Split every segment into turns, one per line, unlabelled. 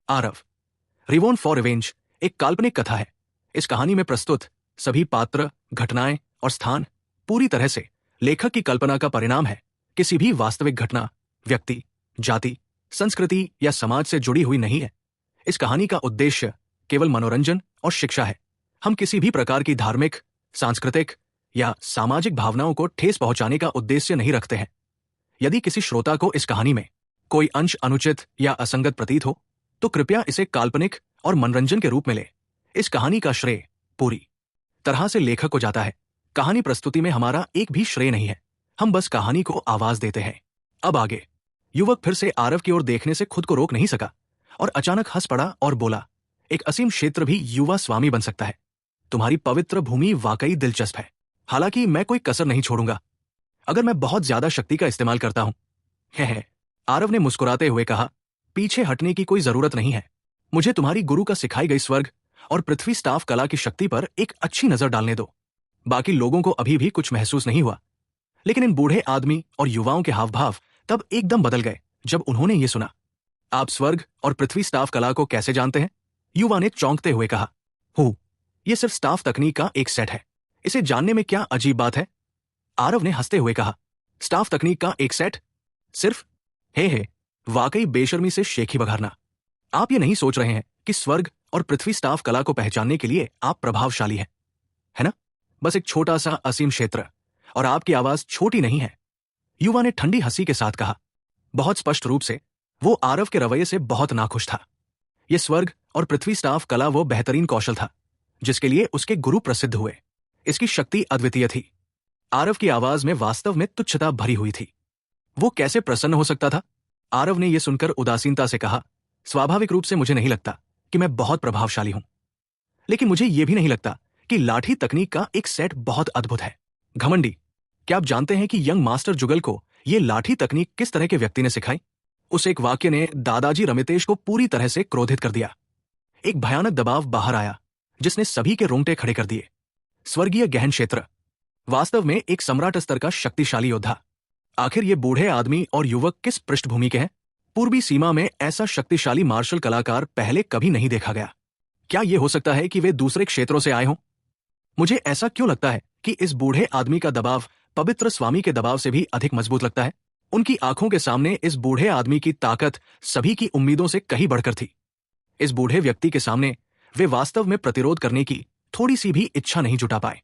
Aarav. रिवॉन for revenge एक काल्पनिक कथा है। इस कहानी में प्रस्तुत सभी पात्र, घटनाएं और स्थान पूरी तरह से लेखक की कल्पना का परिणाम है, किसी भी वास्तविक घटना, व्यक्ति, जाति, संस्कृति या समाज से जुड़ी हुई नहीं है। इस कहानी का उद्देश्य केवल मनोरंजन और शिक्षा है। हम किसी भी प्रकार की धार्मिक, सांस्कृतिक या सामाजिक भावनाओं को ठेस पहुंचाने का उद्देश्य नहीं रखते हैं। यदि किसी श्रोता को इस कहानी में कोई अंश अनुचित या असंगत प्रतीत हो, तो कृपया इसे काल्पनिक और मनोरंजन के रूप में ले। इस कहानी का श्रेय पूरी तरह से लेखक को जाता है। कहानी प्रस्तुति में हमारा एक भी श्रेय नहीं है, हम बस कहानी को आवाज देते हैं। अब आगे। युवक फिर से आरव की ओर देखने से खुद को रोक नहीं सका और अचानक हंस पड़ा और बोला, एक असीम क्षेत्र भी युवा स्वामी बन सकता है। तुम्हारी पवित्र भूमि वाकई दिलचस्प है। हालांकि मैं कोई कसर नहीं छोड़ूंगा अगर मैं बहुत ज्यादा शक्ति का इस्तेमाल करता हूं। है आरव ने मुस्कुराते हुए कहा, पीछे हटने की कोई जरूरत नहीं है। मुझे तुम्हारी गुरु का सिखाई गई स्वर्ग और पृथ्वी स्टाफ कला की शक्ति पर एक अच्छी नजर डालने दो। बाकी लोगों को अभी भी कुछ महसूस नहीं हुआ, लेकिन इन बूढ़े आदमी और युवाओं के हाव भाव तब एकदम बदल गए जब उन्होंने ये सुना। आप स्वर्ग और पृथ्वी स्टाफ कला को कैसे जानते हैं? युवा ने चौंकते हुए कहा, ये सिर्फ स्टाफ तकनीक का एक सेट है। इसे जानने में क्या अजीब बात है? आरव ने हंसते हुए कहा, स्टाफ तकनीक का एक सेट? सिर्फ? हे वाकई बेशर्मी से शेखी बघारना। आप ये नहीं सोच रहे हैं कि स्वर्ग और पृथ्वी स्टाफ कला को पहचानने के लिए आप प्रभावशाली हैं, है ना? बस एक छोटा सा असीम क्षेत्र, और आपकी आवाज छोटी नहीं है। युवा ने ठंडी हंसी के साथ कहा। बहुत स्पष्ट रूप से वो आरव के रवैये से बहुत नाखुश था। ये स्वर्ग और पृथ्वी स्टाफ कला वो बेहतरीन कौशल था जिसके लिए उसके गुरु प्रसिद्ध हुए। इसकी शक्ति अद्वितीय थी। आरव की आवाज में वास्तव में तुच्छता भरी हुई थी। वो कैसे प्रसन्न हो सकता था? आरव ने यह सुनकर उदासीनता से कहा, स्वाभाविक रूप से मुझे नहीं लगता कि मैं बहुत प्रभावशाली हूं, लेकिन मुझे यह भी नहीं लगता कि लाठी तकनीक का एक सेट बहुत अद्भुत है। घमंडी, क्या आप जानते हैं कि यंग मास्टर जुगल को यह लाठी तकनीक किस तरह के व्यक्ति ने सिखाई? उस एक वाक्य ने दादाजी रमितेश को पूरी तरह से क्रोधित कर दिया। एक भयानक दबाव बाहर आया जिसने सभी के रोंगटे खड़े कर दिए। स्वर्गीय गहन क्षेत्र वास्तव में एक सम्राट स्तर का शक्तिशाली योद्धा। आखिर ये बूढ़े आदमी और युवक किस पृष्ठभूमि के हैं? पूर्वी सीमा में ऐसा शक्तिशाली मार्शल कलाकार पहले कभी नहीं देखा गया। क्या यह हो सकता है कि वे दूसरे क्षेत्रों से आए हों? मुझे ऐसा क्यों लगता है कि इस बूढ़े आदमी का दबाव पवित्र स्वामी के दबाव से भी अधिक मजबूत लगता है। उनकी आंखों के सामने इस बूढ़े आदमी की ताकत सभी की उम्मीदों से कहीं बढ़कर थी। इस बूढ़े व्यक्ति के सामने वे वास्तव में प्रतिरोध करने की थोड़ी सी भी इच्छा नहीं जुटा पाए।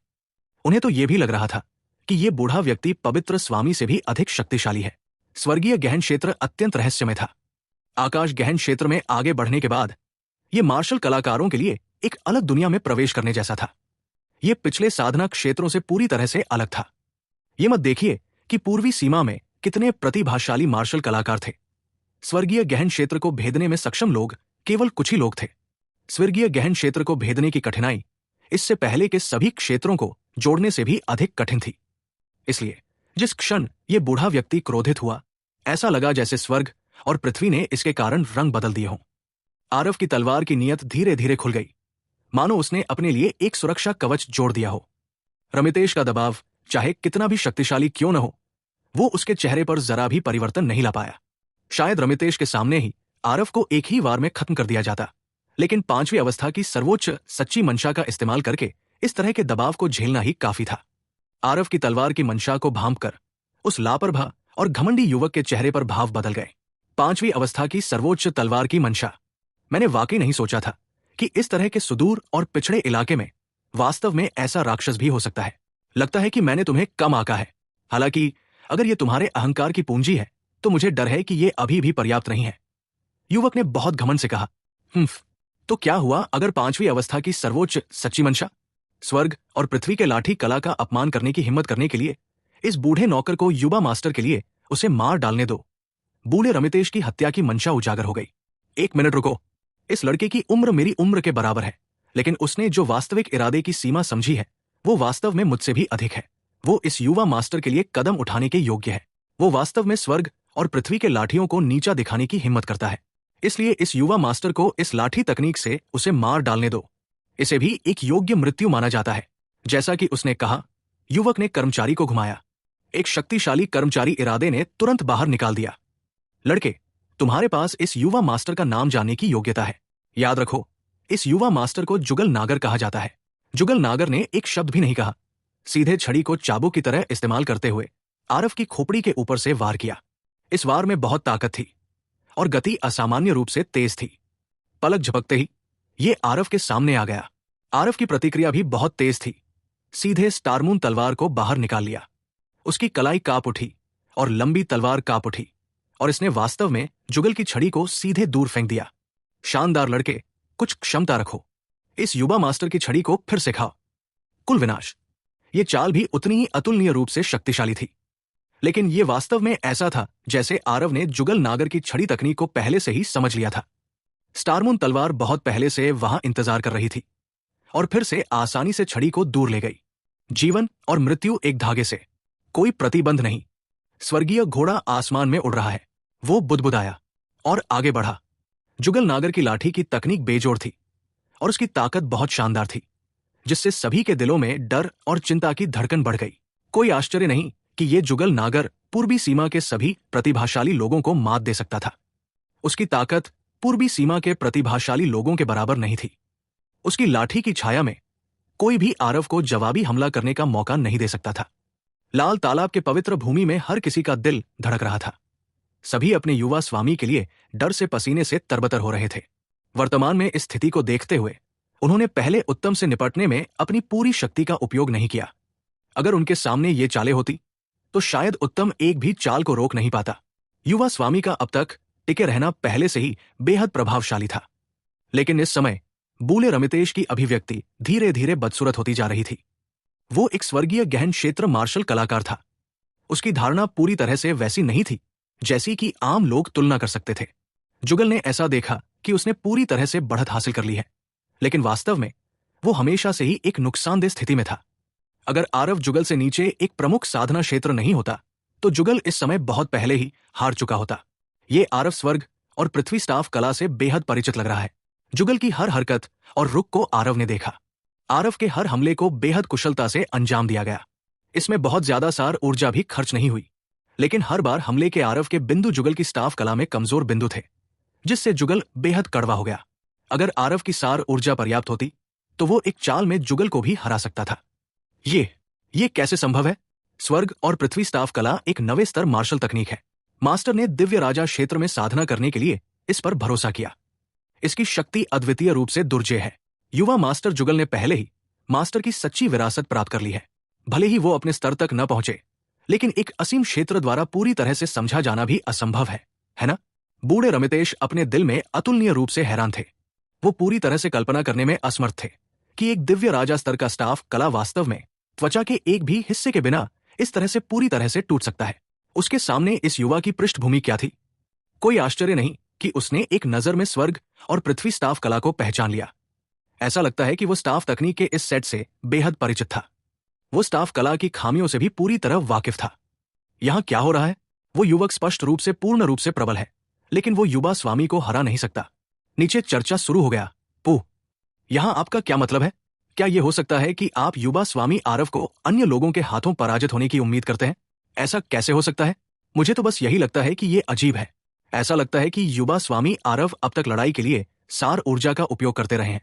उन्हें तो यह भी लग रहा था कि यह बूढ़ा व्यक्ति पवित्र स्वामी से भी अधिक शक्तिशाली है। स्वर्गीय गहन क्षेत्र अत्यंत रहस्यमय था। आकाश गहन क्षेत्र में आगे बढ़ने के बाद यह मार्शल कलाकारों के लिए एक अलग दुनिया में प्रवेश करने जैसा था। यह पिछले साधना क्षेत्रों से पूरी तरह से अलग था। यह मत देखिए कि पूर्वी सीमा में कितने प्रतिभाशाली मार्शल कलाकार थे। स्वर्गीय गहन क्षेत्र को भेदने में सक्षम लोग केवल कुछ ही लोग थे। स्वर्गीय गहन क्षेत्र को भेदने की कठिनाई इससे पहले के सभी क्षेत्रों को जोड़ने से भी अधिक कठिन थी। इसलिए जिस क्षण यह बूढ़ा व्यक्ति क्रोधित हुआ, ऐसा लगा जैसे स्वर्ग और पृथ्वी ने इसके कारण रंग बदल दिए हों। आरव की तलवार की नीयत धीरे धीरे खुल गई, मानो उसने अपने लिए एक सुरक्षा कवच जोड़ दिया हो। रमितेश का दबाव चाहे कितना भी शक्तिशाली क्यों न हो, वो उसके चेहरे पर जरा भी परिवर्तन नहीं ला पाया। शायद रमितेश के सामने ही आरव को एक ही वार में खत्म कर दिया जाता, लेकिन पांचवी अवस्था की सर्वोच्च सच्ची मंशा का इस्तेमाल करके इस तरह के दबाव को झेलना ही काफी था। आरव की तलवार की मंशा को भांपकर उस लापरवाह और घमंडी युवक के चेहरे पर भाव बदल गए। पांचवी अवस्था की सर्वोच्च तलवार की मंशा। मैंने वाकई नहीं सोचा था कि इस तरह के सुदूर और पिछड़े इलाके में वास्तव में ऐसा राक्षस भी हो सकता है। लगता है कि मैंने तुम्हें कम आंका है। हालांकि अगर ये तुम्हारे अहंकार की पूंजी है तो मुझे डर है कि ये अभी भी पर्याप्त नहीं है। युवक ने बहुत घमंड से कहा, तो क्या हुआ अगर पांचवी अवस्था की सर्वोच्च सच्ची मंशा, स्वर्ग और पृथ्वी के लाठी कला का अपमान करने की हिम्मत करने के लिए इस बूढ़े नौकर को युवा मास्टर के लिए उसे मार डालने दो? बूढ़े रमितेश की हत्या की मंशा उजागर हो गई। एक मिनट रुको, इस लड़के की उम्र मेरी उम्र के बराबर है, लेकिन उसने जो वास्तविक इरादे की सीमा समझी है वो वास्तव में मुझसे भी अधिक है। वो इस युवा मास्टर के लिए कदम उठाने के योग्य है। वो वास्तव में स्वर्ग और पृथ्वी के लाठियों को नीचा दिखाने की हिम्मत करता है। इसलिए इस युवा मास्टर को इस लाठी तकनीक से उसे मार डालने दो। इसे भी एक योग्य मृत्यु माना जाता है। जैसा कि उसने कहा, युवक ने कर्मचारी को घुमाया। एक शक्तिशाली कर्मचारी इरादे ने तुरंत बाहर निकाल दिया। लड़के, तुम्हारे पास इस युवा मास्टर का नाम जानने की योग्यता है। याद रखो, इस युवा मास्टर को जुगल नागर कहा जाता है। जुगल नागर ने एक शब्द भी नहीं कहा, सीधे छड़ी को चाबुक की तरह इस्तेमाल करते हुए आरव की खोपड़ी के ऊपर से वार किया। इस वार में बहुत ताकत थी और गति असामान्य रूप से तेज थी। पलक झपकते ही ये आरव के सामने आ गया। आरव की प्रतिक्रिया भी बहुत तेज थी। सीधे स्टारमून तलवार को बाहर निकाल लिया। उसकी कलाई कांप उठी और लंबी तलवार कांप उठी और इसने वास्तव में जुगल की छड़ी को सीधे दूर फेंक दिया। शानदार लड़के, कुछ क्षमता रखो। इस युवा मास्टर की छड़ी को फिर से खाओ। कुल विनाश। ये चाल भी उतनी ही अतुलनीय रूप से शक्तिशाली थी, लेकिन ये वास्तव में ऐसा था जैसे आरव ने जुगल नागर की छड़ी तकनीक को पहले से ही समझ लिया था। स्टारमून तलवार बहुत पहले से वहां इंतजार कर रही थी और फिर से आसानी से छड़ी को दूर ले गई। जीवन और मृत्यु एक धागे से, कोई प्रतिबंध नहीं। स्वर्गीय घोड़ा आसमान में उड़ रहा है। वो बुदबुदाया और आगे बढ़ा। जुगल नागर की लाठी की तकनीक बेजोड़ थी और उसकी ताकत बहुत शानदार थी, जिससे सभी के दिलों में डर और चिंता की धड़कन बढ़ गई। कोई आश्चर्य नहीं कि ये जुगल नागर पूर्वी सीमा के सभी प्रतिभाशाली लोगों को मात दे सकता था। उसकी ताकत पूर्वी सीमा के प्रतिभाशाली लोगों के बराबर नहीं थी। उसकी लाठी की छाया में कोई भी आरव को जवाबी हमला करने का मौका नहीं दे सकता था। लाल तालाब के पवित्र भूमि में हर किसी का दिल धड़क रहा था। सभी अपने युवा स्वामी के लिए डर से पसीने से तरबतर हो रहे थे। वर्तमान में इस स्थिति को देखते हुए उन्होंने पहले उत्तम से निपटने में अपनी पूरी शक्ति का उपयोग नहीं किया। अगर उनके सामने ये चालें होती तो शायद उत्तम एक भी चाल को रोक नहीं पाता। युवा स्वामी का अब तक टिके रहना पहले से ही बेहद प्रभावशाली था, लेकिन इस समय बूले रमितेश की अभिव्यक्ति धीरे धीरे बदसूरत होती जा रही थी। वो एक स्वर्गीय गहन क्षेत्र मार्शल कलाकार था। उसकी धारणा पूरी तरह से वैसी नहीं थी जैसी कि आम लोग तुलना कर सकते थे। जुगल ने ऐसा देखा कि उसने पूरी तरह से बढ़त हासिल कर ली है, लेकिन वास्तव में वो हमेशा से ही एक नुकसानदेह स्थिति में था। अगर आरव जुगल से नीचे एक प्रमुख साधना क्षेत्र नहीं होता तो जुगल इस समय बहुत पहले ही हार चुका होता। ये आरव स्वर्ग और पृथ्वी स्टाफ कला से बेहद परिचित लग रहा है। जुगल की हर हरकत और रुख को आरव ने देखा। आरव के हर हमले को बेहद कुशलता से अंजाम दिया गया। इसमें बहुत ज्यादा सार ऊर्जा भी खर्च नहीं हुई, लेकिन हर बार हमले के आरव के बिंदु जुगल की स्टाफ कला में कमजोर बिंदु थे, जिससे जुगल बेहद कड़वा हो गया। अगर आरव की सार ऊर्जा पर्याप्त होती तो वो एक चाल में जुगल को भी हरा सकता था। ये कैसे संभव है? स्वर्ग और पृथ्वी स्टाफ कला एक नवे स्तर मार्शल तकनीक है। मास्टर ने दिव्य राजा क्षेत्र में साधना करने के लिए इस पर भरोसा किया। इसकी शक्ति अद्वितीय रूप से दुर्जेय है। युवा मास्टर जुगल ने पहले ही मास्टर की सच्ची विरासत प्राप्त कर ली है। भले ही वो अपने स्तर तक न पहुंचे, लेकिन एक असीम क्षेत्र द्वारा पूरी तरह से समझा जाना भी असंभव है ना? बूढ़े रमितेश अपने दिल में अतुलनीय रूप से हैरान थे। वो पूरी तरह से कल्पना करने में असमर्थ थे कि एक दिव्य राजा स्तर का स्टाफ कला वास्तव में त्वचा के एक भी हिस्से के बिना इस तरह से पूरी तरह से टूट सकता है। उसके सामने इस युवा की पृष्ठभूमि क्या थी? कोई आश्चर्य नहीं कि उसने एक नजर में स्वर्ग और पृथ्वी स्टाफ कला को पहचान लिया। ऐसा लगता है कि वो स्टाफ तकनीक के इस सेट से बेहद परिचित था। वो स्टाफ कला की खामियों से भी पूरी तरह वाकिफ था। यहां क्या हो रहा है? वो युवक स्पष्ट रूप से पूर्ण रूप से प्रबल है, लेकिन वो युवा स्वामी को हरा नहीं सकता। नीचे चर्चा शुरू हो गया। पूह, यहां आपका क्या मतलब है? क्या यह हो सकता है कि आप युवा स्वामी आरव को अन्य लोगों के हाथों पराजित होने की उम्मीद करते हैं? ऐसा कैसे हो सकता है? मुझे तो बस यही लगता है कि ये अजीब है। ऐसा लगता है कि युवा स्वामी आरव अब तक लड़ाई के लिए सार ऊर्जा का उपयोग करते रहे हैं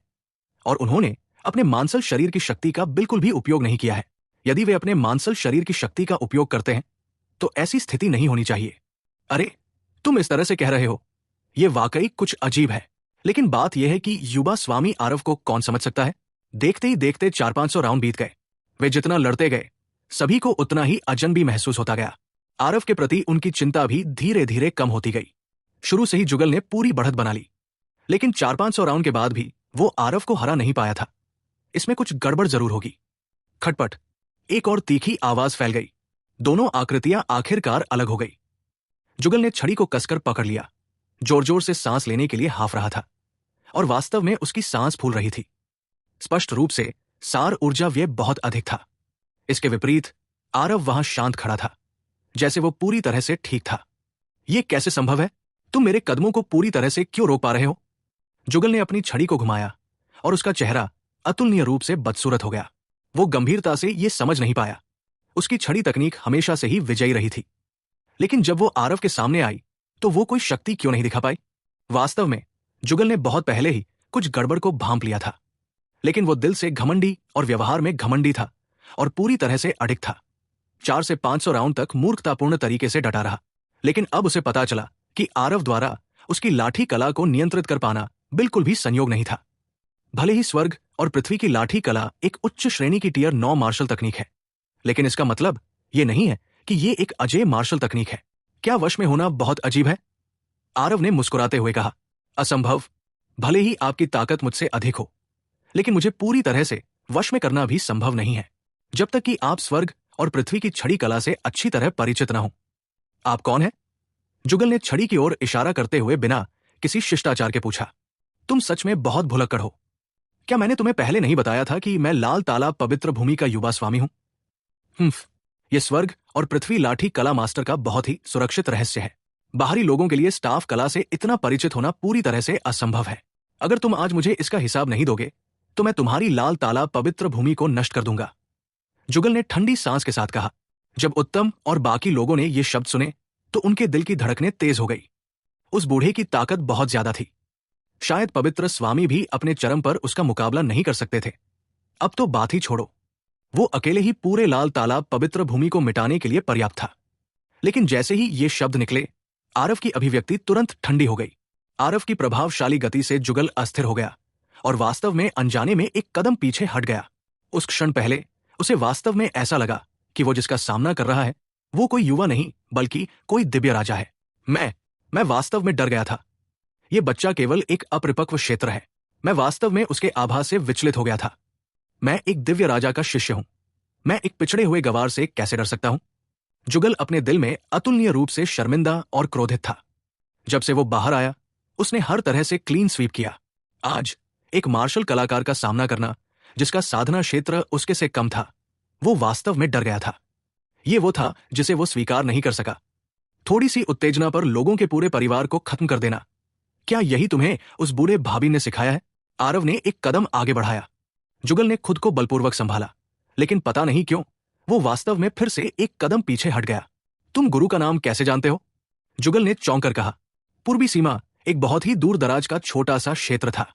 और उन्होंने अपने मांसल शरीर की शक्ति का बिल्कुल भी उपयोग नहीं किया है। यदि वे अपने मांसल शरीर की शक्ति का उपयोग करते हैं तो ऐसी स्थिति नहीं होनी चाहिए। अरे, तुम इस तरह से कह रहे हो? यह वाकई कुछ अजीब है, लेकिन बात यह है कि युवा स्वामी आरव को कौन समझ सकता है? देखते ही देखते 400-500 राउंड बीत गए। वे जितना लड़ते गए, सभी को उतना ही अजनबी महसूस होता गया। आरव के प्रति उनकी चिंता भी धीरे धीरे कम होती गई। शुरू से ही जुगल ने पूरी बढ़त बना ली, लेकिन 400-500 राउंड के बाद भी वो आरव को हरा नहीं पाया था। इसमें कुछ गड़बड़ जरूर होगी। खटपट, एक और तीखी आवाज फैल गई। दोनों आकृतियां आखिरकार अलग हो गई। जुगल ने छड़ी को कसकर पकड़ लिया। जोर जोर से सांस लेने के लिए हाफ रहा था और वास्तव में उसकी सांस फूल रही थी। स्पष्ट रूप से सार ऊर्जा व्यय बहुत अधिक था। इसके विपरीत आरव वहां शांत खड़ा था, जैसे वो पूरी तरह से ठीक था। यह कैसे संभव है? तुम मेरे कदमों को पूरी तरह से क्यों रोक पा रहे हो? जुगल ने अपनी छड़ी को घुमाया और उसका चेहरा अतुलनीय रूप से बदसूरत हो गया। वो गंभीरता से यह समझ नहीं पाया। उसकी छड़ी तकनीक हमेशा से ही विजयी रही थी, लेकिन जब वो आरव के सामने आई तो वो कोई शक्ति क्यों नहीं दिखा पाई? वास्तव में जुगल ने बहुत पहले ही कुछ गड़बड़ को भांप लिया था, लेकिन वो दिल से घमंडी और व्यवहार में घमंडी था और पूरी तरह से अडिग था। 400 से 500 राउंड तक मूर्खतापूर्ण तरीके से डटा रहा, लेकिन अब उसे पता चला कि आरव द्वारा उसकी लाठी कला को नियंत्रित कर पाना बिल्कुल भी संयोग नहीं था। भले ही स्वर्ग और पृथ्वी की लाठी कला एक उच्च श्रेणी की टियर 9 मार्शल तकनीक है, लेकिन इसका मतलब ये नहीं है कि ये एक अजय मार्शल तकनीक है। क्या वश में होना बहुत अजीब है? आरव ने मुस्कुराते हुए कहा, असंभव। भले ही आपकी ताकत मुझसे अधिक हो, लेकिन मुझे पूरी तरह से वश में करना भी संभव नहीं है, जब तक कि आप स्वर्ग और पृथ्वी की छड़ी कला से अच्छी तरह परिचित न हो। आप कौन है? जुगल ने छड़ी की ओर इशारा करते हुए बिना किसी शिष्टाचार के पूछा। तुम सच में बहुत भुलक्कड़ हो। क्या मैंने तुम्हें पहले नहीं बताया था कि मैं लाल तालाब पवित्र भूमि का युवा स्वामी हूं? यह स्वर्ग और पृथ्वी लाठी कला मास्टर का बहुत ही सुरक्षित रहस्य है। बाहरी लोगों के लिए स्टाफ कला से इतना परिचित होना पूरी तरह से असंभव है। अगर तुम आज मुझे इसका हिसाब नहीं दोगे तो मैं तुम्हारी लाल तालाब पवित्र भूमि को नष्ट कर दूंगा। जुगल ने ठंडी सांस के साथ कहा। जब उत्तम और बाकी लोगों ने ये शब्द सुने तो उनके दिल की धड़कनें तेज हो गई। उस बूढ़े की ताकत बहुत ज्यादा थी। शायद पवित्र स्वामी भी अपने चरम पर उसका मुकाबला नहीं कर सकते थे। अब तो बात ही छोड़ो, वो अकेले ही पूरे लाल तालाब पवित्र भूमि को मिटाने के लिए पर्याप्त था। लेकिन जैसे ही ये शब्द निकले, आरव की अभिव्यक्ति तुरंत ठंडी हो गई। आरव की प्रभावशाली गति से जुगल अस्थिर हो गया और वास्तव में अनजाने में एक कदम पीछे हट गया। उस क्षण पहले उसे वास्तव में ऐसा लगा कि वो जिसका सामना कर रहा है वो कोई युवा नहीं बल्कि कोई दिव्य राजा है। मैं वास्तव में डर गया था। ये बच्चा केवल एक अपरिपक्व क्षेत्र है। मैं वास्तव में उसके आभास से विचलित हो गया था। मैं एक दिव्य राजा का शिष्य हूं। मैं एक पिछड़े हुए गवार से कैसे डर सकता हूं? जुगल अपने दिल में अतुलनीय रूप से शर्मिंदा और क्रोधित था। जब से वो बाहर आया उसने हर तरह से क्लीन स्वीप किया। आज एक मार्शल कलाकार का सामना करना जिसका साधना क्षेत्र उसके से कम था, वो वास्तव में डर गया था। ये वो था जिसे वो स्वीकार नहीं कर सका। थोड़ी सी उत्तेजना पर लोगों के पूरे परिवार को खत्म कर देना, क्या यही तुम्हें उस बूढ़े भाभी ने सिखाया है? आरव ने एक कदम आगे बढ़ाया। जुगल ने खुद को बलपूर्वक संभाला, लेकिन पता नहीं क्यों वो वास्तव में फिर से एक कदम पीछे हट गया। तुम गुरु का नाम कैसे जानते हो? जुगल ने चौंक कर कहा। पूर्वी सीमा एक बहुत ही दूर दराज का छोटा सा क्षेत्र था।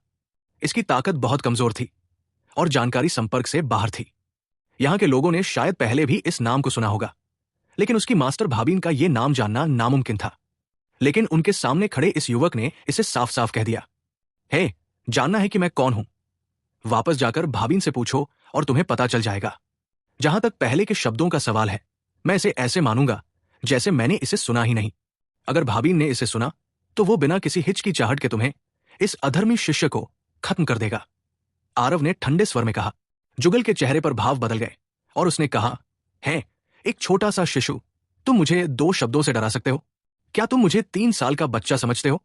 इसकी ताकत बहुत कमजोर थी और जानकारी संपर्क से बाहर थी। यहां के लोगों ने शायद पहले भी इस नाम को सुना होगा, लेकिन उसकी मास्टर भाभीन का यह नाम जानना नामुमकिन था। लेकिन उनके सामने खड़े इस युवक ने इसे साफ साफ कह दिया। हे, जानना है कि मैं कौन हूं? वापस जाकर भाभीन से पूछो और तुम्हें पता चल जाएगा। जहां तक पहले के शब्दों का सवाल है, मैं इसे ऐसे मानूंगा जैसे मैंने इसे सुना ही नहीं। अगर भाभीन ने इसे सुना तो वो बिना किसी हिचकिचाहट के तुम्हें, इस अधर्मी शिष्य को खत्म कर देगा। आरव ने ठंडे स्वर में कहा। जुगल के चेहरे पर भाव बदल गए और उसने कहा, है एक छोटा सा शिशु, तुम मुझे 2 शब्दों से डरा सकते हो? क्या तुम मुझे 3 साल का बच्चा समझते हो?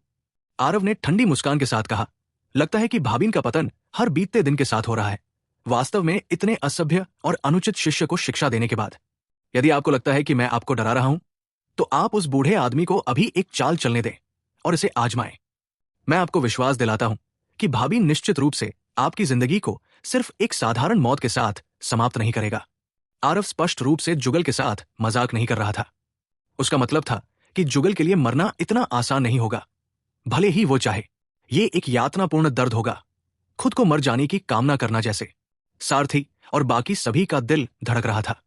आरव ने ठंडी मुस्कान के साथ कहा। लगता है कि भाभीन का पतन हर बीतते दिन के साथ हो रहा है। वास्तव में इतने असभ्य और अनुचित शिष्य को शिक्षा देने के बाद। यदि आपको लगता है कि मैं आपको डरा रहा हूं, तो आप उस बूढ़े आदमी को अभी एक चाल चलने दें और इसे आजमाएं। मैं आपको विश्वास दिलाता हूं कि भाभीन निश्चित रूप से आपकी जिंदगी को सिर्फ एक साधारण मौत के साथ समाप्त नहीं करेगा। आरव स्पष्ट रूप से जुगल के साथ मजाक नहीं कर रहा था। उसका मतलब था कि जुगल के लिए मरना इतना आसान नहीं होगा। भले ही वो चाहे, ये एक यातनापूर्ण दर्द होगा, खुद को मर जाने की कामना करना जैसे। सारथी और बाकी सभी का दिल धड़क रहा था।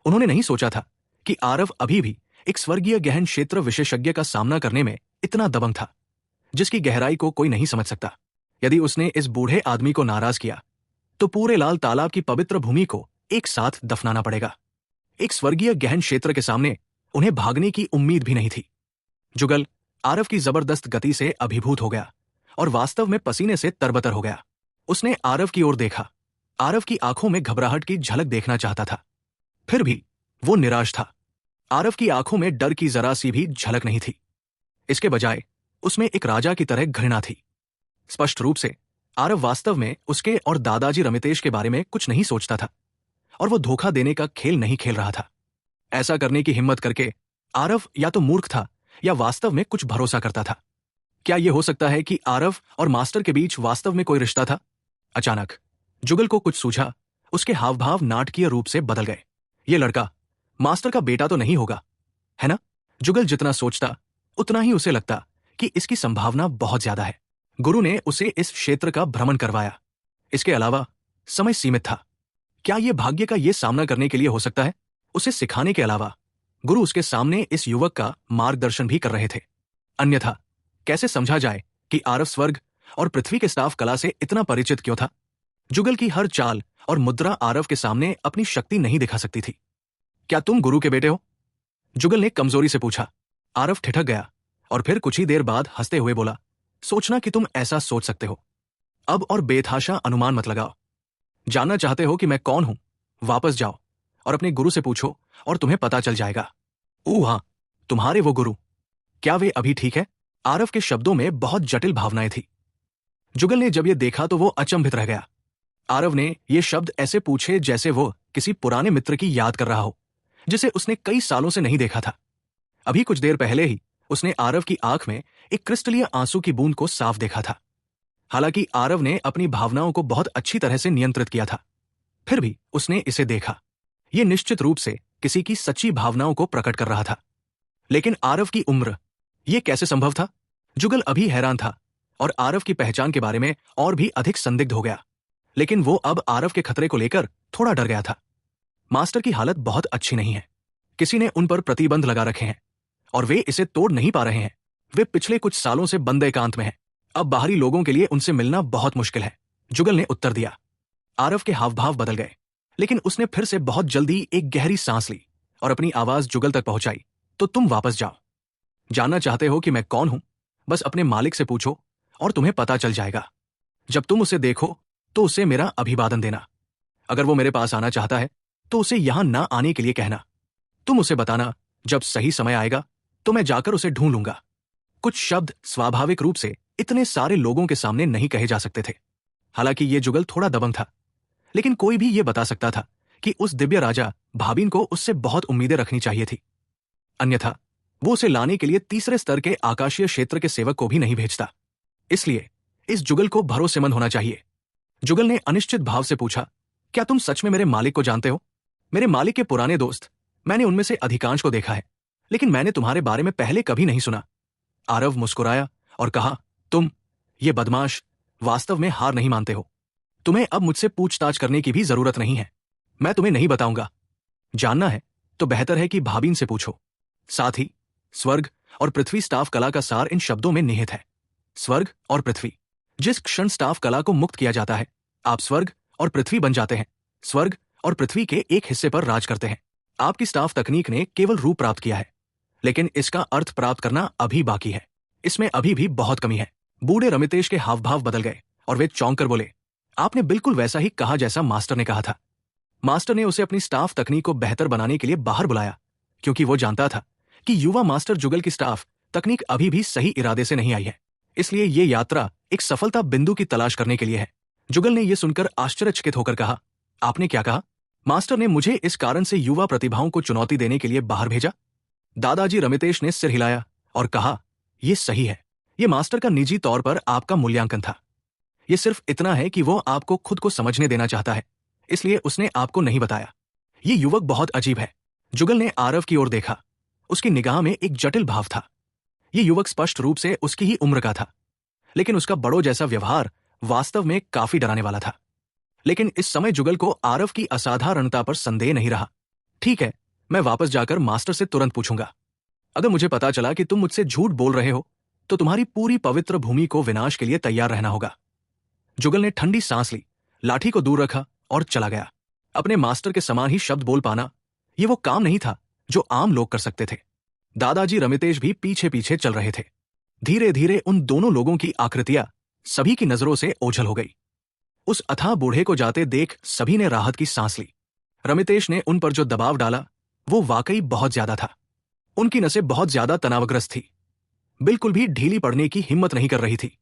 उन्होंने नहीं सोचा था कि आरव अभी भी एक स्वर्गीय गहन क्षेत्र विशेषज्ञ का सामना करने में इतना दबंग था, जिसकी गहराई को कोई नहीं समझ सकता। यदि उसने इस बूढ़े आदमी को नाराज किया तो पूरे लाल तालाब की पवित्र भूमि को एक साथ दफनाना पड़ेगा। एक स्वर्गीय गहन क्षेत्र के सामने उन्हें भागने की उम्मीद भी नहीं थी। जुगल आरव की जबरदस्त गति से अभिभूत हो गया और वास्तव में पसीने से तरबतर हो गया। उसने आरव की ओर देखा। आरव की आंखों में घबराहट की झलक देखना चाहता था, फिर भी वो निराश था। आरव की आंखों में डर की जरा सी भी झलक नहीं थी। इसके बजाय उसमें एक राजा की तरह घृणा थी। स्पष्ट रूप से आरव वास्तव में उसके और दादाजी रमितेश के बारे में कुछ नहीं सोचता था और वो धोखा देने का खेल नहीं खेल रहा था। ऐसा करने की हिम्मत करके आरव या तो मूर्ख था या वास्तव में कुछ भरोसा करता था। क्या यह हो सकता है कि आरव और मास्टर के बीच वास्तव में कोई रिश्ता था? अचानक जुगल को कुछ सूझा। उसके हाव भाव नाटकीय रूप से बदल गए। ये लड़का मास्टर का बेटा तो नहीं होगा, है ना? जुगल जितना सोचता उतना ही उसे लगता कि इसकी संभावना बहुत ज्यादा है। गुरु ने उसे इस क्षेत्र का भ्रमण करवाया। इसके अलावा समय सीमित था। क्या यह भाग्य का यह सामना करने के लिए हो सकता है? उसे सिखाने के अलावा गुरु उसके सामने इस युवक का मार्गदर्शन भी कर रहे थे। अन्यथा कैसे समझा जाए कि आरव स्वर्ग और पृथ्वी के स्टाफ कला से इतना परिचित क्यों था? जुगल की हर चाल और मुद्रा आरव के सामने अपनी शक्ति नहीं दिखा सकती थी। क्या तुम गुरु के बेटे हो? जुगल ने कमजोरी से पूछा। आरव ठिठक गया और फिर कुछ ही देर बाद हंसते हुए बोला, सोचना कि तुम ऐसा सोच सकते हो। अब और बेतहाशा अनुमान मत लगाओ। जानना चाहते हो कि मैं कौन हूं? वापस जाओ और अपने गुरु से पूछो और तुम्हें पता चल जाएगा। ओह हां, तुम्हारे वो गुरु, क्या वे अभी ठीक है? आरव के शब्दों में बहुत जटिल भावनाएं थी। जुगल ने जब यह देखा तो वो अचंभित रह गया। आरव ने ये शब्द ऐसे पूछे जैसे वो किसी पुराने मित्र की याद कर रहा हो, जिसे उसने कई सालों से नहीं देखा था। अभी कुछ देर पहले ही उसने आरव की आंख में एक क्रिस्टलीय आंसू की बूंद को साफ देखा था। हालांकि आरव ने अपनी भावनाओं को बहुत अच्छी तरह से नियंत्रित किया था, फिर भी उसने इसे देखा। यह निश्चित रूप से किसी की सच्ची भावनाओं को प्रकट कर रहा था। लेकिन आरव की उम्र, यह कैसे संभव था? जुगल अभी हैरान था और आरव की पहचान के बारे में और भी अधिक संदिग्ध हो गया। लेकिन वो अब आरव के खतरे को लेकर थोड़ा डर गया था। मास्टर की हालत बहुत अच्छी नहीं है। किसी ने उन पर प्रतिबंध लगा रखे हैं और वे इसे तोड़ नहीं पा रहे हैं। वे पिछले कुछ सालों से बंद एकांत में हैं। अब बाहरी लोगों के लिए उनसे मिलना बहुत मुश्किल है। जुगल ने उत्तर दिया। आरव के हावभाव बदल गए, लेकिन उसने फिर से बहुत जल्दी एक गहरी सांस ली और अपनी आवाज जुगल तक पहुंचाई। तो तुम वापस जाओ। जानना चाहते हो कि मैं कौन हूं? बस अपने मालिक से पूछो और तुम्हें पता चल जाएगा। जब तुम उसे देखो तो उसे मेरा अभिवादन देना। अगर वो मेरे पास आना चाहता है तो उसे यहां ना आने के लिए कहना। तुम उसे बताना जब सही समय आएगा तो मैं जाकर उसे ढूंढ लूंगा। कुछ शब्द स्वाभाविक रूप से इतने सारे लोगों के सामने नहीं कहे जा सकते थे। हालांकि ये जुगल थोड़ा दबंग था, लेकिन कोई भी ये बता सकता था कि उस दिव्य राजा भाबिन को उससे बहुत उम्मीदें रखनी चाहिए थी। अन्यथा वो उसे लाने के लिए तीसरे स्तर के आकाशीय क्षेत्र के सेवक को भी नहीं भेजता। इसलिए इस जुगल को भरोसेमंद होना चाहिए। जुगल ने अनिश्चित भाव से पूछा, क्या तुम सच में मेरे मालिक को जानते हो? मेरे मालिक के पुराने दोस्त, मैंने उनमें से अधिकांश को देखा है, लेकिन मैंने तुम्हारे बारे में पहले कभी नहीं सुना। आरव मुस्कुराया और कहा, तुम, ये बदमाश, वास्तव में हार नहीं मानते हो। तुम्हें अब मुझसे पूछताछ करने की भी जरूरत नहीं है। मैं तुम्हें नहीं बताऊंगा। जानना है तो बेहतर है कि भाबिन से पूछो। साथ ही स्वर्ग और पृथ्वी स्टाफ कला का सार इन शब्दों में निहित है। स्वर्ग और पृथ्वी। जिस क्षण स्टाफ कला को मुक्त किया जाता है, आप स्वर्ग और पृथ्वी बन जाते हैं। स्वर्ग और पृथ्वी के एक हिस्से पर राज करते हैं। आपकी स्टाफ तकनीक ने केवल रूप प्राप्त किया है, लेकिन इसका अर्थ प्राप्त करना अभी बाकी है। इसमें अभी भी बहुत कमी है। बूढ़े रमितेश के हावभाव बदल गए और वे चौंक कर बोले, आपने बिल्कुल वैसा ही कहा जैसा मास्टर ने कहा था। मास्टर ने उसे अपनी स्टाफ तकनीक को बेहतर बनाने के लिए बाहर बुलाया, क्योंकि वो जानता था कि युवा मास्टर जुगल की स्टाफ तकनीक अभी भी सही इरादे से नहीं आई है। इसलिए ये यात्रा एक सफलता बिंदु की तलाश करने के लिए है। जुगल ने यह सुनकर आश्चर्यचकित होकर कहा, आपने क्या कहा? मास्टर ने मुझे इस कारण से युवा प्रतिभाओं को चुनौती देने के लिए बाहर भेजा? दादाजी रमितेश ने सिर हिलाया और कहा, यह सही है। यह मास्टर का निजी तौर पर आपका मूल्यांकन था। यह सिर्फ इतना है कि वो आपको खुद को समझने देना चाहता है, इसलिए उसने आपको नहीं बताया। यह युवक बहुत अजीब है। जुगल ने आरव की ओर देखा। उसकी निगाह में एक जटिल भाव था। यह युवक स्पष्ट रूप से उसकी ही उम्र का था, लेकिन उसका बड़ों जैसा व्यवहार वास्तव में काफी डराने वाला था। लेकिन इस समय जुगल को आरव की असाधारणता पर संदेह नहीं रहा। ठीक है, मैं वापस जाकर मास्टर से तुरंत पूछूंगा। अगर मुझे पता चला कि तुम मुझसे झूठ बोल रहे हो तो तुम्हारी पूरी पवित्र भूमि को विनाश के लिए तैयार रहना होगा। जुगल ने ठंडी सांस ली, लाठी को दूर रखा और चला गया। अपने मास्टर के समान ही शब्द बोल पाना, ये वो काम नहीं था जो आम लोग कर सकते थे। दादाजी रमितेश भी पीछे पीछे चल रहे थे। धीरे धीरे उन दोनों लोगों की आकृतियां सभी की नजरों से ओझल हो गई। उस अथाह बूढ़े को जाते देख सभी ने राहत की सांस ली। रमितेश ने उन पर जो दबाव डाला वो वाकई बहुत ज्यादा था। उनकी नसें बहुत ज्यादा तनावग्रस्त थी, बिल्कुल भी ढीली पड़ने की हिम्मत नहीं कर रही थी।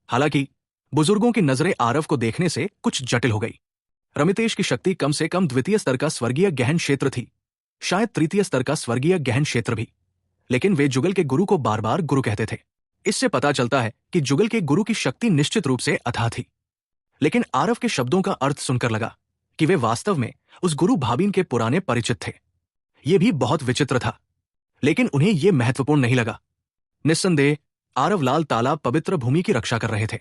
हालांकि बुजुर्गों की नजरें आरव को देखने से कुछ जटिल हो गई। रमितेश की शक्ति कम से कम द्वितीय स्तर का स्वर्गीय गहन क्षेत्र थी, शायद तृतीय स्तर का स्वर्गीय गहन क्षेत्र भी। लेकिन वे जुगल के गुरु को बार बार गुरु कहते थे। इससे पता चलता है कि जुगल के गुरु की शक्ति निश्चित रूप से अथाह थी। लेकिन आरव के शब्दों का अर्थ सुनकर लगा कि वे वास्तव में उस गुरु भाबिन के पुराने परिचित थे। यह भी बहुत विचित्र था, लेकिन उन्हें यह महत्वपूर्ण नहीं लगा। निस्संदेह आरव लाल तालाब पवित्र भूमि की रक्षा कर रहे थे।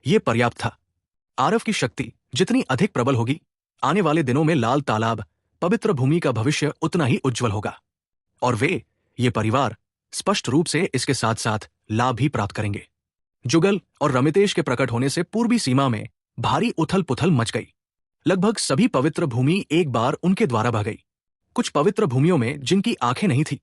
ये पर्याप्त था। आरव की शक्ति जितनी अधिक प्रबल होगी, आने वाले दिनों में लाल तालाब पवित्र भूमि का भविष्य उतना ही उज्जवल होगा, और ये परिवार स्पष्ट रूप से इसके साथ साथ लाभ भी प्राप्त करेंगे। जुगल और रमितेश के प्रकट होने से पूर्वी सीमा में भारी उथल पुथल मच गई। लगभग सभी पवित्र भूमि एक बार उनके द्वारा बह गई। कुछ पवित्र भूमियों में जिनकी आंखें नहीं थी,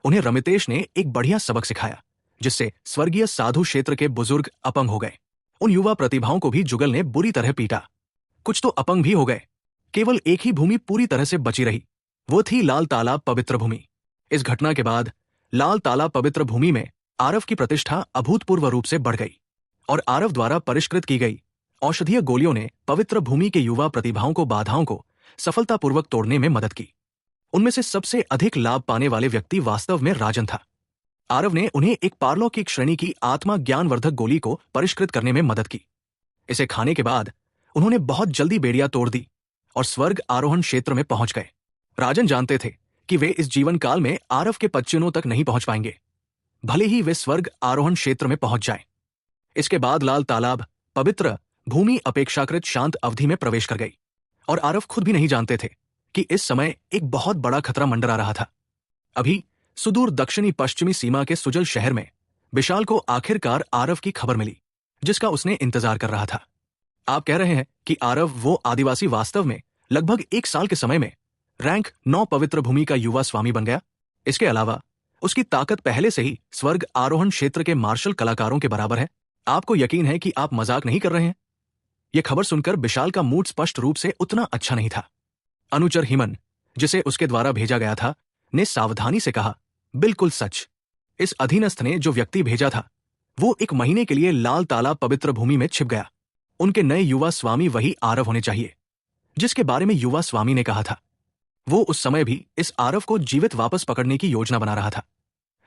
उन्हें रमितेश ने एक बढ़िया सबक सिखाया, जिससे स्वर्गीय साधु क्षेत्र के बुजुर्ग अपंग हो गए। उन युवा प्रतिभाओं को भी जुगल ने बुरी तरह पीटा। कुछ तो अपंग भी हो गए। केवल एक ही भूमि पूरी तरह से बची रही, वो थी लाल तालाब पवित्र भूमि। इस घटना के बाद लाल तालाब पवित्र भूमि में आरव की प्रतिष्ठा अभूतपूर्व रूप से बढ़ गई, और आरव द्वारा परिष्कृत की गई औषधीय गोलियों ने पवित्र भूमि के युवा प्रतिभाओं को बाधाओं को सफलतापूर्वक तोड़ने में मदद की। उनमें से सबसे अधिक लाभ पाने वाले व्यक्ति वास्तव में राजन था। आरव ने उन्हें एक पारलौकिक श्रेणी की आत्मा ज्ञानवर्धक गोली को परिष्कृत करने में मदद की। इसे खाने के बाद उन्होंने बहुत जल्दी बेड़ियां तोड़ दी और स्वर्ग आरोहण क्षेत्र में पहुंच गए। राजन जानते थे कि वे इस जीवन काल में आरव के पदचिन्हों तक नहीं पहुंच पाएंगे, भले ही वे स्वर्ग आरोहण क्षेत्र में पहुंच जाएं। इसके बाद लाल तालाब पवित्र भूमि अपेक्षाकृत शांत अवधि में प्रवेश कर गई, और आरव खुद भी नहीं जानते थे कि इस समय एक बहुत बड़ा खतरा मंडरा रहा था। अभी सुदूर दक्षिणी पश्चिमी सीमा के सुजल शहर में विशाल को आखिरकार आरव की खबर मिली, जिसका उसने इंतजार कर रहा था। आप कह रहे हैं कि आरव वो आदिवासी वास्तव में लगभग 1 साल के समय में रैंक 9 पवित्र भूमि का युवा स्वामी बन गया। इसके अलावा उसकी ताकत पहले से ही स्वर्ग आरोहण क्षेत्र के मार्शल कलाकारों के बराबर है। आपको यकीन है कि आप मजाक नहीं कर रहे हैं? यह खबर सुनकर विशाल का मूड स्पष्ट रूप से उतना अच्छा नहीं था। अनुचर हिमन, जिसे उसके द्वारा भेजा गया था, ने सावधानी से कहा, बिल्कुल सच। इस अधीनस्थ ने जो व्यक्ति भेजा था, वो 1 महीने के लिए लाल तालाब पवित्र भूमि में छिप गया। उनके नए युवा स्वामी वही आरव होने चाहिए, जिसके बारे में युवा स्वामी ने कहा था। वो उस समय भी इस आरव को जीवित वापस पकड़ने की योजना बना रहा था,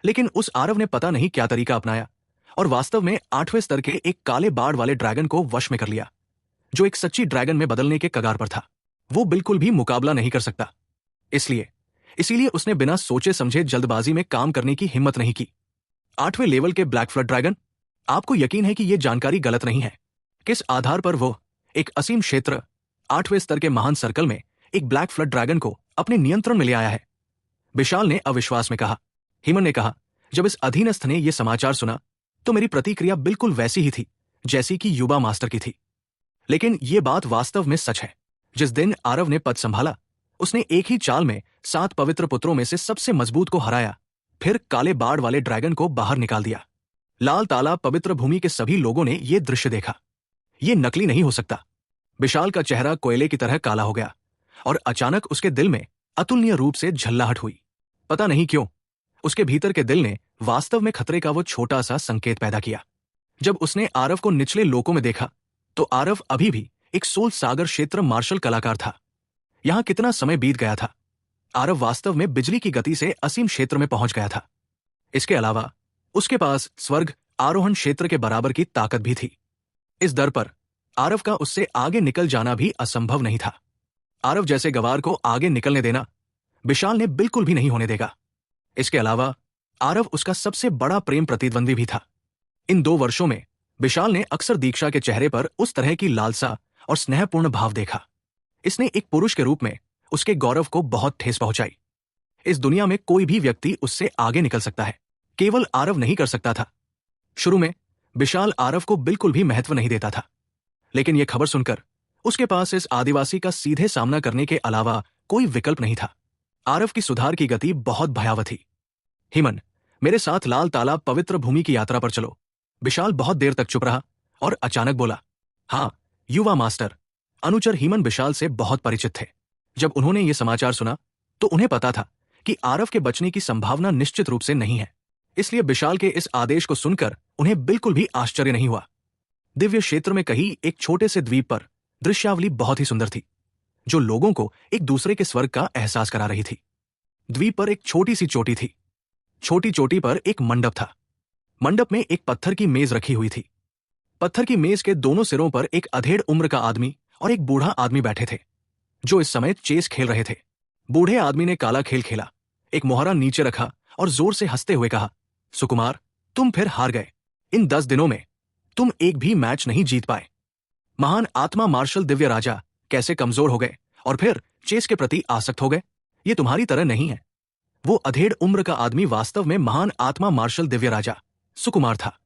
लेकिन उस आरव ने पता नहीं क्या तरीका अपनाया और वास्तव में 8वें स्तर के एक काले बाड़ वाले ड्रैगन को वश में कर लिया, जो एक सच्ची ड्रैगन में बदलने के कगार पर था। वो बिल्कुल भी मुकाबला नहीं कर सकता। इसीलिए उसने बिना सोचे समझे जल्दबाजी में काम करने की हिम्मत नहीं की। 8वें लेवल के ब्लैक फ्लड ड्रैगन, आपको यकीन है कि यह जानकारी गलत नहीं है? किस आधार पर वो एक असीम क्षेत्र 8वें स्तर के महान सर्कल में एक ब्लैक फ्लड ड्रैगन को अपने नियंत्रण में ले आया है? विशाल ने अविश्वास में कहा। हिमन ने कहा, जब इस अधीनस्थ ने यह समाचार सुना तो मेरी प्रतिक्रिया बिल्कुल वैसी ही थी जैसी कि युवा मास्टर की थी। लेकिन यह बात वास्तव में सच है। जिस दिन आरव ने पद संभाला, उसने एक ही चाल में 7 पवित्र पुत्रों में से सबसे मजबूत को हराया, फिर काले बाड़ वाले ड्रैगन को बाहर निकाल दिया। लाल तालाब पवित्र भूमि के सभी लोगों ने यह दृश्य देखा। यह नकली नहीं हो सकता। विशाल का चेहरा कोयले की तरह काला हो गया और अचानक उसके दिल में अतुलनीय रूप से झल्लाहट हुई। पता नहीं क्यों उसके भीतर के दिल ने वास्तव में खतरे का वो छोटा सा संकेत पैदा किया। जब उसने आरव को निचले लोकों में देखा तो आरव अभी भी एक सोल सागर क्षेत्र मार्शल कलाकार था। यहां कितना समय बीत गया था। आरव वास्तव में बिजली की गति से असीम क्षेत्र में पहुंच गया था। इसके अलावा उसके पास स्वर्ग आरोहण क्षेत्र के बराबर की ताकत भी थी। इस दर पर आरव का उससे आगे निकल जाना भी असंभव नहीं था। आरव जैसे गवार को आगे निकलने देना विशाल ने बिल्कुल भी नहीं होने देगा। इसके अलावा आरव उसका सबसे बड़ा प्रेम प्रतिद्वंदी भी था। इन 2 वर्षों में विशाल ने अक्सर दीक्षा के चेहरे पर उस तरह की लालसा और स्नेहपूर्ण भाव देखा। इसने एक पुरुष के रूप में उसके गौरव को बहुत ठेस पहुंचाई। इस दुनिया में कोई भी व्यक्ति उससे आगे निकल सकता है, केवल आरव नहीं कर सकता था। शुरू में विशाल आरव को बिल्कुल भी महत्व नहीं देता था, लेकिन यह खबर सुनकर उसके पास इस आदिवासी का सीधे सामना करने के अलावा कोई विकल्प नहीं था। आरव की सुधार की गति बहुत भयावह थी। हिमन, मेरे साथ लाल तालाब पवित्र भूमि की यात्रा पर चलो। विशाल बहुत देर तक चुप रहा और अचानक बोला, हाँ युवा मास्टर। अनुचर हिमन विशाल से बहुत परिचित थे। जब उन्होंने ये समाचार सुना तो उन्हें पता था कि आरव के बचने की संभावना निश्चित रूप से नहीं है। इसलिए विशाल के इस आदेश को सुनकर उन्हें बिल्कुल भी आश्चर्य नहीं हुआ। दिव्य क्षेत्र में कहीं एक छोटे से द्वीप पर दृश्यावली बहुत ही सुंदर थी, जो लोगों को एक दूसरे के स्वर्ग का एहसास करा रही थी। द्वीप पर एक छोटी सी चोटी थी। छोटी चोटी पर एक मंडप था। मंडप में एक पत्थर की मेज रखी हुई थी। पत्थर की मेज के दोनों सिरों पर एक अधेड़ उम्र का आदमी और एक बूढ़ा आदमी बैठे थे, जो इस समय चेस खेल रहे थे। बूढ़े आदमी ने काला खेल खेला, एक मोहरा नीचे रखा और जोर से हंसते हुए कहा, सुकुमार, तुम फिर हार गए। इन 10 दिनों में तुम एक भी मैच नहीं जीत पाए। महान आत्मा मार्शल दिव्य राजा कैसे कमजोर हो गए और फिर चेस के प्रति आसक्त हो गए? ये तुम्हारी तरह नहीं है। वो अधेड़ उम्र का आदमी वास्तव में महान आत्मा मार्शल दिव्य राजा सुकुमार था।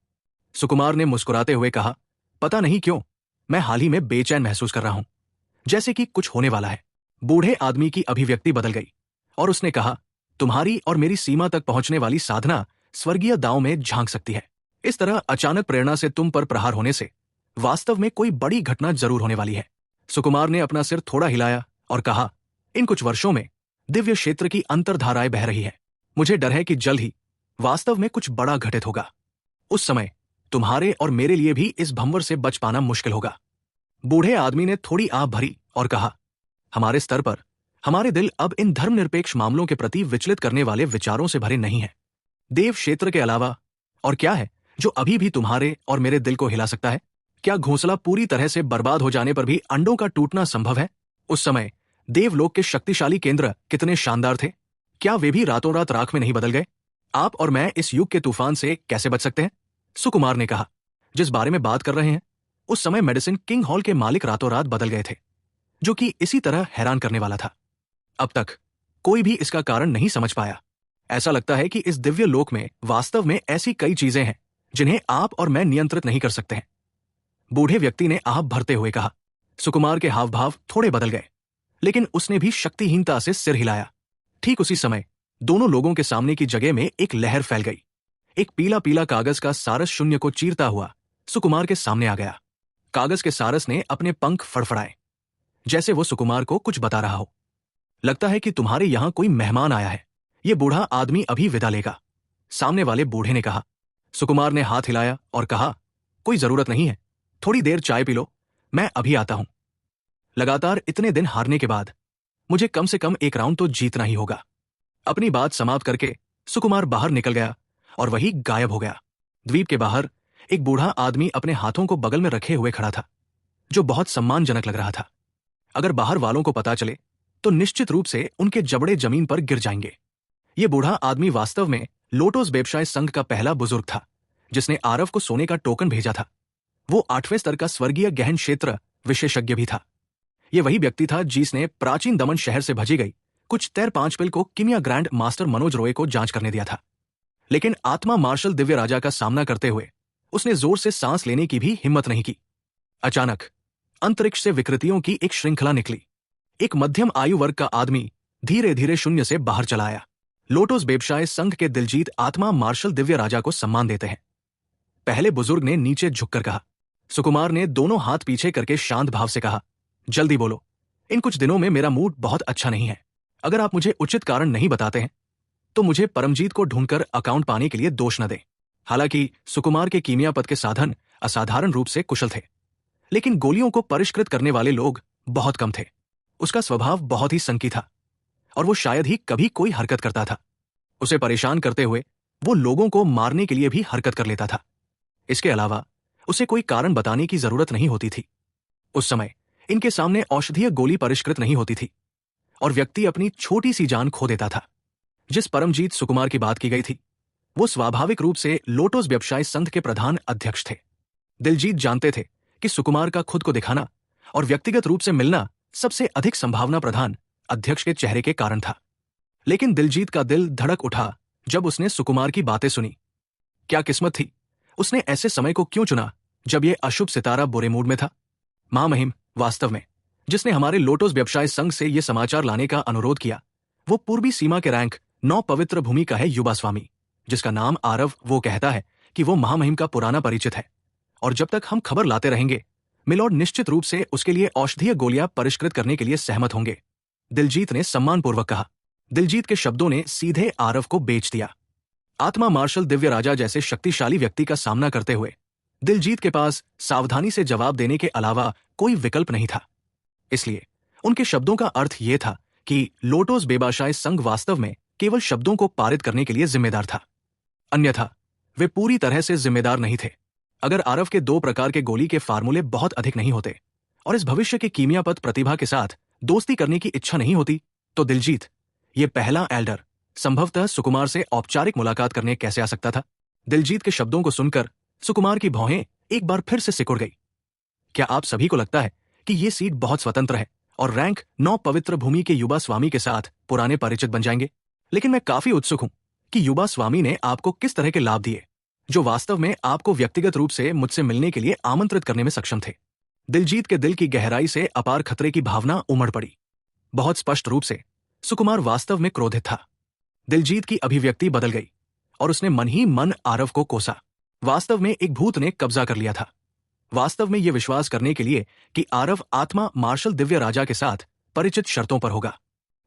सुकुमार ने मुस्कुराते हुए कहा, पता नहीं क्यों मैं हाल ही में बेचैन महसूस कर रहा हूं, जैसे कि कुछ होने वाला है। बूढ़े आदमी की अभिव्यक्ति बदल गई और उसने कहा, तुम्हारी और मेरी सीमा तक पहुंचने वाली साधना स्वर्गीय दांव में झांक सकती है। इस तरह अचानक प्रेरणा से तुम पर प्रहार होने से वास्तव में कोई बड़ी घटना जरूर होने वाली है। सुकुमार ने अपना सिर थोड़ा हिलाया और कहा, इन कुछ वर्षों में दिव्य क्षेत्र की अंतर्धाराएं बह रही है। मुझे डर है कि जल्द ही वास्तव में कुछ बड़ा घटित होगा। उस समय तुम्हारे और मेरे लिए भी इस भंवर से बच पाना मुश्किल होगा। बूढ़े आदमी ने थोड़ी आह भरी और कहा, हमारे स्तर पर हमारे दिल अब इन धर्मनिरपेक्ष मामलों के प्रति विचलित करने वाले विचारों से भरे नहीं है। देव क्षेत्र के अलावा और क्या है जो अभी भी तुम्हारे और मेरे दिल को हिला सकता है? क्या घोंसला पूरी तरह से बर्बाद हो जाने पर भी अंडों का टूटना संभव है? उस समय देवलोक के शक्तिशाली केंद्र कितने शानदार थे। क्या वे भी रातों रात राख में नहीं बदल गए? आप और मैं इस युग के तूफान से कैसे बच सकते हैं? सुकुमार ने कहा, जिस बारे में बात कर रहे हैं उस समय मेडिसिन किंग हॉल के मालिक रातों रात बदल गए थे, जो कि इसी तरह हैरान करने वाला था। अब तक कोई भी इसका कारण नहीं समझ पाया। ऐसा लगता है कि इस दिव्य लोक में वास्तव में ऐसी कई चीजें हैं जिन्हें आप और मैं नियंत्रित नहीं कर सकते हैं। बूढ़े व्यक्ति ने आह भरते हुए कहा। सुकुमार के हाव भाव थोड़े बदल गए, लेकिन उसने भी शक्तिहीनता से सिर हिलाया। ठीक उसी समय दोनों लोगों के सामने की जगह में एक लहर फैल गई। एक पीला पीला कागज का सारस शून्य को चीरता हुआ सुकुमार के सामने आ गया। कागज के सारस ने अपने पंख फड़फड़ाए, जैसे वो सुकुमार को कुछ बता रहा हो। लगता है कि तुम्हारे यहां कोई मेहमान आया है। ये बूढ़ा आदमी अभी विदा लेगा, सामने वाले बूढ़े ने कहा। सुकुमार ने हाथ हिलाया और कहा, कोई जरूरत नहीं है, थोड़ी देर चाय पी लो, मैं अभी आता हूं। लगातार इतने दिन हारने के बाद मुझे कम से कम एक राउंड तो जीतना ही होगा। अपनी बात समाप्त करके सुकुमार बाहर निकल गया और वही गायब हो गया। द्वीप के बाहर एक बूढ़ा आदमी अपने हाथों को बगल में रखे हुए खड़ा था, जो बहुत सम्मानजनक लग रहा था। अगर बाहर वालों को पता चले तो निश्चित रूप से उनके जबड़े जमीन पर गिर जाएंगे। ये बूढ़ा आदमी वास्तव में लोटोस व्यवसाय संघ का पहला बुजुर्ग था, जिसने आरव को सोने का टोकन भेजा था। वो 8वें स्तर का स्वर्गीय गहन क्षेत्र विशेषज्ञ भी था। ये वही व्यक्ति था जिसने प्राचीन दमन शहर से भजी गई कुछ तैर 5 पिल को किमिया ग्रैंड मास्टर मनोज रॉय को जांच करने दिया था। लेकिन आत्मा मार्शल दिव्य राजा का सामना करते हुए उसने जोर से सांस लेने की भी हिम्मत नहीं की। अचानक अंतरिक्ष से विकृतियों की एक श्रृंखला निकली। एक मध्यम आयु वर्ग का आदमी धीरे धीरे शून्य से बाहर चला आया। लोटोस व्यवसाय संघ के दिलजीत आत्मा मार्शल दिव्य राजा को सम्मान देते हैं, पहले बुजुर्ग ने नीचे झुककर कहा। सुकुमार ने दोनों हाथ पीछे करके शांत भाव से कहा, जल्दी बोलो, इन कुछ दिनों में मेरा मूड बहुत अच्छा नहीं है। अगर आप मुझे उचित कारण नहीं बताते हैं तो मुझे परमजीत को ढूंढकर अकाउंट पाने के लिए दोष न दें। हालांकि सुकुमार के कीमिया पद के साधन असाधारण रूप से कुशल थे, लेकिन गोलियों को परिष्कृत करने वाले लोग बहुत कम थे। उसका स्वभाव बहुत ही संकी था और वो शायद ही कभी कोई हरकत करता था। उसे परेशान करते हुए वो लोगों को मारने के लिए भी हरकत कर लेता था। इसके अलावा उसे कोई कारण बताने की जरूरत नहीं होती थी। उस समय इनके सामने औषधीय गोली परिष्कृत नहीं होती थी और व्यक्ति अपनी छोटी सी जान खो देता था। जिस परमजीत सुकुमार की बात की गई थी वो स्वाभाविक रूप से लोटोस व्यवसाय संघ के प्रधान अध्यक्ष थे। दिलजीत जानते थे कि सुकुमार का खुद को दिखाना और व्यक्तिगत रूप से मिलना सबसे अधिक संभावना प्रधान अध्यक्ष के चेहरे के कारण था। लेकिन दिलजीत का दिल धड़क उठा जब उसने सुकुमार की बातें सुनी। क्या किस्मत थी, उसने ऐसे समय को क्यों चुना जब ये अशुभ सितारा बुरे मूड में था। महामहिम, वास्तव में जिसने हमारे लोटोस व्यवसाय संघ से ये समाचार लाने का अनुरोध किया वो पूर्वी सीमा के रैंक 9 पवित्र भूमि का है युवा स्वामी, जिसका नाम आरव। वो कहता है कि वो महामहिम का पुराना परिचित है और जब तक हम खबर लाते रहेंगे मिलॉर्ड निश्चित रूप से उसके लिए औषधीय गोलियां परिष्कृत करने के लिए सहमत होंगे, दिलजीत ने सम्मानपूर्वक कहा। दिलजीत के शब्दों ने सीधे आरव को बेच दिया। आत्मा मार्शल दिव्य राजा जैसे शक्तिशाली व्यक्ति का सामना करते हुए दिलजीत के पास सावधानी से जवाब देने के अलावा कोई विकल्प नहीं था। इसलिए उनके शब्दों का अर्थ यह था कि लोटोस बेबाशाय संघ वास्तव में केवल शब्दों को पारित करने के लिए जिम्मेदार था, अन्यथा वे पूरी तरह से जिम्मेदार नहीं थे। अगर आरव के 2 प्रकार के गोली के फार्मूले बहुत अधिक नहीं होते और इस भविष्य के कीमियापद प्रतिभा के साथ दोस्ती करने की इच्छा नहीं होती तो दिलजीत, ये पहला एल्डर, संभवतः सुकुमार से औपचारिक मुलाकात करने कैसे आ सकता था। दिलजीत के शब्दों को सुनकर सुकुमार की भौहें एक बार फिर से सिकुड़ गई। क्या आप सभी को लगता है कि ये सीट बहुत स्वतंत्र है और रैंक 9 पवित्र भूमि के युवा स्वामी के साथ पुराने परिचित बन जाएंगे? लेकिन मैं काफी उत्सुक हूं कि युवा स्वामी ने आपको किस तरह के लाभ दिए, जो वास्तव में आपको व्यक्तिगत रूप से मुझसे मिलने के लिए आमंत्रित करने में सक्षम थे। दिलजीत के दिल की गहराई से अपार खतरे की भावना उमड़ पड़ी। बहुत स्पष्ट रूप से सुकुमार वास्तव में क्रोधित था। दिलजीत की अभिव्यक्ति बदल गई और उसने मन ही मन आरव को कोसा। वास्तव में एक भूत ने कब्जा कर लिया था। वास्तव में यह विश्वास करने के लिए कि आरव आत्मा मार्शल दिव्य राजा के साथ परिचित शर्तों पर होगा।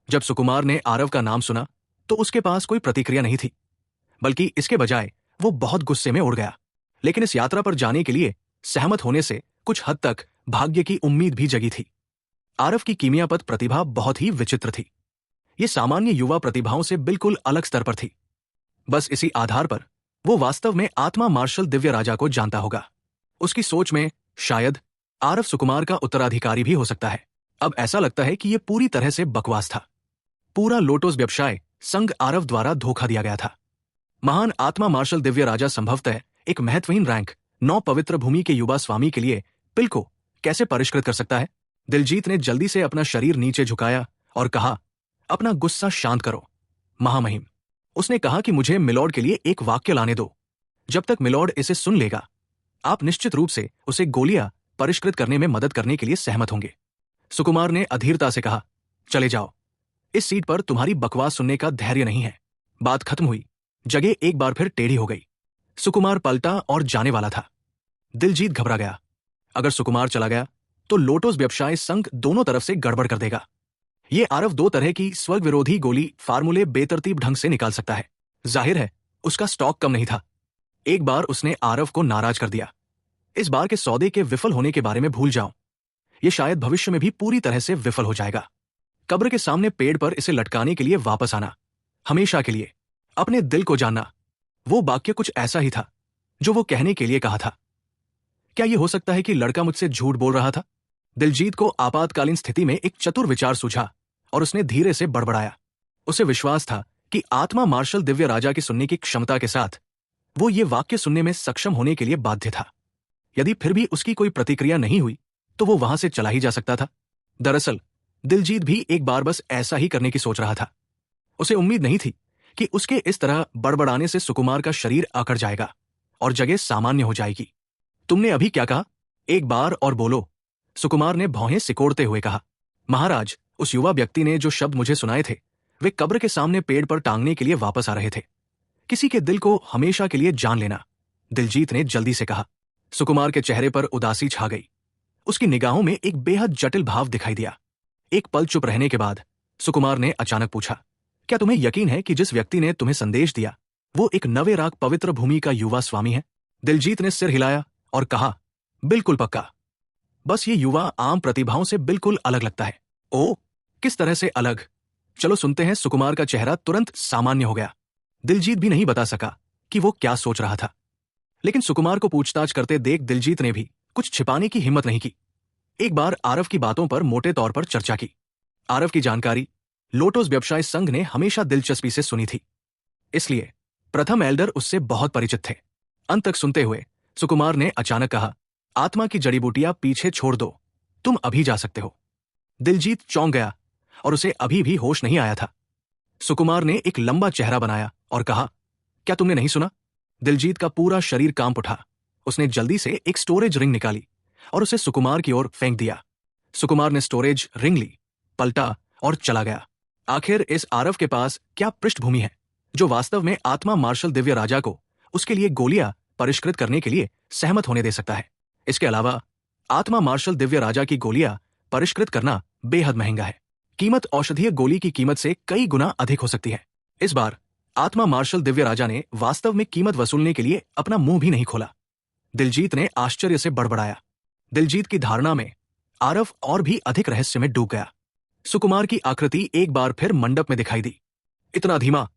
जब सुकुमार ने आरव का नाम सुना तो उसके पास कोई प्रतिक्रिया नहीं थी, बल्कि इसके बजाय वो बहुत गुस्से में उड़ गया। लेकिन इस यात्रा पर जाने के लिए सहमत होने से कुछ हद तक भाग्य की उम्मीद भी जगी थी। आरव की कीमियापद प्रतिभा बहुत ही विचित्र थी। ये सामान्य युवा प्रतिभाओं से बिल्कुल अलग स्तर पर थी। बस इसी आधार पर वो वास्तव में आत्मा मार्शल दिव्य राजा को जानता होगा। उसकी सोच में शायद आरव सुकुमार का उत्तराधिकारी भी हो सकता है। अब ऐसा लगता है कि यह पूरी तरह से बकवास था। पूरा लोटस व्यवसाय संघ आरव द्वारा धोखा दिया गया था। महान आत्मा मार्शल दिव्य राजा संभवतः एक महत्वहीन रैंक 9 पवित्र भूमि के युवा स्वामी के लिए पिल को कैसे परिष्कृत कर सकता है? दिलजीत ने जल्दी से अपना शरीर नीचे झुकाया और कहा, अपना गुस्सा शांत करो महामहिम। उसने कहा कि मुझे मिलॉर्ड के लिए एक वाक्य लाने दो। जब तक मिलॉर्ड इसे सुन लेगा, आप निश्चित रूप से उसे गोलियां परिष्कृत करने में मदद करने के लिए सहमत होंगे। सुकुमार ने अधीरता से कहा, चले जाओ, इस सीट पर तुम्हारी बकवास सुनने का धैर्य नहीं है। बात खत्म हुई। जगह एक बार फिर टेढ़ी हो गई। सुकुमार पलटा और जाने वाला था। दिलजीत घबरा गया। अगर सुकुमार चला गया तो लोटस व्यवसाय संघ दोनों तरफ से गड़बड़ कर देगा। ये आरव 2 तरह की स्वर्ग विरोधी गोली फार्मूले बेतरतीब ढंग से निकाल सकता है। जाहिर है उसका स्टॉक कम नहीं था। एक बार उसने आरव को नाराज कर दिया। इस बार के सौदे के विफल होने के बारे में भूल जाओ। ये शायद भविष्य में भी पूरी तरह से विफल हो जाएगा। कब्र के सामने पेड़ पर इसे लटकाने के लिए वापस आना, हमेशा के लिए अपने दिल को जानना। वो वाक्य कुछ ऐसा ही था जो वो कहने के लिए कहा था। क्या यह हो सकता है कि लड़का मुझसे झूठ बोल रहा था? दिलजीत को आपातकालीन स्थिति में एक चतुर विचार सूझा और उसने धीरे से बड़बड़ाया। उसे विश्वास था कि आत्मा मार्शल दिव्य राजा की सुनने की क्षमता के साथ वो ये वाक्य सुनने में सक्षम होने के लिए बाध्य था। यदि फिर भी उसकी कोई प्रतिक्रिया नहीं हुई तो वो वहां से चला ही जा सकता था। दरअसल दिलजीत भी एक बार बस ऐसा ही करने की सोच रहा था। उसे उम्मीद नहीं थी कि उसके इस तरह बड़बड़ाने से सुकुमार का शरीर आकर जाएगा और जगह सामान्य हो जाएगी। तुमने अभी क्या कहा? एक बार और बोलो, सुकुमार ने भौहें सिकोड़ते हुए कहा। महाराज, उस युवा व्यक्ति ने जो शब्द मुझे सुनाए थे वे कब्र के सामने पेड़ पर टांगने के लिए वापस आ रहे थे। किसी के दिल को हमेशा के लिए जान लेना, दिलजीत ने जल्दी से कहा। सुकुमार के चेहरे पर उदासी छा गई। उसकी निगाहों में एक बेहद जटिल भाव दिखाई दिया। एक पल चुप रहने के बाद सुकुमार ने अचानक पूछा, क्या तुम्हें यकीन है कि जिस व्यक्ति ने तुम्हें संदेश दिया वो एक नवे राग पवित्र भूमि का युवा स्वामी है? दिलजीत ने सिर हिलाया और कहा, बिल्कुल पक्का। बस ये युवा आम प्रतिभाओं से बिल्कुल अलग लगता है। ओ, किस तरह से अलग? चलो सुनते हैं। सुकुमार का चेहरा तुरंत सामान्य हो गया। दिलजीत भी नहीं बता सका कि वो क्या सोच रहा था, लेकिन सुकुमार को पूछताछ करते देख दिलजीत ने भी कुछ छिपाने की हिम्मत नहीं की। एक बार आरव की बातों पर मोटे तौर पर चर्चा की। आरव की जानकारी लोटस व्यवसाय संघ ने हमेशा दिलचस्पी से सुनी थी, इसलिए प्रथम एल्डर उससे बहुत परिचित थे। अंत तक सुनते हुए सुकुमार ने अचानक कहा, आत्मा की जड़ी बूटियां पीछे छोड़ दो, तुम अभी जा सकते हो। दिलजीत चौंक गया और उसे अभी भी होश नहीं आया था। सुकुमार ने एक लंबा चेहरा बनाया और कहा, क्या तुमने नहीं सुना? दिलजीत का पूरा शरीर कांप उठा। उसने जल्दी से एक स्टोरेज रिंग निकाली और उसे सुकुमार की ओर फेंक दिया। सुकुमार ने स्टोरेज रिंग ली, पलटा और चला गया। आखिर इस आरव के पास क्या पृष्ठभूमि है जो वास्तव में आत्मा मार्शल दिव्य राजा को उसके लिए गोलियां परिष्कृत करने के लिए सहमत होने दे सकता है? इसके अलावा आत्मा मार्शल दिव्य राजा की गोलियां परिष्कृत करना बेहद महंगा है। कीमत औषधीय गोली की कीमत से कई गुना अधिक हो सकती है। इस बार आत्मा मार्शल दिव्य राजा ने वास्तव में कीमत वसूलने के लिए अपना मुंह भी नहीं खोला। दिलजीत ने आश्चर्य से बड़बड़ाया। दिलजीत की धारणा में आरव और भी अधिक रहस्य में डूब गया। सुकुमार की आकृति एक बार फिर मंडप में दिखाई दी। इतना धीमा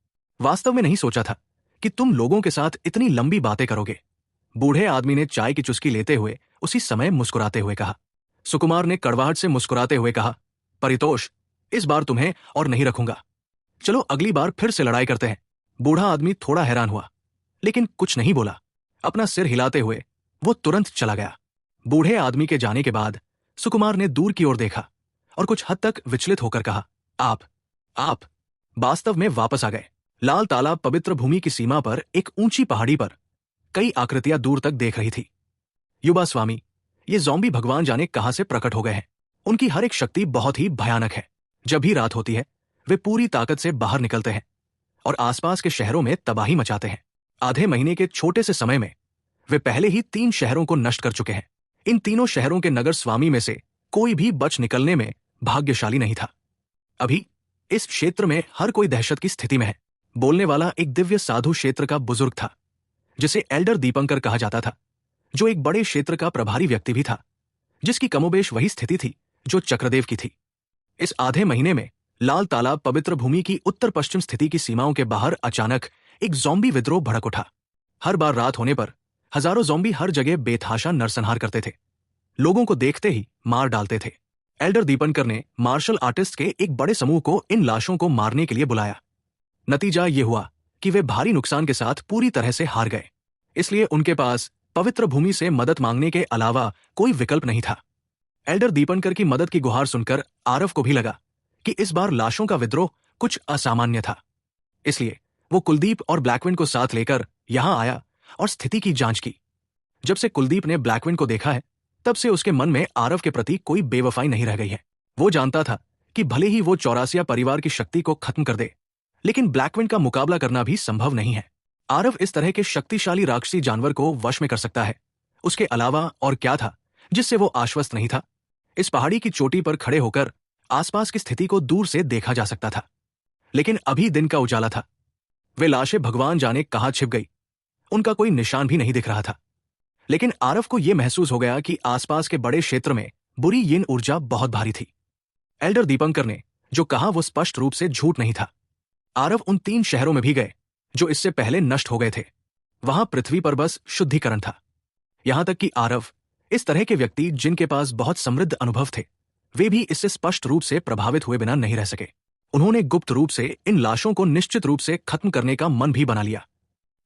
वास्तव में नहीं सोचा था कि तुम लोगों के साथ इतनी लंबी बातें करोगे। बूढ़े आदमी ने चाय की चुस्की लेते हुए उसी समय मुस्कुराते हुए कहा। सुकुमार ने कड़वाहट से मुस्कुराते हुए कहा, परितोष, इस बार तुम्हें और नहीं रखूंगा। चलो अगली बार फिर से लड़ाई करते हैं। बूढ़ा आदमी थोड़ा हैरान हुआ, लेकिन कुछ नहीं बोला। अपना सिर हिलाते हुए वो तुरंत चला गया। बूढ़े आदमी के जाने के बाद सुकुमार ने दूर की ओर देखा और कुछ हद तक विचलित होकर कहा, आप वास्तव में वापस आ गए। लाल तालाब पवित्र भूमि की सीमा पर एक ऊंची पहाड़ी पर कई आकृतियां दूर तक देख रही थी। युवा स्वामी, ये ज़ॉम्बी भगवान जाने कहां से प्रकट हो गए हैं। उनकी हर एक शक्ति बहुत ही भयानक है। जब भी रात होती है वे पूरी ताकत से बाहर निकलते हैं और आसपास के शहरों में तबाही मचाते हैं। आधे महीने के छोटे से समय में वे पहले ही 3 शहरों को नष्ट कर चुके हैं। इन तीनों शहरों के नगर स्वामी में से कोई भी बच निकलने में भाग्यशाली नहीं था। अभी इस क्षेत्र में हर कोई दहशत की स्थिति में है। बोलने वाला एक दिव्य साधु क्षेत्र का बुजुर्ग था, जिसे एल्डर दीपंकर कहा जाता था, जो एक बड़े क्षेत्र का प्रभारी व्यक्ति भी था, जिसकी कमोबेश वही स्थिति थी जो चक्रदेव की थी। इस आधे महीने में लाल तालाब पवित्र भूमि की उत्तर पश्चिम स्थिति की सीमाओं के बाहर अचानक एक ज़ॉम्बी विद्रोह भड़क उठा। हर बार रात होने पर हजारों ज़ॉम्बी हर जगह बेतहाशा नरसंहार करते थे, लोगों को देखते ही मार डालते थे। एल्डर दीपंकर ने मार्शल आर्टिस्ट के एक बड़े समूह को इन लाशों को मारने के लिए बुलाया। नतीजा ये हुआ कि वे भारी नुकसान के साथ पूरी तरह से हार गए। इसलिए उनके पास पवित्र भूमि से मदद मांगने के अलावा कोई विकल्प नहीं था। एल्डर दीपंकर की मदद की गुहार सुनकर आरव को भी लगा कि इस बार लाशों का विद्रोह कुछ असामान्य था। इसलिए वो कुलदीप और ब्लैकविंड को साथ लेकर यहां आया और स्थिति की जांच की। जब से कुलदीप ने ब्लैकविंड को देखा है, तब से उसके मन में आरव के प्रति कोई बेवफाई नहीं रह गई है। वो जानता था कि भले ही वो चौरासिया परिवार की शक्ति को खत्म कर दे, लेकिन ब्लैकविंड का मुकाबला करना भी संभव नहीं है। आरव इस तरह के शक्तिशाली राक्षसी जानवर को वश में कर सकता है। उसके अलावा और क्या था जिससे वो आश्वस्त नहीं था। इस पहाड़ी की चोटी पर खड़े होकर आसपास की स्थिति को दूर से देखा जा सकता था, लेकिन अभी दिन का उजाला था। वे लाशें भगवान जाने कहां छिप गई, उनका कोई निशान भी नहीं दिख रहा था। लेकिन आरव को यह महसूस हो गया कि आसपास के बड़े क्षेत्र में बुरी यिन ऊर्जा बहुत भारी थी। एल्डर दीपंकर ने जो कहा वो स्पष्ट रूप से झूठ नहीं था। आरव उन 3 शहरों में भी गए जो इससे पहले नष्ट हो गए थे। वहां पृथ्वी पर बस शुद्धिकरण था। यहां तक कि आरव, इस तरह के व्यक्ति जिनके पास बहुत समृद्ध अनुभव थे, वे भी इससे स्पष्ट रूप से प्रभावित हुए बिना नहीं रह सके। उन्होंने गुप्त रूप से इन लाशों को निश्चित रूप से खत्म करने का मन भी बना लिया।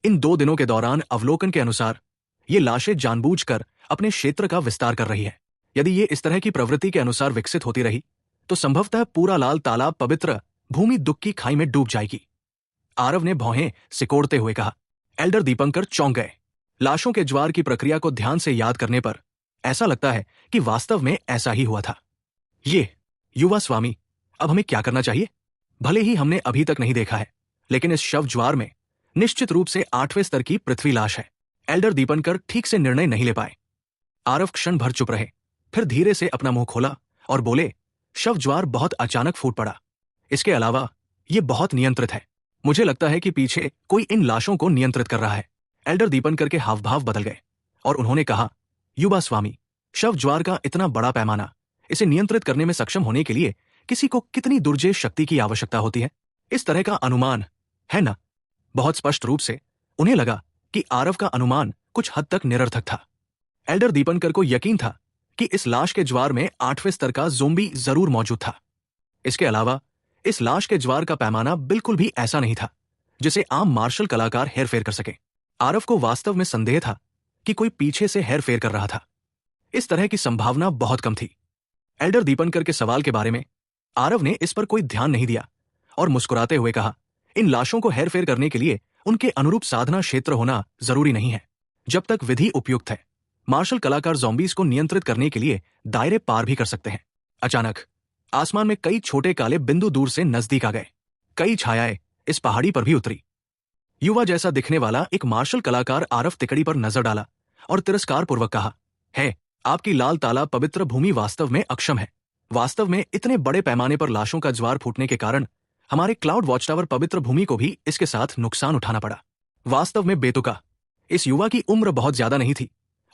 इन 2 दिनों के दौरान अवलोकन के अनुसार ये लाशें जानबूझकर अपने क्षेत्र का विस्तार कर रही है। यदि ये इस तरह की प्रवृत्ति के अनुसार विकसित होती रही तो संभवतः पूरा लाल तालाब पवित्र भूमि दुख की खाई में डूब जाएगी। आरव ने भौहें सिकोड़ते हुए कहा। एल्डर दीपंकर चौंक गए। लाशों के ज्वार की प्रक्रिया को ध्यान से याद करने पर ऐसा लगता है कि वास्तव में ऐसा ही हुआ था। ये युवा स्वामी, अब हमें क्या करना चाहिए? भले ही हमने अभी तक नहीं देखा है, लेकिन इस शव ज्वार में निश्चित रूप से 8वें स्तर की पृथ्वी लाश है। एल्डर दीपंकर ठीक से निर्णय नहीं ले पाए। आरव क्षण भर चुप रहे, फिर धीरे से अपना मुंह खोला और बोले, शव ज्वार बहुत अचानक फूट पड़ा। इसके अलावा यह बहुत नियंत्रित है। मुझे लगता है कि पीछे कोई इन लाशों को नियंत्रित कर रहा है। एल्डर दीपंकर के हावभाव बदल गए और उन्होंने कहा, युवा स्वामी, शव ज्वार का इतना बड़ा पैमाना, इसे नियंत्रित करने में सक्षम होने के लिए किसी को कितनी दुर्जय शक्ति की आवश्यकता होती है? इस तरह का अनुमान है ना? बहुत स्पष्ट रूप से उन्हें लगा कि आरव का अनुमान कुछ हद तक निरर्थक था। एल्डर दीपंकर को यकीन था कि इस लाश के ज्वार में 8वें स्तर का ज़ोंबी जरूर मौजूद था। इसके अलावा इस लाश के ज्वार का पैमाना बिल्कुल भी ऐसा नहीं था जिसे आम मार्शल कलाकार हेरफेर कर सके। आरव को वास्तव में संदेह था कि कोई पीछे से हेरफेर कर रहा था। इस तरह की संभावना बहुत कम थी। एल्डर दीपंकर के सवाल के बारे में आरव ने इस पर कोई ध्यान नहीं दिया और मुस्कुराते हुए कहा, इन लाशों को हेरफेर करने के लिए उनके अनुरूप साधना क्षेत्र होना जरूरी नहीं है। जब तक विधि उपयुक्त है, मार्शल कलाकार ज़ॉम्बीज को नियंत्रित करने के लिए दायरे पार भी कर सकते हैं। अचानक आसमान में कई छोटे काले बिंदु दूर से नजदीक आ गए। कई छायाएं इस पहाड़ी पर भी उतरी। युवा जैसा दिखने वाला एक मार्शल कलाकार आरव तिकड़ी पर नजर डाला और तिरस्कार पूर्वक कहा, है, आपकी लाल तालाब पवित्र भूमि वास्तव में अक्षम है। वास्तव में इतने बड़े पैमाने पर लाशों का ज्वार फूटने के कारण हमारे क्लाउड वॉच टावर पवित्र भूमि को भी इसके साथ नुकसान उठाना पड़ा। वास्तव में बेतुका। इस युवा की उम्र बहुत ज्यादा नहीं थी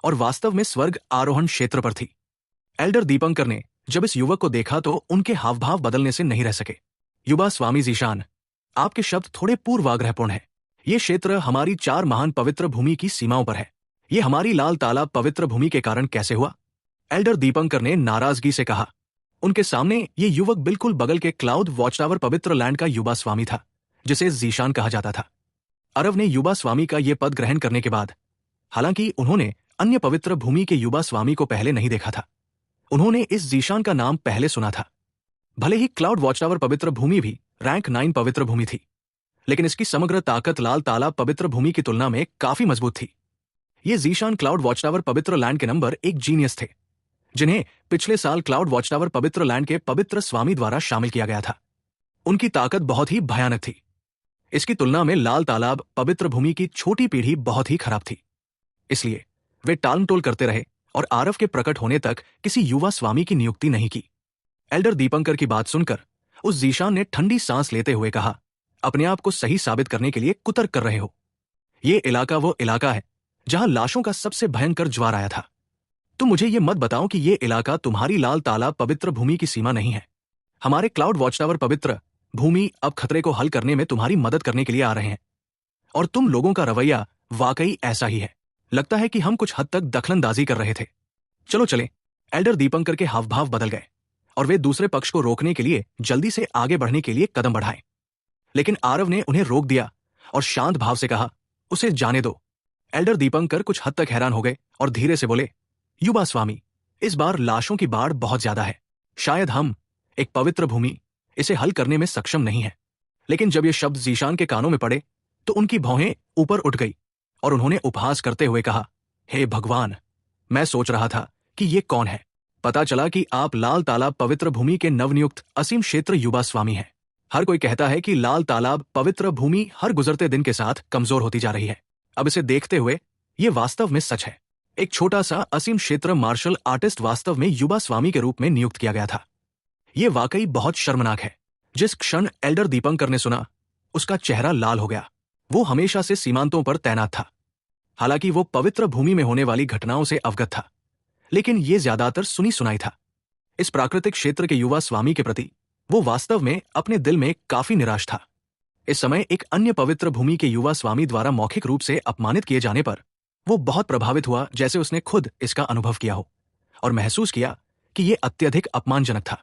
और वास्तव में स्वर्ग आरोहण क्षेत्र पर थी। एल्डर दीपंकर ने जब इस युवक को देखा तो उनके हावभाव बदलने से नहीं रह सके। युवा स्वामी जीशान, आपके शब्द थोड़े पूर्वाग्रहपूर्ण हैं। ये क्षेत्र हमारी 4 महान पवित्र भूमि की सीमाओं पर है। ये हमारी लाल तालाब पवित्र भूमि के कारण कैसे हुआ? एल्डर दीपंकर ने नाराजगी से कहा। उनके सामने ये युवक बिल्कुल बगल के क्लाउड वॉच टावर पवित्र लैंड का युवा स्वामी था, जिसे जीशान कहा जाता था। अरव ने युवा स्वामी का यह पद ग्रहण करने के बाद, हालांकि उन्होंने अन्य पवित्र भूमि के युवा स्वामी को पहले नहीं देखा था, उन्होंने इस जीशान का नाम पहले सुना था। भले ही क्लाउड वॉच टावर पवित्र भूमि भी रैंक 9 पवित्र भूमि थी, लेकिन इसकी समग्र ताकत लाल तालाब पवित्र भूमि की तुलना में काफी मजबूत थी। ये जीशान क्लाउड वॉच टावर पवित्र लैंड के नंबर 1 जीनियस थे, जिन्हें पिछले साल क्लाउड वॉच टावर पवित्र लैंड के पवित्र स्वामी द्वारा शामिल किया गया था। उनकी ताकत बहुत ही भयानक थी। इसकी तुलना में लाल तालाब पवित्र भूमि की छोटी पीढ़ी बहुत ही खराब थी, इसलिए वे टालमटोल करते रहे और आरव के प्रकट होने तक किसी युवा स्वामी की नियुक्ति नहीं की। एल्डर दीपंकर की बात सुनकर उस जीशान ने ठंडी सांस लेते हुए कहा, अपने आप को सही साबित करने के लिए कुतर्क कर रहे हो। ये इलाका वो इलाका है जहां लाशों का सबसे भयंकर ज्वार आया था। तुम मुझे ये मत बताओ कि ये इलाका तुम्हारी लाल तालाब पवित्र भूमि की सीमा नहीं है। हमारे क्लाउड वॉच टावर पवित्र भूमि अब खतरे को हल करने में तुम्हारी मदद करने के लिए आ रहे हैं, और तुम लोगों का रवैया वाकई ऐसा ही है। लगता है कि हम कुछ हद तक दखलंदाजी कर रहे थे। चलो चलें। एल्डर दीपंकर के हावभाव बदल गए और वे दूसरे पक्ष को रोकने के लिए जल्दी से आगे बढ़ने के लिए कदम बढ़ाए, लेकिन आरव ने उन्हें रोक दिया और शांत भाव से कहा, उसे जाने दो। एल्डर दीपंकर कुछ हद तक हैरान हो गए और धीरे से बोले, युवा स्वामी, इस बार लाशों की बाढ़ बहुत ज्यादा है। शायद हम, एक पवित्र भूमि, इसे हल करने में सक्षम नहीं है। लेकिन जब ये शब्द जीशान के कानों में पड़े तो उनकी भौहें ऊपर उठ गई और उन्होंने उपहास करते हुए कहा, हे भगवान, मैं सोच रहा था कि ये कौन है। पता चला कि आप लाल तालाब पवित्र भूमि के नवनियुक्त असीम क्षेत्र युवा स्वामी हैं। हर कोई कहता है कि लाल तालाब पवित्र भूमि हर गुजरते दिन के साथ कमजोर होती जा रही है। अब इसे देखते हुए ये वास्तव में सच है। एक छोटा सा असीम क्षेत्र मार्शल आर्टिस्ट वास्तव में युवा स्वामी के रूप में नियुक्त किया गया था। ये वाकई बहुत शर्मनाक है। जिस क्षण एल्डर दीपंकर ने सुना, उसका चेहरा लाल हो गया। वो हमेशा से सीमांतों पर तैनात था। हालांकि वो पवित्र भूमि में होने वाली घटनाओं से अवगत था, लेकिन ये ज्यादातर सुनी सुनाई था। इस प्राकृतिक क्षेत्र के युवा स्वामी के प्रति वो वास्तव में अपने दिल में काफी निराश था। इस समय एक अन्य पवित्र भूमि के युवा स्वामी द्वारा मौखिक रूप से अपमानित किए जाने पर वो बहुत प्रभावित हुआ, जैसे उसने खुद इसका अनुभव किया हो और महसूस किया कि ये अत्यधिक अपमानजनक था।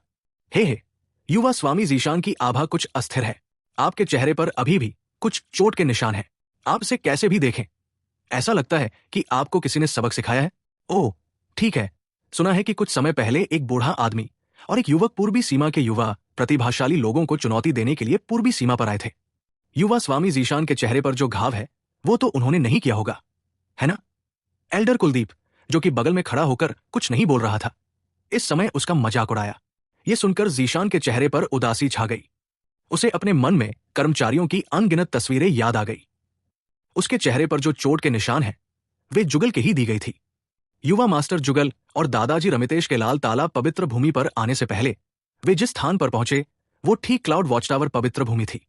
हे, युवा स्वामी जीशान की आभा कुछ अस्थिर है। आपके चेहरे पर अभी भी कुछ चोट के निशान हैं। आप इसे कैसे भी देखें, ऐसा लगता है कि आपको किसी ने सबक सिखाया है। ओह, ठीक है। सुना है कि कुछ समय पहले एक बूढ़ा आदमी और एक युवक पूर्वी सीमा के युवा प्रतिभाशाली लोगों को चुनौती देने के लिए पूर्वी सीमा पर आए थे। युवा स्वामी जीशान के चेहरे पर जो घाव है वो तो उन्होंने नहीं किया होगा, है ना? एल्डर कुलदीप, जो कि बगल में खड़ा होकर कुछ नहीं बोल रहा था, इस समय उसका मजाक उड़ाया। ये सुनकर जीशान के चेहरे पर उदासी छा गई। उसे अपने मन में कर्मचारियों की अनगिनत तस्वीरें याद आ गई। उसके चेहरे पर जो चोट के निशान हैं, वे जुगल के ही दी गई थी। युवा मास्टर जुगल और दादाजी रमितेश के लाल तालाब पवित्र भूमि पर आने से पहले वे जिस स्थान पर पहुंचे वो ठीक क्लाउड वॉच टावर पवित्र भूमि थी।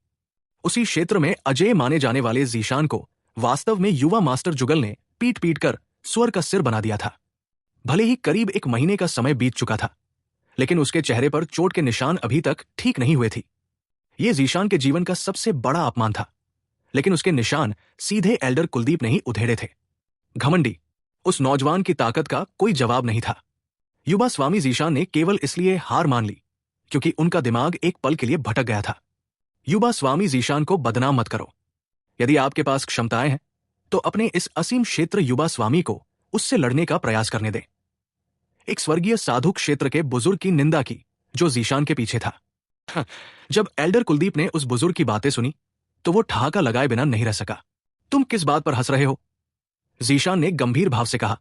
उसी क्षेत्र में अजय माने जाने वाले जीशान को वास्तव में युवा मास्टर जुगल ने पीट पीट कर सुअर का सिर बना दिया था। भले ही करीब 1 महीने का समय बीत चुका था, लेकिन उसके चेहरे पर चोट के निशान अभी तक ठीक नहीं हुए थे। ये जीशान के जीवन का सबसे बड़ा अपमान था, लेकिन उसके निशान सीधे एल्डर कुलदीप ने ही उधेड़े थे। घमंडी, उस नौजवान की ताकत का कोई जवाब नहीं था। युवा स्वामी जीशान ने केवल इसलिए हार मान ली क्योंकि उनका दिमाग एक पल के लिए भटक गया था। युवा स्वामी जीशान को बदनाम मत करो। यदि आपके पास क्षमताएं हैं तो अपने इस असीम क्षेत्र युवा स्वामी को उससे लड़ने का प्रयास करने दें। एक स्वर्गीय साधु क्षेत्र के बुजुर्ग की निंदा की जो जीशान के पीछे था। जब एल्डर कुलदीप ने उस बुजुर्ग की बातें सुनी तो वो ठहाका लगाए बिना नहीं रह सका। तुम किस बात पर हंस रहे हो? जीशान ने गंभीर भाव से कहा।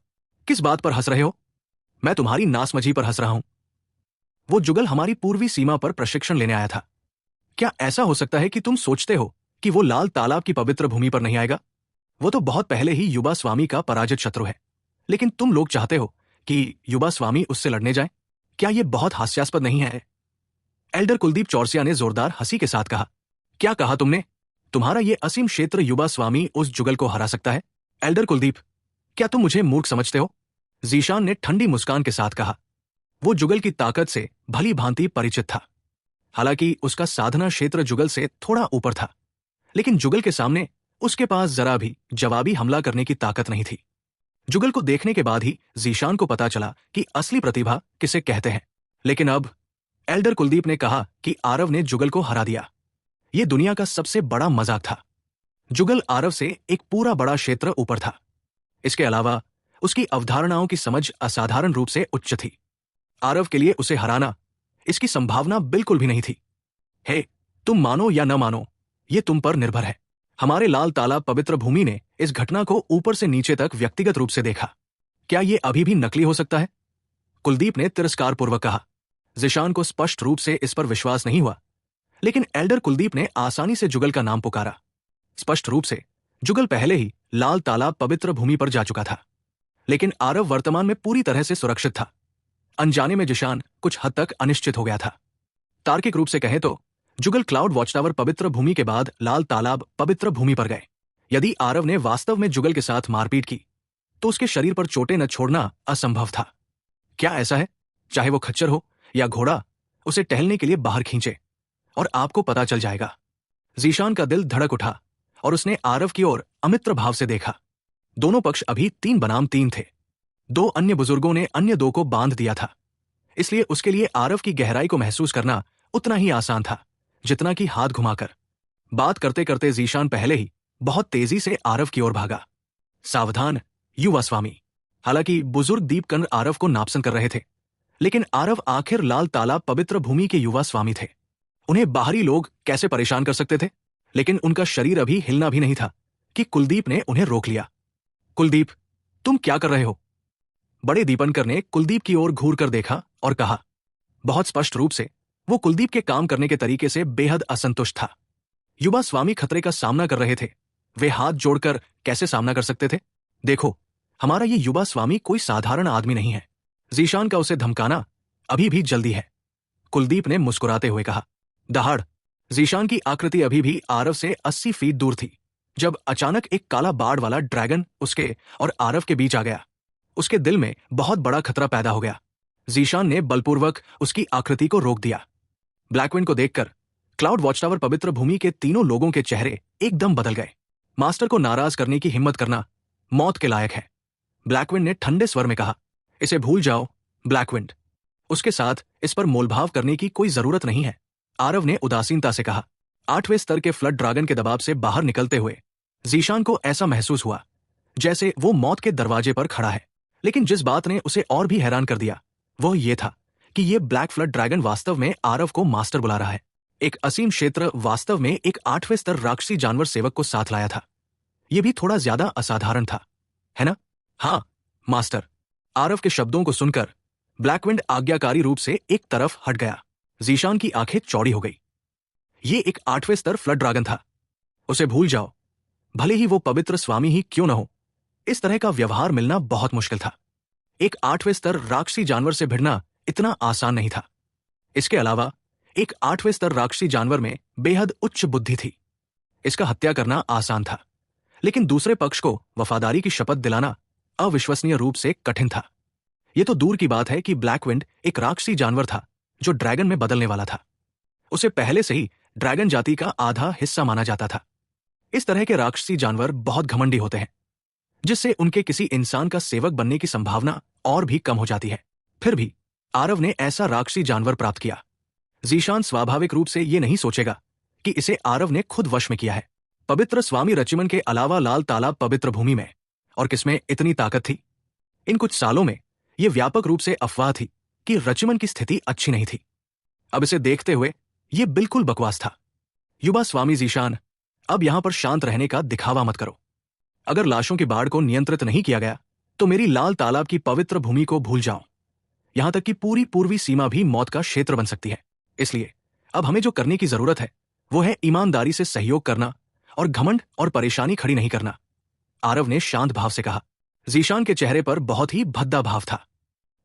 किस बात पर हंस रहे हो? मैं तुम्हारी नासमझी पर हंस रहा हूं। वो जुगल हमारी पूर्वी सीमा पर प्रशिक्षण लेने आया था। क्या ऐसा हो सकता है कि तुम सोचते हो कि वो लाल तालाब की पवित्र भूमि पर नहीं आएगा? वो तो बहुत पहले ही युवा स्वामी का पराजित शत्रु है, लेकिन तुम लोग चाहते हो कि युवा स्वामी उससे लड़ने जाए। क्या ये बहुत हास्यास्पद नहीं है? एल्डर कुलदीप चौरसिया ने जोरदार हंसी के साथ कहा। क्या कहा तुमने? तुम्हारा ये असीम क्षेत्र युवा स्वामी उस जुगल को हरा सकता है? एल्डर कुलदीप, क्या तुम मुझे मूर्ख समझते हो? जीशान ने ठंडी मुस्कान के साथ कहा। वो जुगल की ताकत से भली भांति परिचित था। हालांकि उसका साधना क्षेत्र जुगल से थोड़ा ऊपर था, लेकिन जुगल के सामने उसके पास जरा भी जवाबी हमला करने की ताकत नहीं थी। जुगल को देखने के बाद ही जीशान को पता चला कि असली प्रतिभा किसे कहते हैं। लेकिन अब एल्डर कुलदीप ने कहा कि आरव ने जुगल को हरा दिया। यह दुनिया का सबसे बड़ा मजाक था। जुगल आरव से एक पूरा बड़ा क्षेत्र ऊपर था। इसके अलावा उसकी अवधारणाओं की समझ असाधारण रूप से उच्च थी। आरव के लिए उसे हराना, इसकी संभावना बिल्कुल भी नहीं थी। हे, तुम मानो या न मानो, ये तुम पर निर्भर है। हमारे लाल तालाब पवित्र भूमि ने इस घटना को ऊपर से नीचे तक व्यक्तिगत रूप से देखा। क्या ये अभी भी नकली हो सकता है? कुलदीप ने तिरस्कारपूर्वक कहा। ज़ीशान को स्पष्ट रूप से इस पर विश्वास नहीं हुआ, लेकिन एल्डर कुलदीप ने आसानी से जुगल का नाम पुकारा। स्पष्ट रूप से जुगल पहले ही लाल तालाब पवित्र भूमि पर जा चुका था, लेकिन आरव वर्तमान में पूरी तरह से सुरक्षित था। अनजाने में ज़ीशान कुछ हद तक अनिश्चित हो गया था। तार्किक रूप से कहें तो जुगल क्लाउड वॉच टावर पवित्र भूमि के बाद लाल तालाब पवित्र भूमि पर गए। यदि आरव ने वास्तव में जुगल के साथ मारपीट की तो उसके शरीर पर चोटें न छोड़ना असंभव था। क्या ऐसा है, चाहे वो खच्चर हो या घोड़ा, उसे टहलने के लिए बाहर खींचे और आपको पता चल जाएगा। ज़ीशान का दिल धड़क उठा और उसने आरव की ओर अमित्र भाव से देखा। दोनों पक्ष अभी 3 बनाम 3 थे। 2 अन्य बुजुर्गों ने अन्य 2 को बांध दिया था, इसलिए उसके लिए आरव की गहराई को महसूस करना उतना ही आसान था जितना कि हाथ घुमाकर। बात करते करते ज़ीशान पहले ही बहुत तेजी से आरव की ओर भागा। सावधान, युवा स्वामी। हालांकि बुजुर्ग दीपकर्ण आरव को नापसंद कर रहे थे, लेकिन आरव आखिर लाल तालाब पवित्र भूमि के युवा स्वामी थे। उन्हें बाहरी लोग कैसे परेशान कर सकते थे? लेकिन उनका शरीर अभी हिलना भी नहीं था कि कुलदीप ने उन्हें रोक लिया। कुलदीप, तुम क्या कर रहे हो? बड़े दीपनकर ने कुलदीप की ओर घूर कर देखा और कहा। बहुत स्पष्ट रूप से वो कुलदीप के काम करने के तरीके से बेहद असंतुष्ट था। युवा स्वामी खतरे का सामना कर रहे थे, वे हाथ जोड़कर कैसे सामना कर सकते थे? देखो, हमारा ये युवा स्वामी कोई साधारण आदमी नहीं है। ज़ीशान का उसे धमकाना अभी भी जल्दी है, कुलदीप ने मुस्कुराते हुए कहा। दहाड़। ज़ीशान की आकृति अभी भी आरव से 80 फीट दूर थी जब अचानक एक काला बाड़ वाला ड्रैगन उसके और आरव के बीच आ गया। उसके दिल में बहुत बड़ा खतरा पैदा हो गया। ज़ीशान ने बलपूर्वक उसकी आकृति को रोक दिया। ब्लैकविंड को देखकर क्लाउड वॉच टावर पवित्र भूमि के तीनों लोगों के चेहरे एकदम बदल गए। मास्टर को नाराज करने की हिम्मत करना मौत के लायक है, ब्लैकविंड ने ठंडे स्वर में कहा। इसे भूल जाओ ब्लैकविंड, उसके साथ इस पर मोलभाव करने की कोई जरूरत नहीं है, आरव ने उदासीनता से कहा। 8वें स्तर के फ्लड ड्रैगन के दबाव से बाहर निकलते हुए ज़ीशान को ऐसा महसूस हुआ जैसे वो मौत के दरवाजे पर खड़ा है। लेकिन जिस बात ने उसे और भी हैरान कर दिया वह ये था कि ये ब्लैक फ्लड ड्रैगन वास्तव में आरव को मास्टर बुला रहा है। एक असीम क्षेत्र वास्तव में एक 8वें स्तर राक्षसी जानवर सेवक को साथ लाया था। यह भी थोड़ा ज्यादा असाधारण था, है ना? हाँ मास्टर। आरव के शब्दों को सुनकर ब्लैकविंड आज्ञाकारी रूप से एक तरफ हट गया। ज़ीशान की आंखें चौड़ी हो गई। ये एक 8वें स्तर फ्लड ड्रैगन था, उसे भूल जाओ, भले ही वो पवित्र स्वामी ही क्यों न हो। इस तरह का व्यवहार मिलना बहुत मुश्किल था। एक 8वें स्तर राक्षसी जानवर से भिड़ना इतना आसान नहीं था। इसके अलावा एक 8वें स्तर राक्षसी जानवर में बेहद उच्च बुद्धि थी। इसका हत्या करना आसान था, लेकिन दूसरे पक्ष को वफादारी की शपथ दिलाना अविश्वसनीय रूप से कठिन था। यह तो दूर की बात है कि ब्लैकविंड एक राक्षसी जानवर था जो ड्रैगन में बदलने वाला था। उसे पहले से ही ड्रैगन जाति का आधा हिस्सा माना जाता था। इस तरह के राक्षसी जानवर बहुत घमंडी होते हैं, जिससे उनके किसी इंसान का सेवक बनने की संभावना और भी कम हो जाती है। फिर भी आरव ने ऐसा राक्षसी जानवर प्राप्त किया। ज़ीशान स्वाभाविक रूप से ये नहीं सोचेगा कि इसे आरव ने खुद वश में किया है। पवित्र स्वामी रचिमन के अलावा लाल तालाब पवित्र भूमि में और किसमें इतनी ताकत थी? इन कुछ सालों में यह व्यापक रूप से अफवाह थी कि रचिमन की स्थिति अच्छी नहीं थी। अब इसे देखते हुए यह बिल्कुल बकवास था। युवा स्वामी ज़ीशान, अब यहां पर शांत रहने का दिखावा मत करो। अगर लाशों की बाढ़ को नियंत्रित नहीं किया गया तो मेरी लाल तालाब की पवित्र भूमि को भूल जाओ। यहां तक कि पूरी पूर्वी सीमा भी मौत का क्षेत्र बन सकती है। इसलिए अब हमें जो करने की जरूरत है वो है ईमानदारी से सहयोग करना और घमंड और परेशानी खड़ी नहीं करना, आरव ने शांत भाव से कहा। ज़ीशान के चेहरे पर बहुत ही भद्दा भाव था।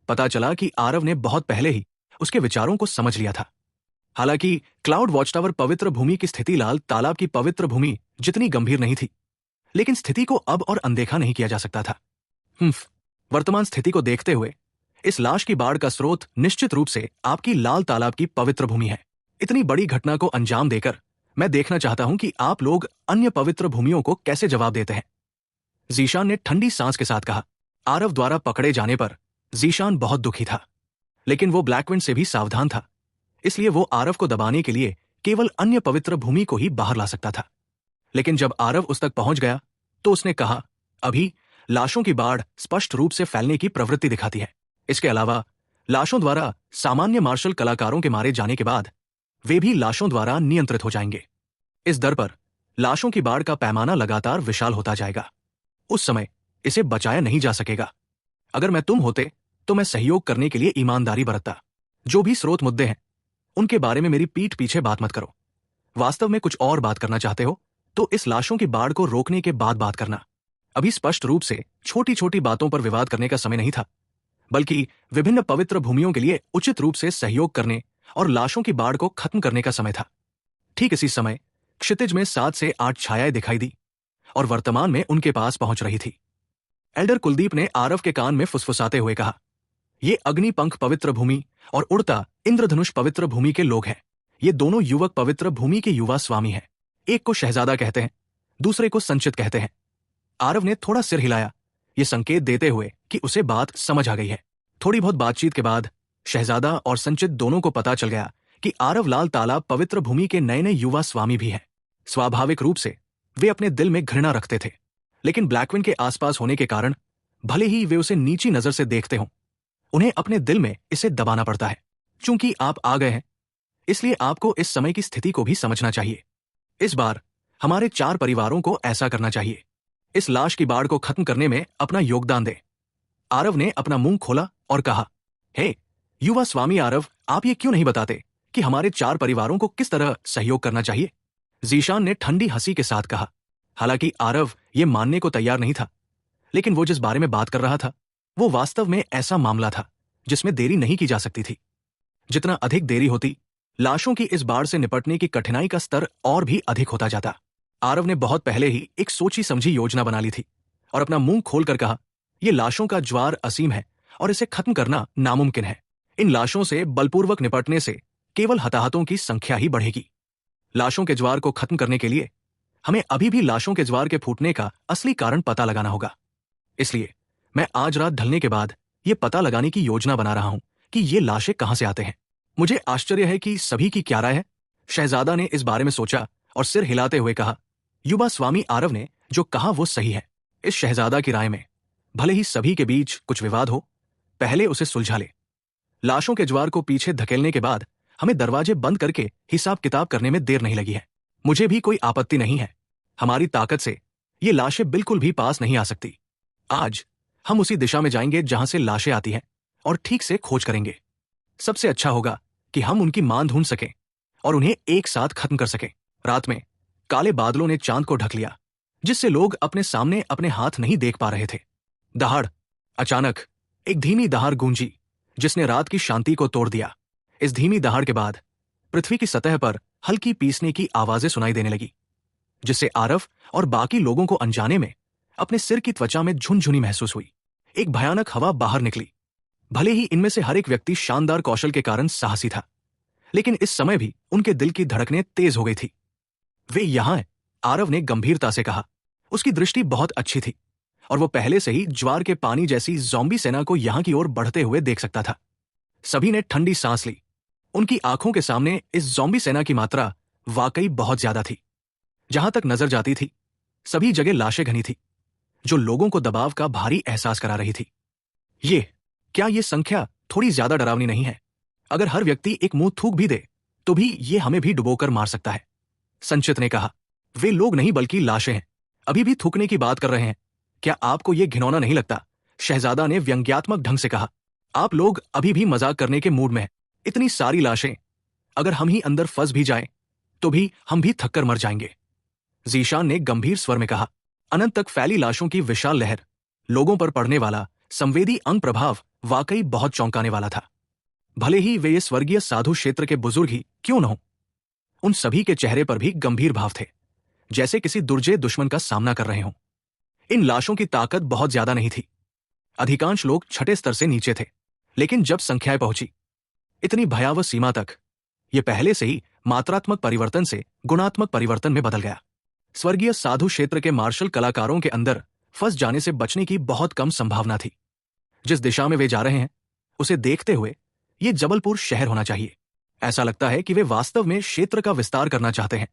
पता चला कि आरव ने बहुत पहले ही उसके विचारों को समझ लिया था। हालांकि क्लाउड वॉच टावर पवित्र भूमि की स्थिति लाल तालाब की पवित्र भूमि जितनी गंभीर नहीं थी, लेकिन स्थिति को अब और अनदेखा नहीं किया जा सकता था। वर्तमान स्थिति को देखते हुए इस लाश की बाढ़ का स्रोत निश्चित रूप से आपकी लाल तालाब की पवित्र भूमि है। इतनी बड़ी घटना को अंजाम देकर मैं देखना चाहता हूं कि आप लोग अन्य पवित्र भूमियों को कैसे जवाब देते हैं, ज़ीशान ने ठंडी सांस के साथ कहा। आरव द्वारा पकड़े जाने पर ज़ीशान बहुत दुखी था, लेकिन वो ब्लैकविंड से भी सावधान था, इसलिए वो आरव को दबाने के लिए केवल अन्य पवित्र भूमि को ही बाहर ला सकता था। लेकिन जब आरव उस तक पहुंच गया तो उसने कहा, अभी लाशों की बाढ़ स्पष्ट रूप से फैलने की प्रवृत्ति दिखाती है। इसके अलावा लाशों द्वारा सामान्य मार्शल कलाकारों के मारे जाने के बाद वे भी लाशों द्वारा नियंत्रित हो जाएंगे। इस दर पर लाशों की बाढ़ का पैमाना लगातार विशाल होता जाएगा। उस समय इसे बचाया नहीं जा सकेगा। अगर मैं तुम होते तो मैं सहयोग करने के लिए ईमानदारी बरतता। जो भी स्रोत मुद्दे हैं उनके बारे में मेरी पीठ पीछे बात मत करो। वास्तव में कुछ और बात करना चाहते हो तो इस लाशों की बाढ़ को रोकने के बाद बात करना। अभी स्पष्ट रूप से छोटी छोटी बातों पर विवाद करने का समय नहीं था, बल्कि विभिन्न पवित्र भूमियों के लिए उचित रूप से सहयोग करने और लाशों की बाढ़ को खत्म करने का समय था। ठीक इसी समय क्षितिज में 7 से 8 छायाएं दिखाई दी और वर्तमान में उनके पास पहुंच रही थी। एल्डर कुलदीप ने आरव के कान में फुसफुसाते हुए कहा, ये अग्निपंख पवित्र भूमि और उड़ता इंद्रधनुष पवित्र भूमि के लोग हैं। ये दोनों युवक पवित्र भूमि के युवा स्वामी हैं। एक को शहजादा कहते हैं, दूसरे को संचित कहते हैं। आरव ने थोड़ा सिर हिलाया, ये संकेत देते हुए कि उसे बात समझ आ गई है। थोड़ी बहुत बातचीत के बाद शहजादा और संचित दोनों को पता चल गया कि आरव लाल तालाब पवित्र भूमि के नए नए युवा स्वामी भी हैं। स्वाभाविक रूप से वे अपने दिल में घृणा रखते थे, लेकिन ब्लैकविन के आसपास होने के कारण भले ही वे उसे नीची नजर से देखते हों, उन्हें अपने दिल में इसे दबाना पड़ता है। चूंकि आप आ गए हैं, इसलिए आपको इस समय की स्थिति को भी समझना चाहिए। इस बार हमारे 4 परिवारों को ऐसा करना चाहिए। इस लाश की बाढ़ को खत्म करने में अपना योगदान दे। आरव ने अपना मुंह खोला और कहा, हे युवा स्वामी आरव, आप ये क्यों नहीं बताते कि हमारे 4 परिवारों को किस तरह सहयोग करना चाहिए? जीशान ने ठंडी हंसी के साथ कहा। हालांकि आरव ये मानने को तैयार नहीं था, लेकिन वो जिस बारे में बात कर रहा था वो वास्तव में ऐसा मामला था जिसमें देरी नहीं की जा सकती थी। जितना अधिक देरी होती, लाशों की इस बाढ़ से निपटने की कठिनाई का स्तर और भी अधिक होता जाता। आरव ने बहुत पहले ही एक सोची समझी योजना बना ली थी और अपना मुंह खोलकर कहा, यह लाशों का ज्वार असीम है और इसे खत्म करना नामुमकिन है। इन लाशों से बलपूर्वक निपटने से केवल हताहतों की संख्या ही बढ़ेगी। लाशों के ज्वार को खत्म करने के लिए हमें अभी भी लाशों के ज्वार के फूटने का असली कारण पता लगाना होगा। इसलिए मैं आज रात ढलने के बाद ये पता लगाने की योजना बना रहा हूं कि ये लाशें कहां से आते हैं। मुझे आश्चर्य है कि सभी की क्या राय है। शहजादा ने इस बारे में सोचा और सिर हिलाते हुए कहा, युवा स्वामी आरव ने जो कहा वो सही है। इस शहजादा की राय में भले ही सभी के बीच कुछ विवाद हो, पहले उसे सुलझा ले। लाशों के ज्वार को पीछे धकेलने के बाद हमें दरवाजे बंद करके हिसाब किताब करने में देर नहीं लगी है। मुझे भी कोई आपत्ति नहीं है। हमारी ताकत से ये लाशें बिल्कुल भी पास नहीं आ सकती। आज हम उसी दिशा में जाएंगे जहां से लाशें आती हैं और ठीक से खोज करेंगे। सबसे अच्छा होगा कि हम उनकी मान ढूंढ सकें और उन्हें एक साथ खत्म कर सकें। रात में काले बादलों ने चांद को ढक लिया, जिससे लोग अपने सामने अपने हाथ नहीं देख पा रहे थे। दहाड़, अचानक एक धीमी दहाड़ गूंजी जिसने रात की शांति को तोड़ दिया। इस धीमी दहाड़ के बाद पृथ्वी की सतह पर हल्की पीसने की आवाजें सुनाई देने लगी, जिससे आरव और बाकी लोगों को अनजाने में अपने सिर की त्वचा में झुनझुनी महसूस हुई। एक भयानक हवा बाहर निकली। भले ही इनमें से हर एक व्यक्ति शानदार कौशल के कारण साहसी था, लेकिन इस समय भी उनके दिल की धड़कनें तेज हो गई थी। वे यहां हैं, आरव ने गंभीरता से कहा। उसकी दृष्टि बहुत अच्छी थी और वो पहले से ही ज्वार के पानी जैसी ज़ॉम्बी सेना को यहां की ओर बढ़ते हुए देख सकता था। सभी ने ठंडी सांस ली। उनकी आंखों के सामने इस ज़ॉम्बी सेना की मात्रा वाकई बहुत ज्यादा थी। जहां तक नजर जाती थी, सभी जगह लाशें घनी थी, जो लोगों को दबाव का भारी एहसास करा रही थी। क्या ये संख्या थोड़ी ज्यादा डरावनी नहीं है? अगर हर व्यक्ति एक मुंह थूक भी दे तो भी ये हमें भी डुबोकर मार सकता है। संचित ने कहा, वे लोग नहीं बल्कि लाशें हैं। अभी भी थूकने की बात कर रहे हैं। क्या आपको ये घिनौना नहीं लगता? शहजादा ने व्यंग्यात्मक ढंग से कहा। आप लोग अभी भी मजाक करने के मूड में हैं। इतनी सारी लाशें, अगर हम ही अंदर फंस भी जाएं तो भी हम भी थककर मर जाएंगे। जीशान ने गंभीर स्वर में कहा। अनंत तक फैली लाशों की विशाल लहर, लोगों पर पड़ने वाला संवेदी अंग प्रभाव वाकई बहुत चौंकाने वाला था। भले ही वे ये स्वर्गीय साधु क्षेत्र के बुजुर्ग ही क्यों न हो, उन सभी के चेहरे पर भी गंभीर भाव थे, जैसे किसी दुर्जय दुश्मन का सामना कर रहे हों। इन लाशों की ताकत बहुत ज्यादा नहीं थी। अधिकांश लोग छठे स्तर से नीचे थे, लेकिन जब संख्याएं पहुंची इतनी भयावह सीमा तक, यह पहले से ही मात्रात्मक परिवर्तन से गुणात्मक परिवर्तन में बदल गया। स्वर्गीय साधु क्षेत्र के मार्शल कलाकारों के अंदर फंस जाने से बचने की बहुत कम संभावना थी। जिस दिशा में वे जा रहे हैं उसे देखते हुए ये जबलपुर शहर होना चाहिए। ऐसा लगता है कि वे वास्तव में क्षेत्र का विस्तार करना चाहते हैं।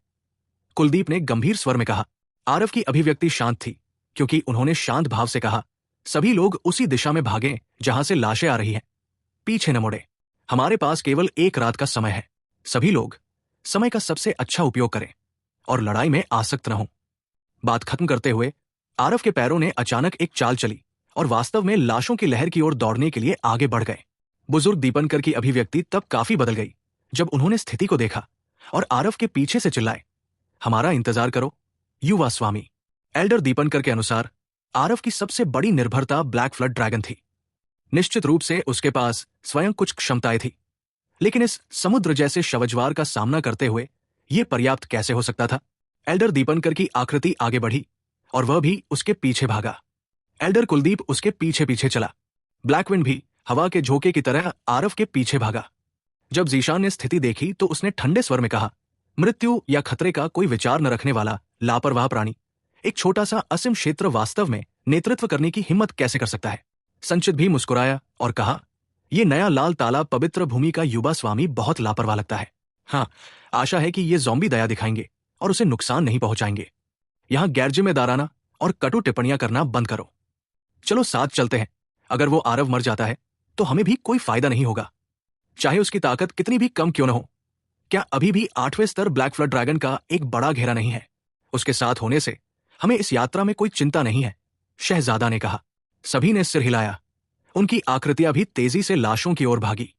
कुलदीप ने गंभीर स्वर में कहा। आरव की अभिव्यक्ति शांत थी, क्योंकि उन्होंने शांत भाव से कहा, सभी लोग उसी दिशा में भागें जहां से लाशें आ रही हैं। पीछे न मुड़े। हमारे पास केवल एक रात का समय है। सभी लोग समय का सबसे अच्छा उपयोग करें और लड़ाई में आसक्त न हों। बात खत्म करते हुए आरव के पैरों ने अचानक एक चाल चली और वास्तव में लाशों की लहर की ओर दौड़ने के लिए आगे बढ़ गए। बुजुर्ग दीपनकर की अभिव्यक्ति तब काफी बदल गई जब उन्होंने स्थिति को देखा और आरव के पीछे से चिल्लाए, हमारा इंतजार करो युवा स्वामी। एल्डर दीपनकर के अनुसार आरव की सबसे बड़ी निर्भरता ब्लैक फ्लड ड्रैगन थी। निश्चित रूप से उसके पास स्वयं कुछ क्षमताएं थी, लेकिन इस समुद्र जैसे शवज्वार का सामना करते हुए यह पर्याप्त कैसे हो सकता था? एल्डर दीपनकर की आकृति आगे बढ़ी और वह भी उसके पीछे भागा। एल्डर कुलदीप उसके पीछे पीछे चला। ब्लैकविंड भी हवा के झोंके की तरह आरव के पीछे भागा। जब जीशान ने स्थिति देखी तो उसने ठंडे स्वर में कहा, मृत्यु या खतरे का कोई विचार न रखने वाला लापरवाह प्राणी एक छोटा सा असीम क्षेत्र वास्तव में नेतृत्व करने की हिम्मत कैसे कर सकता है? संचित भी मुस्कुराया और कहा, यह नया लाल तालाब पवित्र भूमि का युवा स्वामी बहुत लापरवाह लगता है। हाँ, आशा है कि ये ज़ॉम्बी दया दिखाएंगे और उसे नुकसान नहीं पहुंचाएंगे। यहां गैरजिम्मेदाराना और कटु टिप्पणियां करना बंद करो। चलो साथ चलते हैं। अगर वो आरव मर जाता है तो हमें भी कोई फायदा नहीं होगा, चाहे उसकी ताकत कितनी भी कम क्यों न हो। क्या अभी भी 8वें स्तर ब्लैक फ्लड ड्रैगन का एक बड़ा घेरा नहीं है? उसके साथ होने से हमें इस यात्रा में कोई चिंता नहीं है, शहजादा ने कहा। सभी ने सिर हिलाया। उनकी आकृतियां भी तेजी से लाशों की ओर भागी,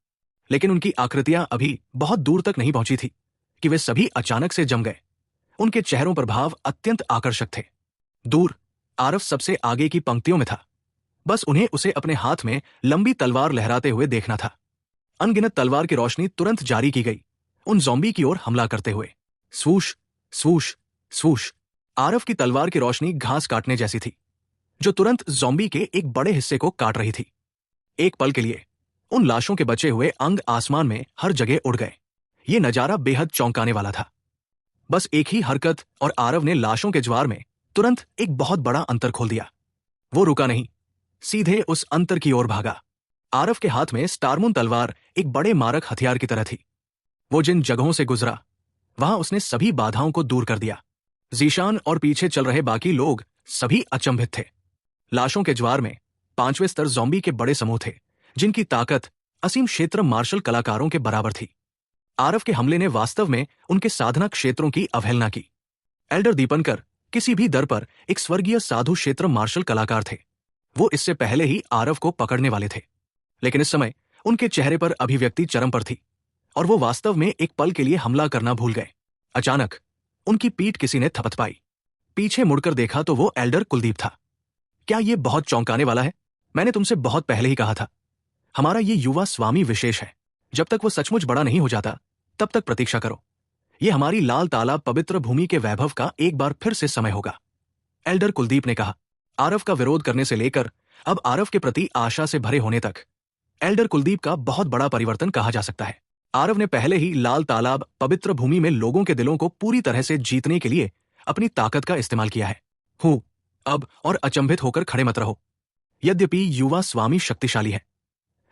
लेकिन उनकी आकृतियां अभी बहुत दूर तक नहीं पहुंची थी कि वे सभी अचानक से जम गए। उनके चेहरों पर भाव अत्यंत आकर्षक थे। दूर आरव सबसे आगे की पंक्तियों में था। बस उन्हें उसे अपने हाथ में लंबी तलवार लहराते हुए देखना था। अनगिनत तलवार की रोशनी तुरंत जारी की गई, उन ज़ॉम्बी की ओर हमला करते हुए। स्वूश स्वूश स्वूश। आरव की तलवार की रोशनी घास काटने जैसी थी, जो तुरंत ज़ॉम्बी के एक बड़े हिस्से को काट रही थी। एक पल के लिए उन लाशों के बचे हुए अंग आसमान में हर जगह उड़ गए। ये नजारा बेहद चौंकाने वाला था। बस एक ही हरकत और आरव ने लाशों के ज्वार में तुरंत एक बहुत बड़ा अंतर खोल दिया। वो रुका नहीं, सीधे उस अंतर की ओर भागा। आरव के हाथ में स्टारमून तलवार एक बड़े मारक हथियार की तरह थी। वो जिन जगहों से गुजरा वहां उसने सभी बाधाओं को दूर कर दिया। जीशान और पीछे चल रहे बाकी लोग सभी अचंभित थे। लाशों के ज्वार में 5वें स्तर ज़ॉम्बी के बड़े समूह थे, जिनकी ताकत असीम क्षेत्र मार्शल कलाकारों के बराबर थी। आरव के हमले ने वास्तव में उनके साधना क्षेत्रों की अवहेलना की। एल्डर दीपनकर किसी भी दर पर एक स्वर्गीय साधु क्षेत्र मार्शल कलाकार थे। वो इससे पहले ही आरव को पकड़ने वाले थे, लेकिन इस समय उनके चेहरे पर अभिव्यक्ति चरम पर थी और वो वास्तव में एक पल के लिए हमला करना भूल गए। अचानक उनकी पीठ किसी ने थपथपाई। पीछे मुड़कर देखा तो वो एल्डर कुलदीप था। क्या ये बहुत चौंकाने वाला है? मैंने तुमसे बहुत पहले ही कहा था, हमारा ये युवा स्वामी विशेष है। जब तक वो सचमुच बड़ा नहीं हो जाता तब तक प्रतीक्षा करो। ये हमारी लाल तालाब पवित्र भूमि के वैभव का एक बार फिर से समय होगा, एल्डर कुलदीप ने कहा। आरव का विरोध करने से लेकर अब आरव के प्रति आशा से भरे होने तक एल्डर कुलदीप का बहुत बड़ा परिवर्तन कहा जा सकता है। आरव ने पहले ही लाल तालाब पवित्र भूमि में लोगों के दिलों को पूरी तरह से जीतने के लिए अपनी ताकत का इस्तेमाल किया है। अब और अचंभित होकर खड़े मत रहो। यद्यपि युवा स्वामी शक्तिशाली है,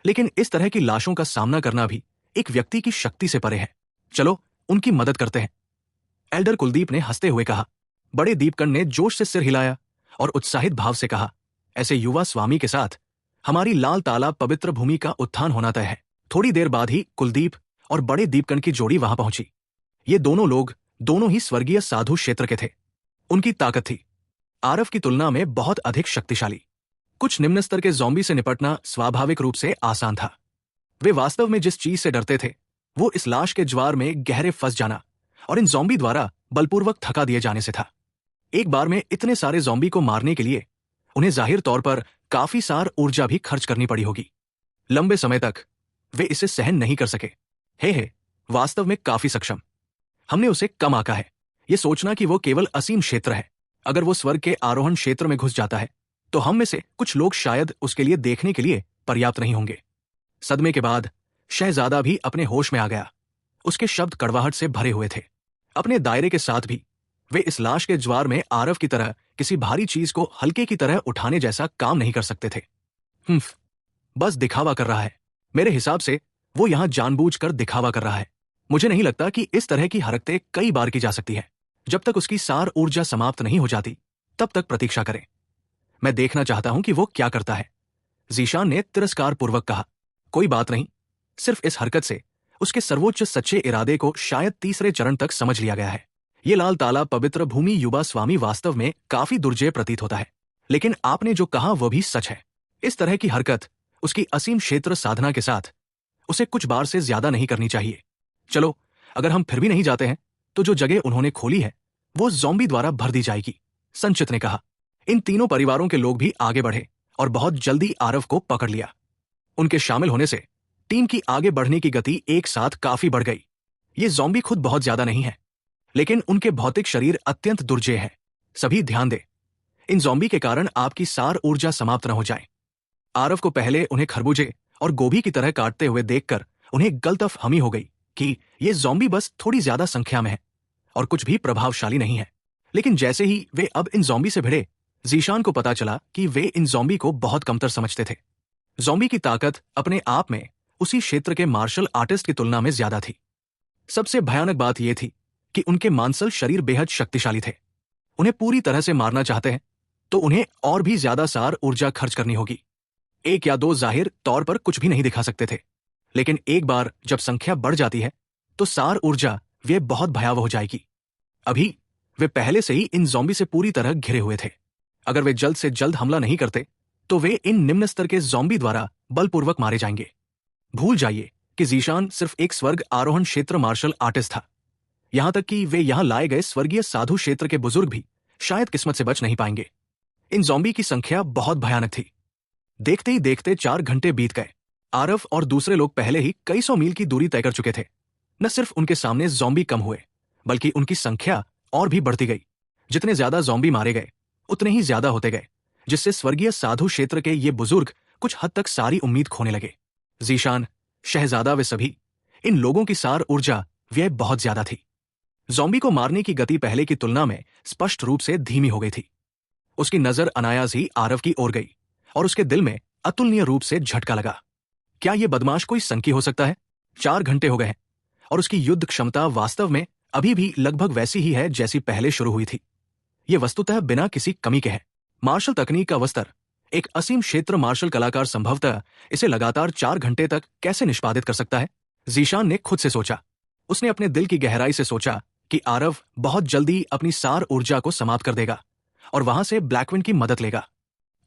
लेकिन इस तरह की लाशों का सामना करना भी एक व्यक्ति की शक्ति से परे है। चलो उनकी मदद करते हैं, एल्डर कुलदीप ने हंसते हुए कहा। बड़े दीपकंड ने जोश से सिर हिलाया और उत्साहित भाव से कहा, ऐसे युवा स्वामी के साथ हमारी लाल तालाब पवित्र भूमि का उत्थान होना तय है। थोड़ी देर बाद ही कुलदीप और बड़े दीपकंड की जोड़ी वहां पहुंची। ये दोनों लोग दोनों ही स्वर्गीय साधु क्षेत्र के थे। उनकी ताकत थी आरव की तुलना में बहुत अधिक शक्तिशाली। कुछ निम्न स्तर के ज़ॉम्बी से निपटना स्वाभाविक रूप से आसान था। वे वास्तव में जिस चीज से डरते थे वो इस लाश के ज्वार में गहरे फंस जाना और इन ज़ॉम्बी द्वारा बलपूर्वक थका दिए जाने से था। एक बार में इतने सारे ज़ॉम्बी को मारने के लिए उन्हें जाहिर तौर पर काफी सार ऊर्जा भी खर्च करनी पड़ी होगी। लंबे समय तक वे इसे सहन नहीं कर सके। हे वास्तव में काफी सक्षम। हमने उसे कम आंका है। ये सोचना कि वो केवल असीम क्षेत्र है। अगर वो स्वर्ग के आरोहण क्षेत्र में घुस जाता है तो हम में से कुछ लोग शायद उसके लिए देखने के लिए पर्याप्त नहीं होंगे। सदमे के बाद शहजादा भी अपने होश में आ गया। उसके शब्द कड़वाहट से भरे हुए थे। अपने दायरे के साथ भी वे इस लाश के ज्वार में आरव की तरह किसी भारी चीज को हल्के की तरह उठाने जैसा काम नहीं कर सकते थे। बस दिखावा कर रहा है। मेरे हिसाब से वो यहां जानबूझकर दिखावा कर रहा है। मुझे नहीं लगता कि इस तरह की हरकतें कई बार की जा सकती है। जब तक उसकी सार ऊर्जा समाप्त नहीं हो जाती तब तक प्रतीक्षा करें। मैं देखना चाहता हूं कि वो क्या करता है। जीशान ने तिरस्कार पूर्वक कहा। कोई बात नहीं, सिर्फ इस हरकत से उसके सर्वोच्च सच्चे इरादे को शायद तीसरे चरण तक समझ लिया गया है। ये लाल ताला पवित्र भूमि युवा स्वामी वास्तव में काफी दुर्जय प्रतीत होता है, लेकिन आपने जो कहा वह भी सच है। इस तरह की हरकत उसकी असीम क्षेत्र साधना के साथ उसे कुछ बार से ज्यादा नहीं करनी चाहिए। चलो, अगर हम फिर भी नहीं जाते हैं तो जो जगह उन्होंने खोली है वो ज़ॉम्बी द्वारा भर दी जाएगी, संचित ने कहा। इन तीनों परिवारों के लोग भी आगे बढ़े और बहुत जल्दी आरव को पकड़ लिया। उनके शामिल होने से टीम की आगे बढ़ने की गति एक साथ काफी बढ़ गई। ये ज़ॉम्बी खुद बहुत ज्यादा नहीं है, लेकिन उनके भौतिक शरीर अत्यंत दुर्जय है। सभी ध्यान दें, इन ज़ॉम्बी के कारण आपकी सार ऊर्जा समाप्त न हो जाए। आरव को पहले उन्हें खरबूजे और गोभी की तरह काटते हुए देखकर उन्हें गलतफहमी हो गई कि ये ज़ॉम्बी बस थोड़ी ज्यादा संख्या में है और कुछ भी प्रभावशाली नहीं है। लेकिन जैसे ही वे अब इन ज़ॉम्बी से भिड़े, जीशान को पता चला कि वे इन ज़ॉम्बी को बहुत कमतर समझते थे। ज़ॉम्बी की ताकत अपने आप में उसी क्षेत्र के मार्शल आर्टिस्ट की तुलना में ज्यादा थी। सबसे भयानक बात यह थी कि उनके मांसल शरीर बेहद शक्तिशाली थे। उन्हें पूरी तरह से मारना चाहते हैं तो उन्हें और भी ज्यादा सार ऊर्जा खर्च करनी होगी। एक या दो जाहिर तौर पर कुछ भी नहीं दिखा सकते थे, लेकिन एक बार जब संख्या बढ़ जाती है तो सार ऊर्जा व्यय बहुत भयावह हो जाएगी। अभी वे पहले से ही इन ज़ॉम्बी से पूरी तरह घिरे हुए थे। अगर वे जल्द से जल्द हमला नहीं करते तो वे इन निम्न स्तर के ज़ॉम्बी द्वारा बलपूर्वक मारे जाएंगे। भूल जाइए कि जीशान सिर्फ एक स्वर्ग आरोहण क्षेत्र मार्शल आर्टिस्ट था। यहां तक कि वे यहां लाए गए स्वर्गीय साधु क्षेत्र के बुजुर्ग भी शायद किस्मत से बच नहीं पाएंगे। इन ज़ॉम्बी की संख्या बहुत भयानक थी। देखते ही देखते 4 घंटे बीत गए। आरव और दूसरे लोग पहले ही कई सौ मील की दूरी तय कर चुके थे। न सिर्फ उनके सामने ज़ॉम्बी कम हुए, बल्कि उनकी संख्या और भी बढ़ती गई। जितने ज्यादा ज़ॉम्बी मारे गए उतने ही ज्यादा होते गए, जिससे स्वर्गीय साधु क्षेत्र के ये बुजुर्ग कुछ हद तक सारी उम्मीद खोने लगे। जीशान, शहजादा, वे सभी, इन लोगों की सार ऊर्जा व्यय बहुत ज्यादा थी। ज़ॉम्बी को मारने की गति पहले की तुलना में स्पष्ट रूप से धीमी हो गई थी। उसकी नजर अनायास ही आरव की ओर गई और उसके दिल में अतुलनीय रूप से झटका लगा। क्या यह बदमाश कोई संकी हो सकता है? 4 घंटे हो गए हैं और उसकी युद्ध क्षमता वास्तव में अभी भी लगभग वैसी ही है जैसी पहले शुरू हुई थी। यह वस्तुतः बिना किसी कमी के है। मार्शल तकनीक का वस्त्र, एक असीम क्षेत्र मार्शल कलाकार संभवतः इसे लगातार 4 घंटे तक कैसे निष्पादित कर सकता है? जीशान ने खुद से सोचा। उसने अपने दिल की गहराई से सोचा कि आरव बहुत जल्दी अपनी सार ऊर्जा को समाप्त कर देगा और वहां से ब्लैकविंड की मदद लेगा।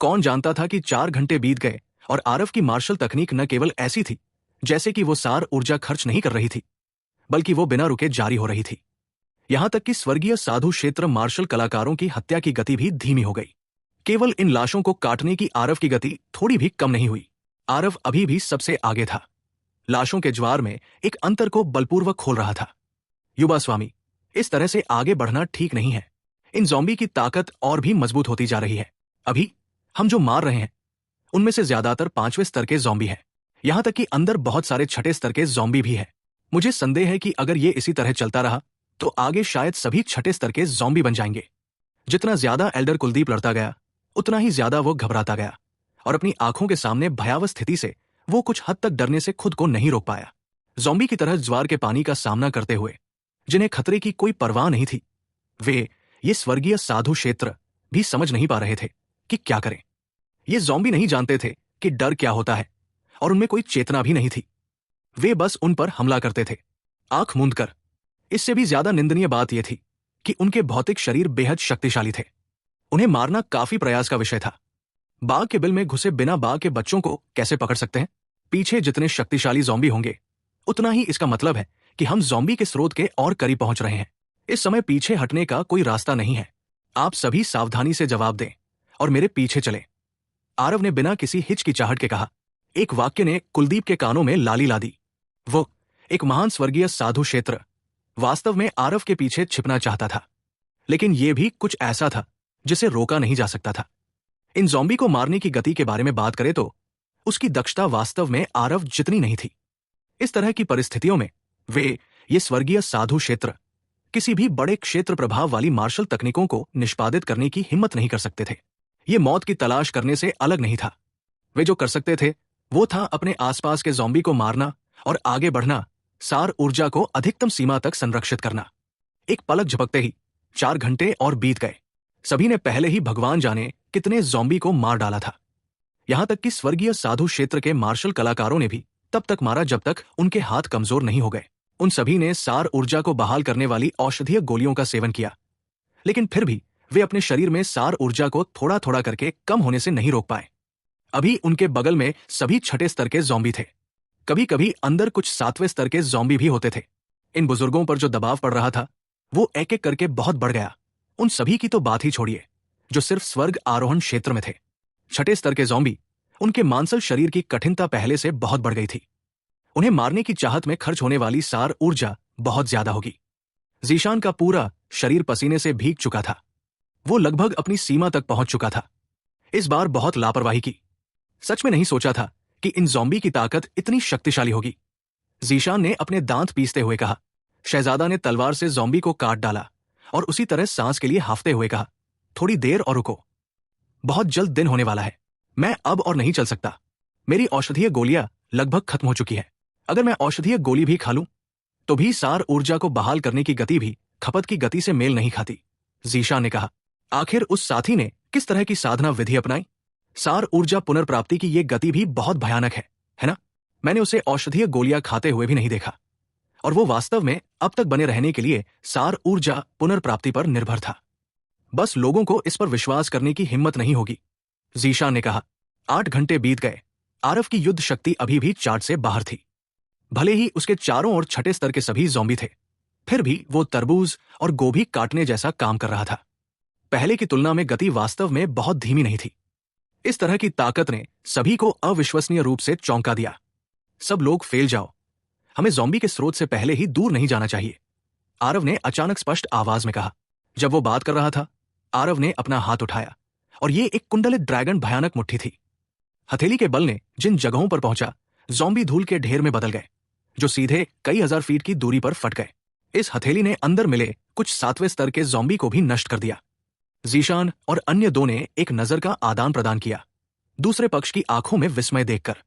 कौन जानता था कि 4 घंटे बीत गए और आरव की मार्शल तकनीक न केवल ऐसी थी जैसे कि वो सार ऊर्जा खर्च नहीं कर रही थी, बल्कि वो बिना रुके जारी हो रही थी। यहां तक कि स्वर्गीय साधु क्षेत्र मार्शल कलाकारों की हत्या की गति भी धीमी हो गई। केवल इन लाशों को काटने की आरव की गति थोड़ी भी कम नहीं हुई। आरव अभी भी सबसे आगे था, लाशों के ज्वार में एक अंतर को बलपूर्वक खोल रहा था। युवा स्वामी, इस तरह से आगे बढ़ना ठीक नहीं है। इन ज़ॉम्बी की ताकत और भी मजबूत होती जा रही है। अभी हम जो मार रहे हैं उनमें से ज्यादातर 5वें स्तर के ज़ॉम्बी हैं। यहां तक कि अंदर बहुत सारे 6ठे स्तर के ज़ॉम्बी भी हैं। मुझे संदेह है कि अगर ये इसी तरह चलता रहा तो आगे शायद सभी 6ठे स्तर के ज़ॉम्बी बन जाएंगे। जितना ज्यादा एल्डर कुलदीप लड़ता गया उतना ही ज्यादा वो घबराता गया और अपनी आंखों के सामने भयावह स्थिति से वो कुछ हद तक डरने से खुद को नहीं रोक पाया। ज़ॉम्बी की तरह ज्वार के पानी का सामना करते हुए जिन्हें खतरे की कोई परवाह नहीं थी, वे ये स्वर्गीय साधु क्षेत्र भी समझ नहीं पा रहे थे कि क्या करें। ये ज़ॉम्बी नहीं जानते थे कि डर क्या होता है और उनमें कोई चेतना भी नहीं थी। वे बस उन पर हमला करते थे, आंख मूंद कर। इससे भी ज्यादा निंदनीय बात यह थी कि उनके भौतिक शरीर बेहद शक्तिशाली थे। उन्हें मारना काफी प्रयास का विषय था। बाघ के बिल में घुसे बिना बाघ के बच्चों को कैसे पकड़ सकते हैं? पीछे जितने शक्तिशाली ज़ॉम्बी होंगे उतना ही इसका मतलब है कि हम ज़ॉम्बी के स्रोत के और करीब पहुंच रहे हैं। इस समय पीछे हटने का कोई रास्ता नहीं है। आप सभी सावधानी से जवाब दें और मेरे पीछे चलें, आरव ने बिना किसी हिचकिचाहट के कहा। एक वाक्य ने कुलदीप के कानों में लाली ला दी। वो एक महान स्वर्गीय साधु क्षेत्र वास्तव में आरव के पीछे छिपना चाहता था, लेकिन यह भी कुछ ऐसा था जिसे रोका नहीं जा सकता था। इन ज़ॉम्बी को मारने की गति के बारे में बात करें तो उसकी दक्षता वास्तव में आरव जितनी नहीं थी। इस तरह की परिस्थितियों में वे ये स्वर्गीय साधु क्षेत्र किसी भी बड़े क्षेत्र प्रभाव वाली मार्शल तकनीकों को निष्पादित करने की हिम्मत नहीं कर सकते थे। ये मौत की तलाश करने से अलग नहीं था। वे जो कर सकते थे वो था अपने आसपास के ज़ॉम्बी को मारना और आगे बढ़ना, सार ऊर्जा को अधिकतम सीमा तक संरक्षित करना। एक पलक झपकते ही 4 घंटे और बीत गए। सभी ने पहले ही भगवान जाने कितने ज़ॉम्बी को मार डाला था। यहां तक कि स्वर्गीय साधु क्षेत्र के मार्शल कलाकारों ने भी तब तक मारा जब तक उनके हाथ कमजोर नहीं हो गए। उन सभी ने सार ऊर्जा को बहाल करने वाली औषधीय गोलियों का सेवन किया, लेकिन फिर भी वे अपने शरीर में सार ऊर्जा को थोड़ा थोड़ा करके कम होने से नहीं रोक पाए। अभी उनके बगल में सभी छठे स्तर के ज़ॉम्बी थे। कभी कभी अंदर कुछ 7वें स्तर के ज़ॉम्बी भी होते थे। इन बुजुर्गों पर जो दबाव पड़ रहा था वो एक एक करके बहुत बढ़ गया। उन सभी की तो बात ही छोड़िए जो सिर्फ स्वर्ग आरोहण क्षेत्र में थे। छठे स्तर के ज़ॉम्बी, उनके मांसल शरीर की कठिनता पहले से बहुत बढ़ गई थी। उन्हें मारने की चाहत में खर्च होने वाली सार ऊर्जा बहुत ज्यादा होगी। जीशान का पूरा शरीर पसीने से भीग चुका था। वो लगभग अपनी सीमा तक पहुंच चुका था। इस बार बहुत लापरवाही की। सच में नहीं सोचा था कि इन ज़ॉम्बी की ताकत इतनी शक्तिशाली होगी। जीशान ने अपने दांत पीसते हुए कहा। शहजादा ने तलवार से ज़ॉम्बी को काट डाला और उसी तरह सांस के लिए हांफते हुए कहा, थोड़ी देर और रुको, बहुत जल्द दिन होने वाला है। मैं अब और नहीं चल सकता। मेरी औषधीय गोलियां लगभग खत्म हो चुकी है। अगर मैं औषधीय गोली भी खा लूं तो भी सार ऊर्जा को बहाल करने की गति भी खपत की गति से मेल नहीं खाती। जीशान ने कहा। आखिर उस साथी ने किस तरह की साधना विधि अपनाई? सार ऊर्जा पुनर्प्राप्ति की ये गति भी बहुत भयानक है ना? मैंने उसे औषधीय गोलियां खाते हुए भी नहीं देखा, और वो वास्तव में अब तक बने रहने के लिए सार ऊर्जा पुनर्प्राप्ति पर निर्भर था। बस लोगों को इस पर विश्वास करने की हिम्मत नहीं होगी। जीशान ने कहा। 8 घंटे बीत गए। आरव की युद्ध शक्ति अभी भी चार्ट से बाहर थी। भले ही उसके चारों ओर छठे स्तर के सभी ज़ॉम्बी थे, फिर भी वो तरबूज और गोभी काटने जैसा काम कर रहा था। पहले की तुलना में गति वास्तव में बहुत धीमी नहीं थी। इस तरह की ताकत ने सभी को अविश्वसनीय रूप से चौंका दिया। सब लोग फेल जाओ, हमें ज़ॉम्बी के स्रोत से पहले ही दूर नहीं जाना चाहिए, आरव ने अचानक स्पष्ट आवाज में कहा। जब वो बात कर रहा था, आरव ने अपना हाथ उठाया और ये एक कुंडलित ड्रैगन भयानक मुट्ठी थी। हथेली के बल ने जिन जगहों पर पहुंचा, ज़ॉम्बी धूल के ढेर में बदल गए, जो सीधे कई हजार फीट की दूरी पर फट गए। इस हथेली ने अंदर मिले कुछ 7वें स्तर के ज़ॉम्बी को भी नष्ट कर दिया। जीशान और अन्य दो ने एक नजर का आदान प्रदान किया, दूसरे पक्ष की आंखों में विस्मय देखकर।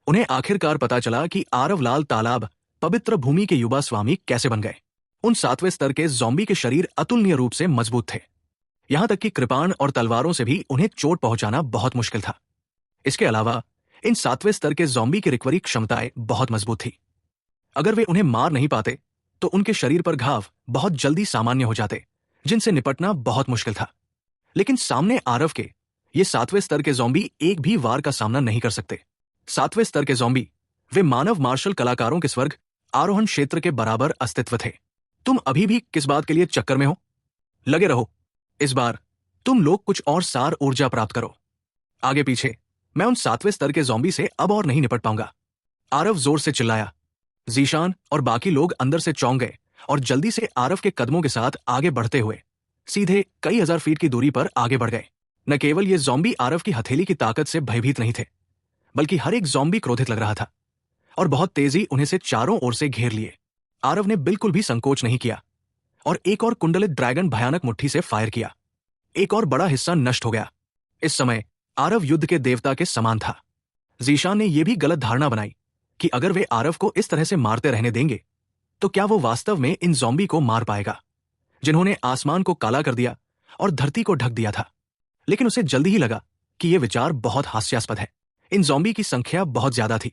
उन्हें आखिरकार पता चला कि आरव लाल तालाब पवित्र भूमि के युवा स्वामी कैसे बन गए। उन 7वें स्तर के ज़ॉम्बी के शरीर अतुलनीय रूप से मजबूत थे। यहां तक कि कृपाण और तलवारों से भी उन्हें चोट पहुंचाना बहुत मुश्किल था। इसके अलावा इन 7वें स्तर के ज़ॉम्बी की रिकवरी क्षमताएं बहुत मजबूत थी। अगर वे उन्हें मार नहीं पाते तो उनके शरीर पर घाव बहुत जल्दी सामान्य हो जाते, जिनसे निपटना बहुत मुश्किल था। लेकिन सामने आरव के ये 7वें स्तर के ज़ॉम्बी एक भी वार का सामना नहीं कर सकते। 7वें स्तर के ज़ॉम्बी, वे मानव मार्शल कलाकारों के स्वर्ग आरोहण क्षेत्र के बराबर अस्तित्व थे। तुम अभी भी किस बात के लिए चक्कर में हो? लगे रहो, इस बार तुम लोग कुछ और सार ऊर्जा प्राप्त करो। आगे पीछे मैं उन 7वें स्तर के ज़ॉम्बी से अब और नहीं निपट पाऊंगा, आरव जोर से चिल्लाया। जीशान और बाकी लोग अंदर से चौंक गए और जल्दी से आरव के कदमों के साथ आगे बढ़ते हुए सीधे कई हजार फीट की दूरी पर आगे बढ़ गए। न केवल ये ज़ॉम्बी आरव की हथेली की ताकत से भयभीत नहीं थे, बल्कि हर एक ज़ॉम्बी क्रोधित लग रहा था और बहुत तेजी उन्हें से चारों ओर से घेर लिए। आरव ने बिल्कुल भी संकोच नहीं किया और एक और कुंडलित ड्रैगन भयानक मुट्ठी से फायर किया। एक और बड़ा हिस्सा नष्ट हो गया। इस समय आरव युद्ध के देवता के समान था। जीशान ने यह भी गलत धारणा बनाई कि अगर वे आरव को इस तरह से मारते रहने देंगे तो क्या वो वास्तव में इन ज़ॉम्बी को मार पाएगा, जिन्होंने आसमान को काला कर दिया और धरती को ढक दिया था। लेकिन उसे जल्दी ही लगा कि यह विचार बहुत हास्यास्पद है। इन ज़ॉम्बी की संख्या बहुत ज्यादा थी।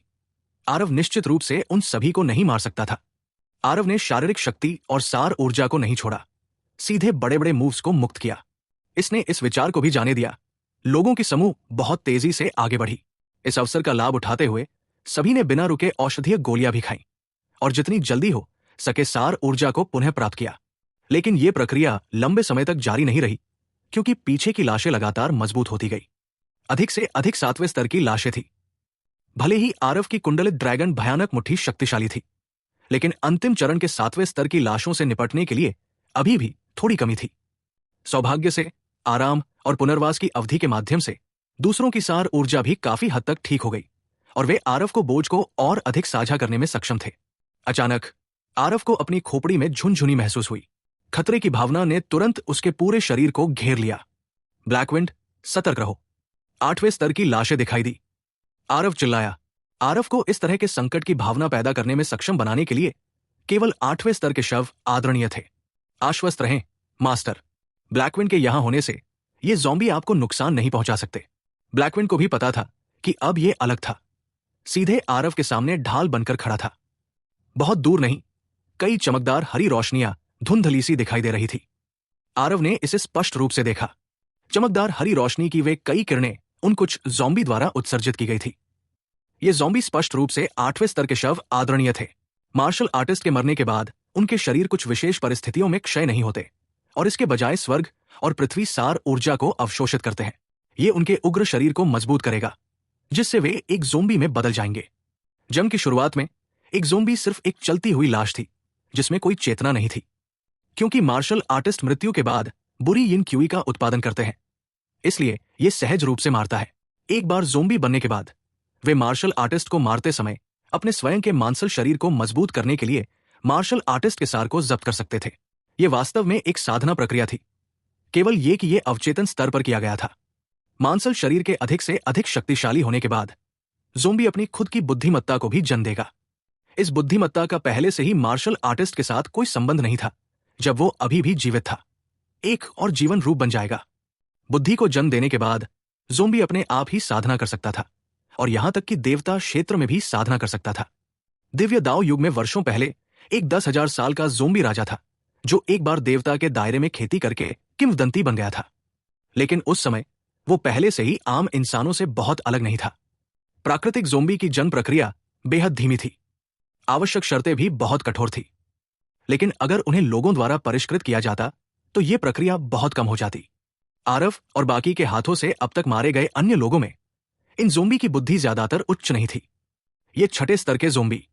आरव निश्चित रूप से उन सभी को नहीं मार सकता था। आरव ने शारीरिक शक्ति और सार ऊर्जा को नहीं छोड़ा, सीधे बड़े बड़े मूव्स को मुक्त किया। इसने इस विचार को भी जाने दिया। लोगों की समूह बहुत तेजी से आगे बढ़ी। इस अवसर का लाभ उठाते हुए सभी ने बिना रुके औषधीय गोलियां भी खाईं और जितनी जल्दी हो सके सार ऊर्जा को पुनः प्राप्त किया। लेकिन यह प्रक्रिया लंबे समय तक जारी नहीं रही, क्योंकि पीछे की लाशें लगातार मजबूत होती गई। अधिक से अधिक 7वें स्तर की लाशें थी। भले ही आरव की कुंडलित ड्रैगन भयानक मुट्ठी शक्तिशाली थी, लेकिन अंतिम चरण के 7वें स्तर की लाशों से निपटने के लिए अभी भी थोड़ी कमी थी। सौभाग्य से आराम और पुनर्वास की अवधि के माध्यम से दूसरों की सार ऊर्जा भी काफी हद तक ठीक हो गई और वे आरव को बोझ को और अधिक साझा करने में सक्षम थे। अचानक आरव को अपनी खोपड़ी में झुनझुनी महसूस हुई। खतरे की भावना ने तुरंत उसके पूरे शरीर को घेर लिया। ब्लैकविंड, सतर्क रहो। 8वें स्तर की लाशें दिखाई दी। आरव चिल्लाया। आरव को इस तरह के संकट की भावना पैदा करने में सक्षम बनाने के लिए केवल 8वें स्तर के शव आदरणीय थे। आश्वस्त रहें, मास्टर, ब्लैकविंड के यहां होने से ये ज़ॉम्बी आपको नुकसान नहीं पहुंचा सकते। ब्लैकविंड को भी पता था कि अब ये अलग था। सीधे आरव के सामने ढाल बनकर खड़ा था। बहुत दूर नहीं, कई चमकदार हरी रोशनियां धुंधली सी दिखाई दे रही थी। आरव ने इसे स्पष्ट रूप से देखा। चमकदार हरी रोशनी की वे कई किरणें उन कुछ ज़ॉम्बी द्वारा उत्सर्जित की गई थी। ये ज़ॉम्बी स्पष्ट रूप से 8वें स्तर के शव आदरणीय थे। मार्शल आर्टिस्ट के मरने के बाद उनके शरीर कुछ विशेष परिस्थितियों में क्षय नहीं होते और इसके बजाय स्वर्ग और पृथ्वी सार ऊर्जा को अवशोषित करते हैं। ये उनके उग्र शरीर को मजबूत करेगा, जिससे वे एक ज़ॉम्बी में बदल जाएंगे। जंग की शुरुआत में एक ज़ॉम्बी सिर्फ एक चलती हुई लाश थी जिसमें कोई चेतना नहीं थी। क्योंकि मार्शल आर्टिस्ट मृत्यु के बाद बुरी यिन क्यूई का उत्पादन करते हैं, इसलिए ये सहज रूप से मारता है। एक बार ज़ॉम्बी बनने के बाद वे मार्शल आर्टिस्ट को मारते समय अपने स्वयं के मांसल शरीर को मजबूत करने के लिए मार्शल आर्टिस्ट के सार को जब्त कर सकते थे। ये वास्तव में एक साधना प्रक्रिया थी, केवल ये कि यह अवचेतन स्तर पर किया गया था। मांसल शरीर के अधिक से अधिक शक्तिशाली होने के बाद ज़ॉम्बी अपनी खुद की बुद्धिमत्ता को भी जन्म देगा। इस बुद्धिमत्ता का पहले से ही मार्शल आर्टिस्ट के साथ कोई संबंध नहीं था जब वो अभी भी जीवित था। एक और जीवन रूप बन जाएगा। बुद्धि को जन्म देने के बाद ज़ॉम्बी अपने आप ही साधना कर सकता था और यहां तक कि देवता क्षेत्र में भी साधना कर सकता था। दिव्य दाव युग में वर्षों पहले एक 10,000 साल का ज़ॉम्बी राजा था जो एक बार देवता के दायरे में खेती करके किंवदंती बन गया था। लेकिन उस समय वो पहले से ही आम इंसानों से बहुत अलग नहीं था। प्राकृतिक ज़ॉम्बी की जन्म प्रक्रिया बेहद धीमी थी। आवश्यक शर्तें भी बहुत कठोर थी, लेकिन अगर उन्हें लोगों द्वारा परिष्कृत किया जाता तो ये प्रक्रिया बहुत कम हो जाती। आरव और बाकी के हाथों से अब तक मारे गए अन्य लोगों में इन ज़ॉम्बी की बुद्धि ज्यादातर उच्च नहीं थी। ये 6ठे स्तर के ज़ॉम्बी,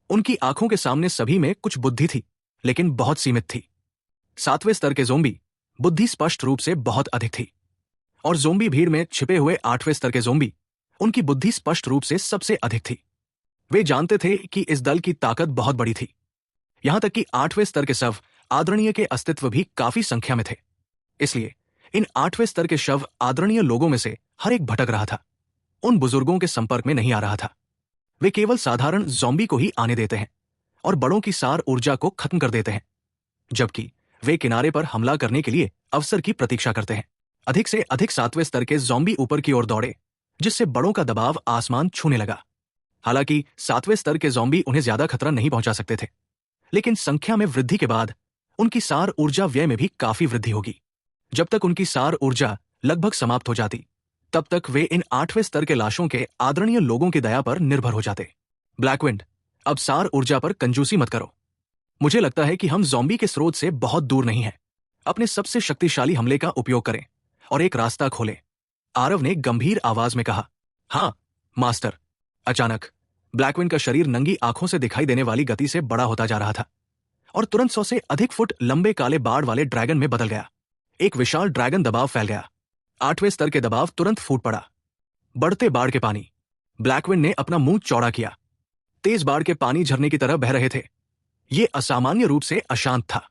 उनकी आंखों के सामने सभी में कुछ बुद्धि थी, लेकिन बहुत सीमित थी। 7वें स्तर के ज़ॉम्बी बुद्धि स्पष्ट रूप से बहुत अधिक थी, और ज़ॉम्बी भीड़ में छिपे हुए 8वें स्तर के ज़ॉम्बी, उनकी बुद्धि स्पष्ट रूप से सबसे अधिक थी। वे जानते थे कि इस दल की ताकत बहुत बड़ी थी। यहां तक कि 8वें स्तर के शव आदरणीय के अस्तित्व भी काफी संख्या में थे। इसलिए इन 8वें स्तर के शव आदरणीय लोगों में से हर एक भटक रहा था, उन बुजुर्गों के संपर्क में नहीं आ रहा था। वे केवल साधारण ज़ॉम्बी को ही आने देते हैं और बड़ों की सार ऊर्जा को खत्म कर देते हैं, जबकि वे किनारे पर हमला करने के लिए अवसर की प्रतीक्षा करते हैं। अधिक से अधिक 7वें स्तर के ज़ॉम्बी ऊपर की ओर दौड़े, जिससे बड़ों का दबाव आसमान छूने लगा। हालांकि 7वें स्तर के ज़ॉम्बी उन्हें ज्यादा खतरा नहीं पहुंचा सकते थे, लेकिन संख्या में वृद्धि के बाद उनकी सार ऊर्जा व्यय में भी काफी वृद्धि होगी। जब तक उनकी सार ऊर्जा लगभग समाप्त हो जाती, तब तक वे इन 8वें स्तर के लाशों के आदरणीय लोगों की दया पर निर्भर हो जाते। ब्लैकविंड, अब सार ऊर्जा पर कंजूसी मत करो। मुझे लगता है कि हम ज़ॉम्बी के स्रोत से बहुत दूर नहीं हैं। अपने सबसे शक्तिशाली हमले का उपयोग करें और एक रास्ता खोलें। आरव ने गंभीर आवाज में कहा। हाँ मास्टर। अचानक ब्लैकविंड का शरीर नंगी आंखों से दिखाई देने वाली गति से बड़ा होता जा रहा था और तुरंत 100 से अधिक फुट लंबे काले बाड़ वाले ड्रैगन में बदल गया। एक विशाल ड्रैगन दबाव फैल गया। 8वें स्तर के दबाव तुरंत फूट पड़ा। बढ़ते बाढ़ के पानी। ब्लैकविंड ने अपना मुंह चौड़ा किया। तेज बाढ़ के पानी झरने की तरह बह रहे थे। ये असामान्य रूप से अशांत था।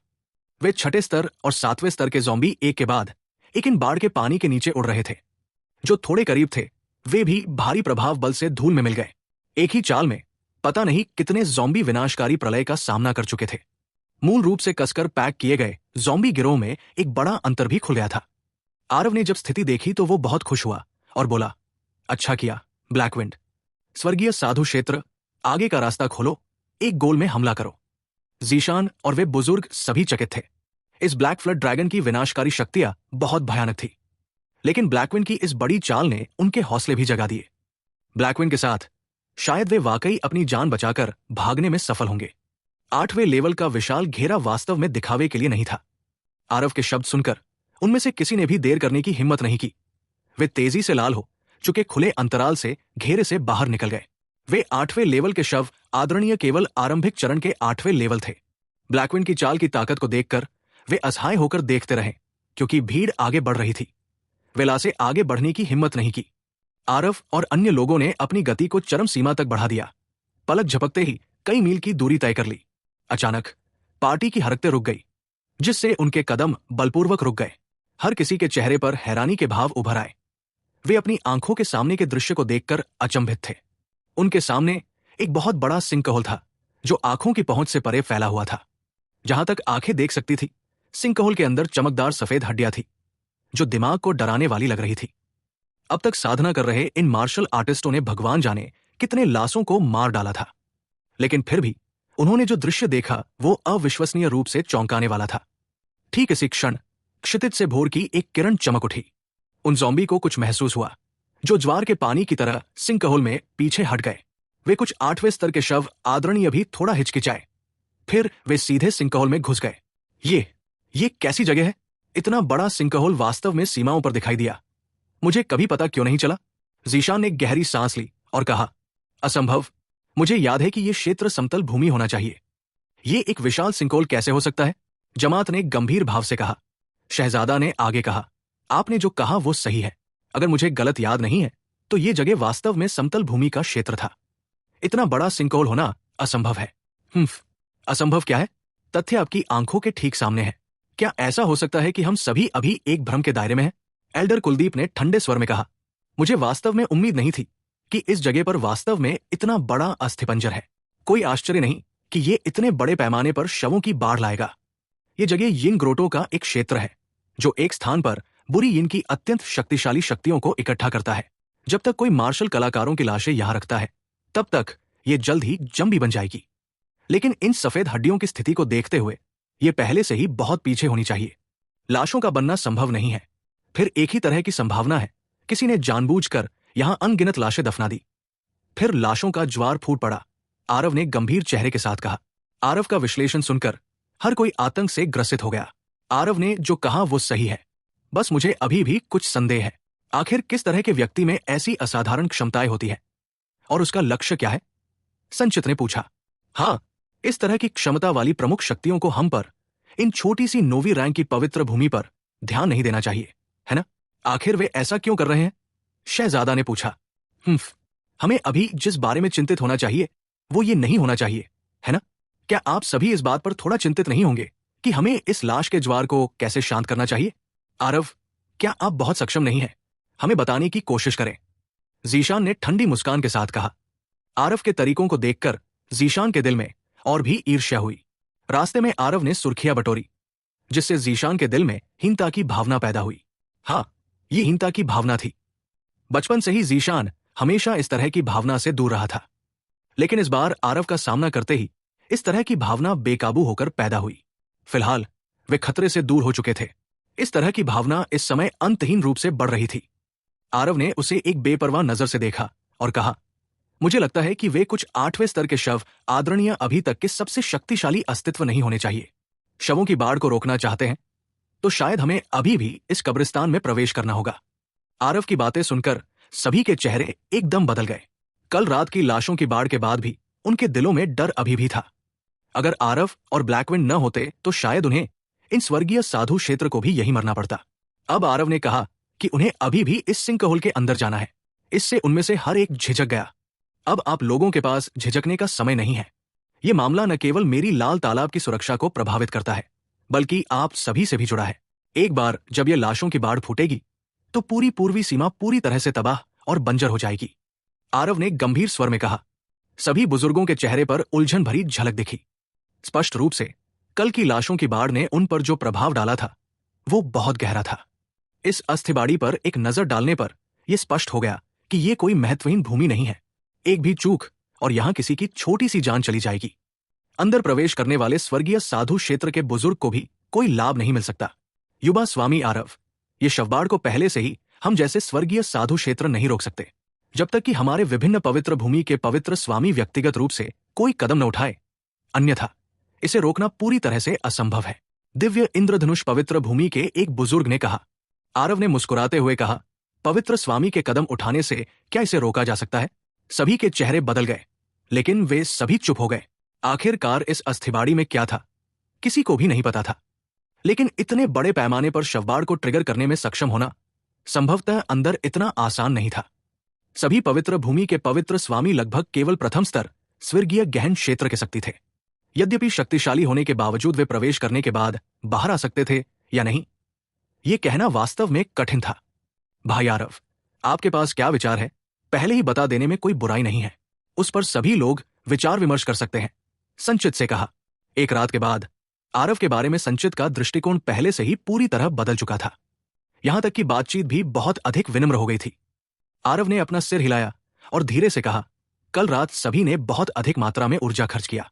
वे 6ठे स्तर और 7वें स्तर के ज़ॉम्बी एक के बाद एक इन बाढ़ के पानी के नीचे उड़ रहे थे। जो थोड़े करीब थे वे भी भारी प्रभाव बल से धूल में मिल गए। एक ही चाल में पता नहीं कितने ज़ॉम्बी विनाशकारी प्रलय का सामना कर चुके थे। मूल रूप से कसकर पैक किए गए ज़ॉम्बी गिरोह में एक बड़ा अंतर भी खुल गया था। आरव ने जब स्थिति देखी तो वो बहुत खुश हुआ और बोला, अच्छा किया ब्लैकविंड। स्वर्गीय साधु क्षेत्र, आगे का रास्ता खोलो, एक गोल में हमला करो। जीशान और वे बुजुर्ग सभी चकित थे। इस ब्लैक फ्लड ड्रैगन की विनाशकारी शक्तियां बहुत भयानक थी, लेकिन ब्लैकविंड की इस बड़ी चाल ने उनके हौसले भी जगा दिए। ब्लैकविंड के साथ शायद वे वाकई अपनी जान बचाकर भागने में सफल होंगे। 8वें लेवल का विशाल घेरा वास्तव में दिखावे के लिए नहीं था। आरव के शब्द सुनकर उनमें से किसी ने भी देर करने की हिम्मत नहीं की। वे तेजी से लाल हो चुके खुले अंतराल से घेरे से बाहर निकल गए। वे 8वें लेवल के शव आदरणीय केवल आरंभिक चरण के 8वें लेवल थे। ब्लैकविंड की चाल की ताकत को देखकर वे असहाय होकर देखते रहे, क्योंकि भीड़ आगे बढ़ रही थी। वेला से आगे बढ़ने की हिम्मत नहीं की। आरव और अन्य लोगों ने अपनी गति को चरम सीमा तक बढ़ा दिया। पलक झपकते ही कई मील की दूरी तय कर ली। अचानक पार्टी की हरकतें रुक गई, जिससे उनके कदम बलपूर्वक रुक गए। हर किसी के चेहरे पर हैरानी के भाव उभर आए। वे अपनी आंखों के सामने के दृश्य को देखकर अचंभित थे। उनके सामने एक बहुत बड़ा सिंकहोल था, जो आंखों की पहुंच से परे फैला हुआ था। जहां तक आंखें देख सकती थी, सिंकहोल के अंदर चमकदार सफेद हड्डियां थी जो दिमाग को डराने वाली लग रही थी। अब तक साधना कर रहे इन मार्शल आर्टिस्टों ने भगवान जाने कितने लाशों को मार डाला था, लेकिन फिर भी उन्होंने जो दृश्य देखा वो अविश्वसनीय रूप से चौंकाने वाला था। ठीक इसी क्षण क्षितिज से भोर की एक किरण चमक उठी। उन ज़ॉम्बी को कुछ महसूस हुआ जो ज्वार के पानी की तरह सिंकहोल में पीछे हट गए। वे कुछ 8वें स्तर के शव आदरणीय भी थोड़ा हिचकिचाए, फिर वे सीधे सिंकहोल में घुस गए। ये कैसी जगह है? इतना बड़ा सिंकहोल वास्तव में सीमाओं पर दिखाई दिया। मुझे कभी पता क्यों नहीं चला? जीशान ने गहरी सांस ली और कहा, असंभव। मुझे याद है कि यह क्षेत्र समतल भूमि होना चाहिए। ये एक विशाल सिंकहोल कैसे हो सकता है? जमात ने गंभीर भाव से कहा। शहजादा ने आगे कहा, आपने जो कहा वो सही है। अगर मुझे गलत याद नहीं है तो ये जगह वास्तव में समतल भूमि का क्षेत्र था। इतना बड़ा सिंकहोल होना असंभव है। असंभव क्या है? तथ्य आपकी आंखों के ठीक सामने है। क्या ऐसा हो सकता है कि हम सभी अभी एक भ्रम के दायरे में हैं? एल्डर कुलदीप ने ठंडे स्वर में कहा। मुझे वास्तव में उम्मीद नहीं थी कि इस जगह पर वास्तव में इतना बड़ा अस्थिपंजर है। कोई आश्चर्य नहीं कि ये इतने बड़े पैमाने पर शवों की बाढ़ लाएगा। ये जगह यिन ग्रोटो का एक क्षेत्र है जो एक स्थान पर बुरी यिन की अत्यंत शक्तिशाली शक्तियों को इकट्ठा करता है। जब तक कोई मार्शल कलाकारों की लाशें यहां रखता है तब तक ये जल्द ही जम भी बन जाएगी। लेकिन इन सफेद हड्डियों की स्थिति को देखते हुए ये पहले से ही बहुत पीछे होनी चाहिए। लाशों का बनना संभव नहीं है। फिर एक ही तरह की संभावना है किसी ने जानबूझकर यहां अनगिनत लाशें दफना दी। फिर लाशों का ज्वार फूट पड़ा, आरव ने गंभीर चेहरे के साथ कहा। आरव का विश्लेषण सुनकर हर कोई आतंक से ग्रसित हो गया। आरव ने जो कहा वो सही है, बस मुझे अभी भी कुछ संदेह है। आखिर किस तरह के व्यक्ति में ऐसी असाधारण क्षमताएं होती है और उसका लक्ष्य क्या है? संचित ने पूछा। हाँ, इस तरह की क्षमता वाली प्रमुख शक्तियों को हम पर, इन छोटी सी नोवी रैंक की पवित्र भूमि पर ध्यान नहीं देना चाहिए, है ना? आखिर वे ऐसा क्यों कर रहे हैं? शहजादा ने पूछा। हमें अभी जिस बारे में चिंतित होना चाहिए वो ये नहीं होना चाहिए, है ना? क्या आप सभी इस बात पर थोड़ा चिंतित नहीं होंगे कि हमें इस लाश के ज्वार को कैसे शांत करना चाहिए? आरव, क्या आप बहुत सक्षम नहीं हैं? हमें बताने की कोशिश करें। जीशान ने ठंडी मुस्कान के साथ कहा। आरव के तरीकों को देखकर जीशान के दिल में और भी ईर्ष्या हुई। रास्ते में आरव ने सुर्खियां बटोरी जिससे जीशान के दिल में हीनता की भावना पैदा हुई। हाँ, ये हीनता की भावना थी। बचपन से ही जीशान हमेशा इस तरह की भावना से दूर रहा था, लेकिन इस बार आरव का सामना करते ही इस तरह की भावना बेकाबू होकर पैदा हुई। फिलहाल वे खतरे से दूर हो चुके थे। इस तरह की भावना इस समय अंतहीन रूप से बढ़ रही थी। आरव ने उसे एक बेपरवाह नजर से देखा और कहा, मुझे लगता है कि वे कुछ 8वें स्तर के शव आदरणीय अभी तक के सबसे शक्तिशाली अस्तित्व नहीं होने चाहिए। शवों की बाढ़ को रोकना चाहते हैं तो शायद हमें अभी भी इस कब्रिस्तान में प्रवेश करना होगा। आरव की बातें सुनकर सभी के चेहरे एकदम बदल गए। कल रात की लाशों की बाढ़ के बाद भी उनके दिलों में डर अभी भी था। अगर आरव और ब्लैकविंड न होते तो शायद उन्हें इन स्वर्गीय साधु क्षेत्र को भी यही मरना पड़ता। अब आरव ने कहा कि उन्हें अभी भी इस सिंकहोल के अंदर जाना है। इससे उनमें से हर एक झिझक गया। अब आप लोगों के पास झिझकने का समय नहीं है। यह मामला न केवल मेरी लाल तालाब की सुरक्षा को प्रभावित करता है बल्कि आप सभी से भी जुड़ा है। एक बार जब यह लाशों की बाढ़ फूटेगी तो पूरी पूर्वी सीमा पूरी तरह से तबाह और बंजर हो जाएगी। आरव ने गंभीर स्वर में कहा। सभी बुजुर्गों के चेहरे पर उलझन भरी झलक दिखी। स्पष्ट रूप से कल की लाशों की बाढ़ ने उन पर जो प्रभाव डाला था वो बहुत गहरा था। इस अस्थिबाड़ी पर एक नजर डालने पर यह स्पष्ट हो गया कि यह कोई महत्वहीन भूमि नहीं है। एक भी चूक और यहां किसी की छोटी सी जान चली जाएगी। अंदर प्रवेश करने वाले स्वर्गीय साधु क्षेत्र के बुजुर्ग को भी कोई लाभ नहीं मिल सकता। युवा स्वामी आरव, ये शवबाड़ को पहले से ही हम जैसे स्वर्गीय साधु क्षेत्र नहीं रोक सकते जब तक कि हमारे विभिन्न पवित्र भूमि के पवित्र स्वामी व्यक्तिगत रूप से कोई कदम न उठाए, अन्यथा इसे रोकना पूरी तरह से असंभव है। दिव्य इंद्रधनुष पवित्र भूमि के एक बुजुर्ग ने कहा। आरव ने मुस्कुराते हुए कहा, पवित्र स्वामी के कदम उठाने से क्या इसे रोका जा सकता है? सभी के चेहरे बदल गए, लेकिन वे सभी चुप हो गए। आखिरकार इस अस्थिबाड़ी में क्या था किसी को भी नहीं पता था, लेकिन इतने बड़े पैमाने पर शवबाड़ को ट्रिगर करने में सक्षम होना संभवतः अंदर इतना आसान नहीं था। सभी पवित्र भूमि के पवित्र स्वामी लगभग केवल प्रथम स्तर स्वर्गीय गहन क्षेत्र के शक्ति थे। यद्यपि शक्तिशाली होने के बावजूद वे प्रवेश करने के बाद बाहर आ सकते थे या नहीं, यह कहना वास्तव में कठिन था। भाई आरव, आपके पास क्या विचार है? पहले ही बता देने में कोई बुराई नहीं है, उस पर सभी लोग विचार विमर्श कर सकते हैं, संचित से कहा। एक रात के बाद आरव के बारे में संचित का दृष्टिकोण पहले से ही पूरी तरह बदल चुका था। यहां तक कि बातचीत भी बहुत अधिक विनम्र हो गई थी। आरव ने अपना सिर हिलाया और धीरे से कहा, कल रात सभी ने बहुत अधिक मात्रा में ऊर्जा खर्च किया।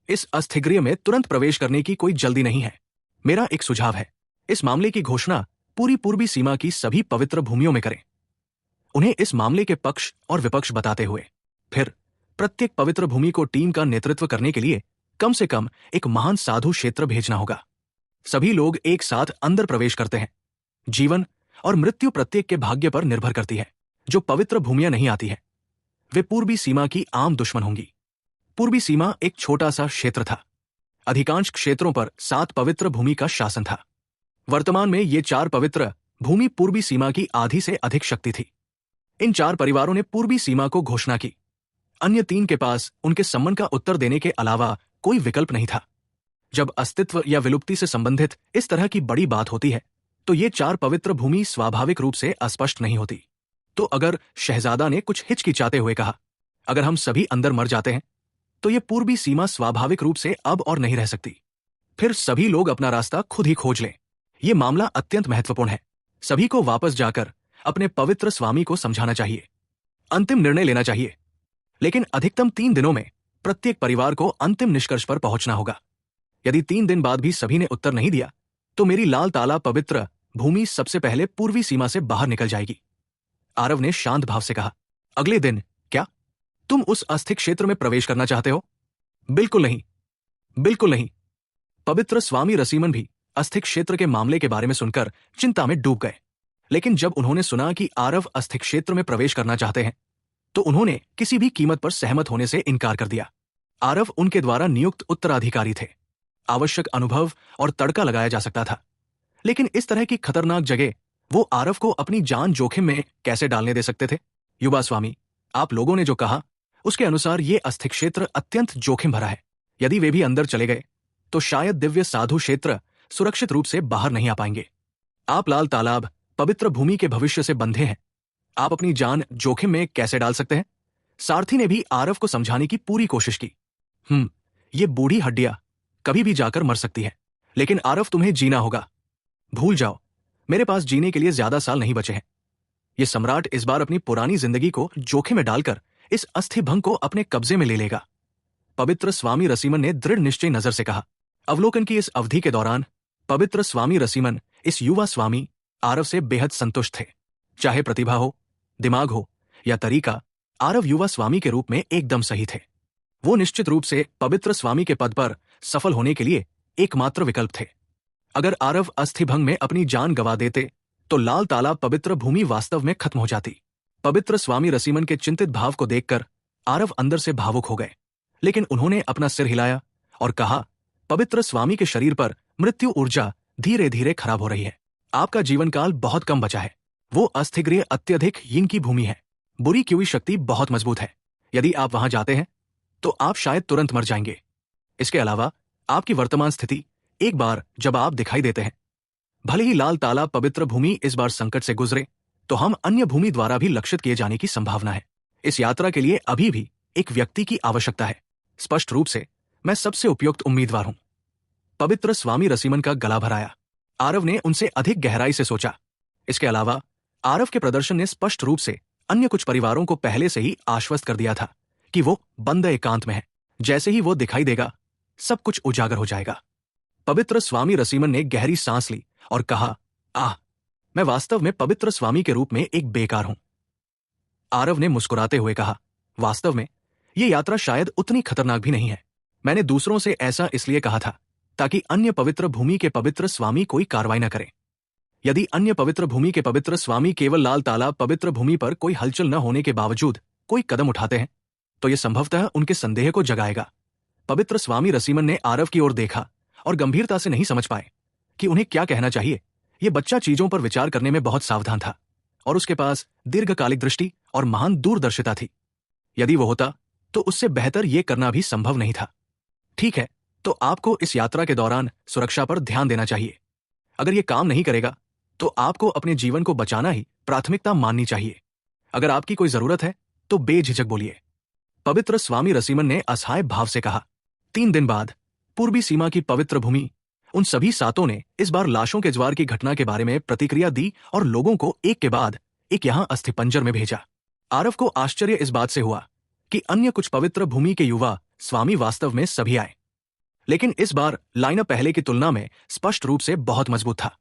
इस अस्थिगृह में तुरंत प्रवेश करने की कोई जल्दी नहीं है। मेरा एक सुझाव है, इस मामले की घोषणा पूरी पूर्वी सीमा की सभी पवित्र भूमियों में करें। उन्हें इस मामले के पक्ष और विपक्ष बताते हुए फिर प्रत्येक पवित्र भूमि को टीम का नेतृत्व करने के लिए कम से कम एक महान साधु क्षेत्र भेजना होगा। सभी लोग एक साथ अंदर प्रवेश करते हैं। जीवन और मृत्यु प्रत्येक के भाग्य पर निर्भर करती है। जो पवित्र भूमियां नहीं आती है वे पूर्वी सीमा की आम दुश्मन होंगी। पूर्वी सीमा एक छोटा सा क्षेत्र था। अधिकांश क्षेत्रों पर 7 पवित्र भूमि का शासन था। वर्तमान में ये 4 पवित्र भूमि पूर्वी सीमा की आधी से अधिक शक्ति थी। इन 4 परिवारों ने पूर्वी सीमा को घोषणा की। अन्य 3 के पास उनके सम्मन का उत्तर देने के अलावा कोई विकल्प नहीं था। जब अस्तित्व या विलुप्ति से संबंधित इस तरह की बड़ी बात होती है तो ये 4 पवित्र भूमि स्वाभाविक रूप से अस्पष्ट नहीं होती। तो अगर शहजादा ने कुछ हिचकिचाते हुए कहा, अगर हम सभी अंदर मर जाते हैं तो ये पूर्वी सीमा स्वाभाविक रूप से अब और नहीं रह सकती। फिर सभी लोग अपना रास्ता खुद ही खोज लें। ये मामला अत्यंत महत्वपूर्ण है। सभी को वापस जाकर अपने पवित्र स्वामी को समझाना चाहिए, अंतिम निर्णय लेना चाहिए। लेकिन अधिकतम 3 दिनों में प्रत्येक परिवार को अंतिम निष्कर्ष पर पहुंचना होगा। यदि 3 दिन बाद भी सभी ने उत्तर नहीं दिया तो मेरी लाल ताला पवित्र भूमि सबसे पहले पूर्वी सीमा से बाहर निकल जाएगी। आरव ने शांत भाव से कहा, अगले दिन क्या तुम उस अस्थि क्षेत्र में प्रवेश करना चाहते हो? बिल्कुल नहीं, बिल्कुल नहीं। पवित्र स्वामी रसीमन भी अस्थि क्षेत्र के मामले के बारे में सुनकर चिंता में डूब गए। लेकिन जब उन्होंने सुना कि आरव अस्थि क्षेत्र में प्रवेश करना चाहते हैं तो उन्होंने किसी भी कीमत पर सहमत होने से इनकार कर दिया। आरव उनके द्वारा नियुक्त उत्तराधिकारी थे। आवश्यक अनुभव और तड़का लगाया जा सकता था। लेकिन इस तरह की खतरनाक जगह वो आरव को अपनी जान जोखिम में कैसे डालने दे सकते थे? युवा स्वामी, आप लोगों ने जो कहा उसके अनुसार ये अस्थि क्षेत्र अत्यंत जोखिम भरा है। यदि वे भी अंदर चले गए तो शायद दिव्य साधु क्षेत्र सुरक्षित रूप से बाहर नहीं आ पाएंगे। आप लाल तालाब पवित्र भूमि के भविष्य से बंधे हैं। आप अपनी जान जोखिम में कैसे डाल सकते हैं? सारथी ने भी आरव को समझाने की पूरी कोशिश की। ये बूढ़ी हड्डियां कभी भी जाकर मर सकती है। लेकिन आरव, तुम्हें जीना होगा। भूल जाओ, मेरे पास जीने के लिए ज्यादा साल नहीं बचे हैं। ये सम्राट इस बार अपनी पुरानी जिंदगी को जोखिम में डालकर इस अस्थि भंग को अपने कब्जे में ले लेगा। पवित्र स्वामी रसीमन ने दृढ़ निश्चय नजर से कहा। अवलोकन की इस अवधि के दौरान पवित्र स्वामी रसीमन इस युवा स्वामी आरव से बेहद संतुष्ट थे। चाहे प्रतिभा हो, दिमाग हो या तरीका, आरव युवा स्वामी के रूप में एकदम सही थे। वो निश्चित रूप से पवित्र स्वामी के पद पर सफल होने के लिए एकमात्र विकल्प थे। अगर आरव अस्थि भंग में अपनी जान गंवा देते तो लाल तालाब पवित्र भूमि वास्तव में खत्म हो जाती। पवित्र स्वामी रसीमन के चिंतित भाव को देखकर आरव अंदर से भावुक हो गए। लेकिन उन्होंने अपना सिर हिलाया और कहा, पवित्र स्वामी के शरीर पर मृत्यु ऊर्जा धीरे धीरे खराब हो रही है। आपका जीवन काल बहुत कम बचा है। वो अस्थिगृह अत्यधिक यिन की भूमि है। बुरी की हुई शक्ति बहुत मजबूत है। यदि आप वहां जाते हैं तो आप शायद तुरंत मर जाएंगे। इसके अलावा आपकी वर्तमान स्थिति, एक बार जब आप दिखाई देते हैं, भले ही लाल तालाब पवित्र भूमि इस बार संकट से गुजरे तो हम अन्य भूमि द्वारा भी लक्षित किए जाने की संभावना है। इस यात्रा के लिए अभी भी एक व्यक्ति की आवश्यकता है। स्पष्ट रूप से मैं सबसे उपयुक्त उम्मीदवार हूं। पवित्र स्वामी रसीमन का गला भराया। आरव ने उनसे अधिक गहराई से सोचा। इसके अलावा आरव के प्रदर्शन ने स्पष्ट रूप से अन्य कुछ परिवारों को पहले से ही आश्वस्त कर दिया था कि वो बंद एकांत में है। जैसे ही वो दिखाई देगा सब कुछ उजागर हो जाएगा। पवित्र स्वामी रसीमन ने गहरी सांस ली और कहा, मैं वास्तव में पवित्र स्वामी के रूप में एक बेकार हूं। आरव ने मुस्कुराते हुए कहा, वास्तव में यह यात्रा शायद उतनी खतरनाक भी नहीं है। मैंने दूसरों से ऐसा इसलिए कहा था ताकि अन्य पवित्र भूमि के पवित्र स्वामी कोई कार्रवाई न करें। यदि अन्य पवित्र भूमि के पवित्र स्वामी केवल लाल तालाब पवित्र भूमि पर कोई हलचल न होने के बावजूद कोई कदम उठाते हैं तो यह संभवतः उनके संदेह को जगाएगा। पवित्र स्वामी रसीमन ने आरव की ओर देखा और गंभीरता से नहीं समझ पाए कि उन्हें क्या कहना चाहिए। यह बच्चा चीजों पर विचार करने में बहुत सावधान था और उसके पास दीर्घकालिक दृष्टि और महान दूरदर्शिता थी। यदि वो होता तो उससे बेहतर यह करना भी संभव नहीं था। ठीक है, तो आपको इस यात्रा के दौरान सुरक्षा पर ध्यान देना चाहिए। अगर यह काम नहीं करेगा तो आपको अपने जीवन को बचाना ही प्राथमिकता माननी चाहिए। अगर आपकी कोई जरूरत है तो बेझिझक बोलिए। पवित्र स्वामी रसीमन ने असहाय भाव से कहा। 3 दिन बाद पूर्वी सीमा की पवित्र भूमि उन सभी सातों ने इस बार लाशों के ज्वार की घटना के बारे में प्रतिक्रिया दी और लोगों को एक के बाद एक यहां अस्थिपंजर में भेजा। आरव को आश्चर्य इस बात से हुआ कि अन्य कुछ पवित्र भूमि के युवा स्वामी वास्तव में सभी आए, लेकिन इस बार लाइनअप पहले की तुलना में स्पष्ट रूप से बहुत मजबूत था।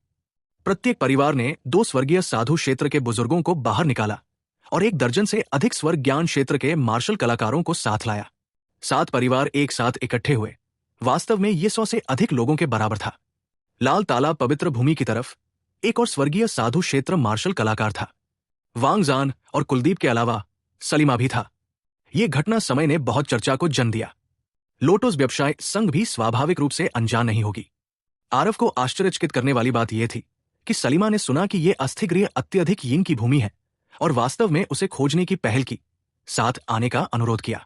प्रत्येक परिवार ने 2 स्वर्गीय साधु क्षेत्र के बुजुर्गों को बाहर निकाला और 1 दर्जन से अधिक स्वर्ग ज्ञान क्षेत्र के मार्शल कलाकारों को साथ लाया। 7 परिवार एक साथ इकट्ठे हुए। वास्तव में ये 100 से अधिक लोगों के बराबर था। लाल तालाब पवित्र भूमि की तरफ एक और स्वर्गीय साधु क्षेत्र मार्शल कलाकार था। वांगजान और कुलदीप के अलावा सलीमा भी था। ये घटना समय ने बहुत चर्चा को जन्म दिया। लोटस व्यवसाय संघ भी स्वाभाविक रूप से अनजान नहीं होगी। आरव को आश्चर्यचकित करने वाली बात यह थी कि सलीमा ने सुना कि यह अस्थिगृह अत्यधिक यिन की भूमि है और वास्तव में उसे खोजने की पहल की, साथ आने का अनुरोध किया।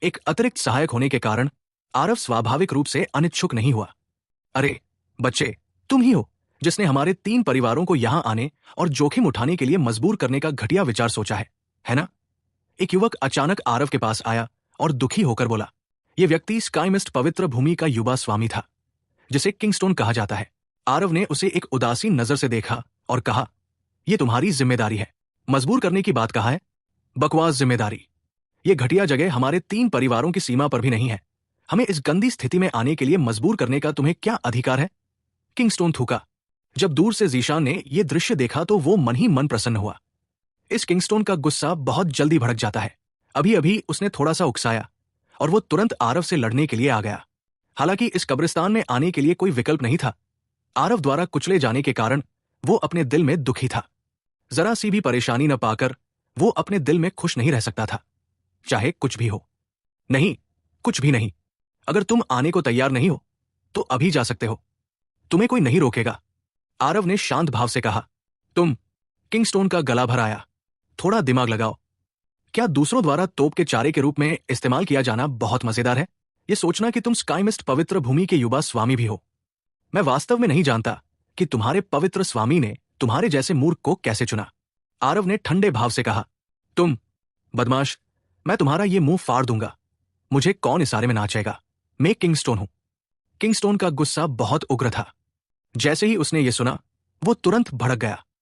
एक अतिरिक्त सहायक होने के कारण आरव स्वाभाविक रूप से अनिच्छुक नहीं हुआ। अरे बच्चे, तुम ही हो जिसने हमारे 3 परिवारों को यहां आने और जोखिम उठाने के लिए मजबूर करने का घटिया विचार सोचा है ना? एक युवक अचानक आरव के पास आया और दुखी होकर बोला। यह व्यक्ति स्काईमिस्ट पवित्र भूमि का युवा स्वामी था, जिसे किंगस्टोन कहा जाता है। आरव ने उसे एक उदासीन नजर से देखा और कहा, यह तुम्हारी जिम्मेदारी है। मजबूर करने की बात कहा है? बकवास जिम्मेदारी। यह घटिया जगह हमारे 3 परिवारों की सीमा पर भी नहीं है। हमें इस गंदी स्थिति में आने के लिए मजबूर करने का तुम्हें क्या अधिकार है? किंगस्टोन थूका। जब दूर से जीशान ने यह दृश्य देखा तो वो मन ही मन प्रसन्न हुआ। इस किंगस्टोन का गुस्सा बहुत जल्दी भड़क जाता है। अभी अभी उसने थोड़ा सा उकसाया और वो तुरंत आरव से लड़ने के लिए आ गया। हालांकि इस कब्रिस्तान में आने के लिए कोई विकल्प नहीं था। आरव द्वारा कुचले जाने के कारण वो अपने दिल में दुखी था। जरा सी भी परेशानी न पाकर वो अपने दिल में खुश नहीं रह सकता था, चाहे कुछ भी हो। नहीं, कुछ भी नहीं। अगर तुम आने को तैयार नहीं हो तो अभी जा सकते हो, तुम्हें कोई नहीं रोकेगा, आरव ने शांत भाव से कहा। तुम, किंगस्टोन का गला भर आया। थोड़ा दिमाग लगाओ। क्या दूसरों द्वारा तोप के चारे के रूप में इस्तेमाल किया जाना बहुत मजेदार है? यह सोचना कि तुम स्काईमिस्ट पवित्र भूमि के युवा स्वामी भी हो। मैं वास्तव में नहीं जानता कि तुम्हारे पवित्र स्वामी ने तुम्हारे जैसे मूर्ख को कैसे चुना, आरव ने ठंडे भाव से कहा। तुम बदमाश, मैं तुम्हारा ये मुंह फाड़ दूंगा। मुझे कौन इशारे में नाचेगा? मैं किंगस्टोन हूं। किंगस्टोन का गुस्सा बहुत उग्र था। जैसे ही उसने ये सुना वो तुरंत भड़क गया।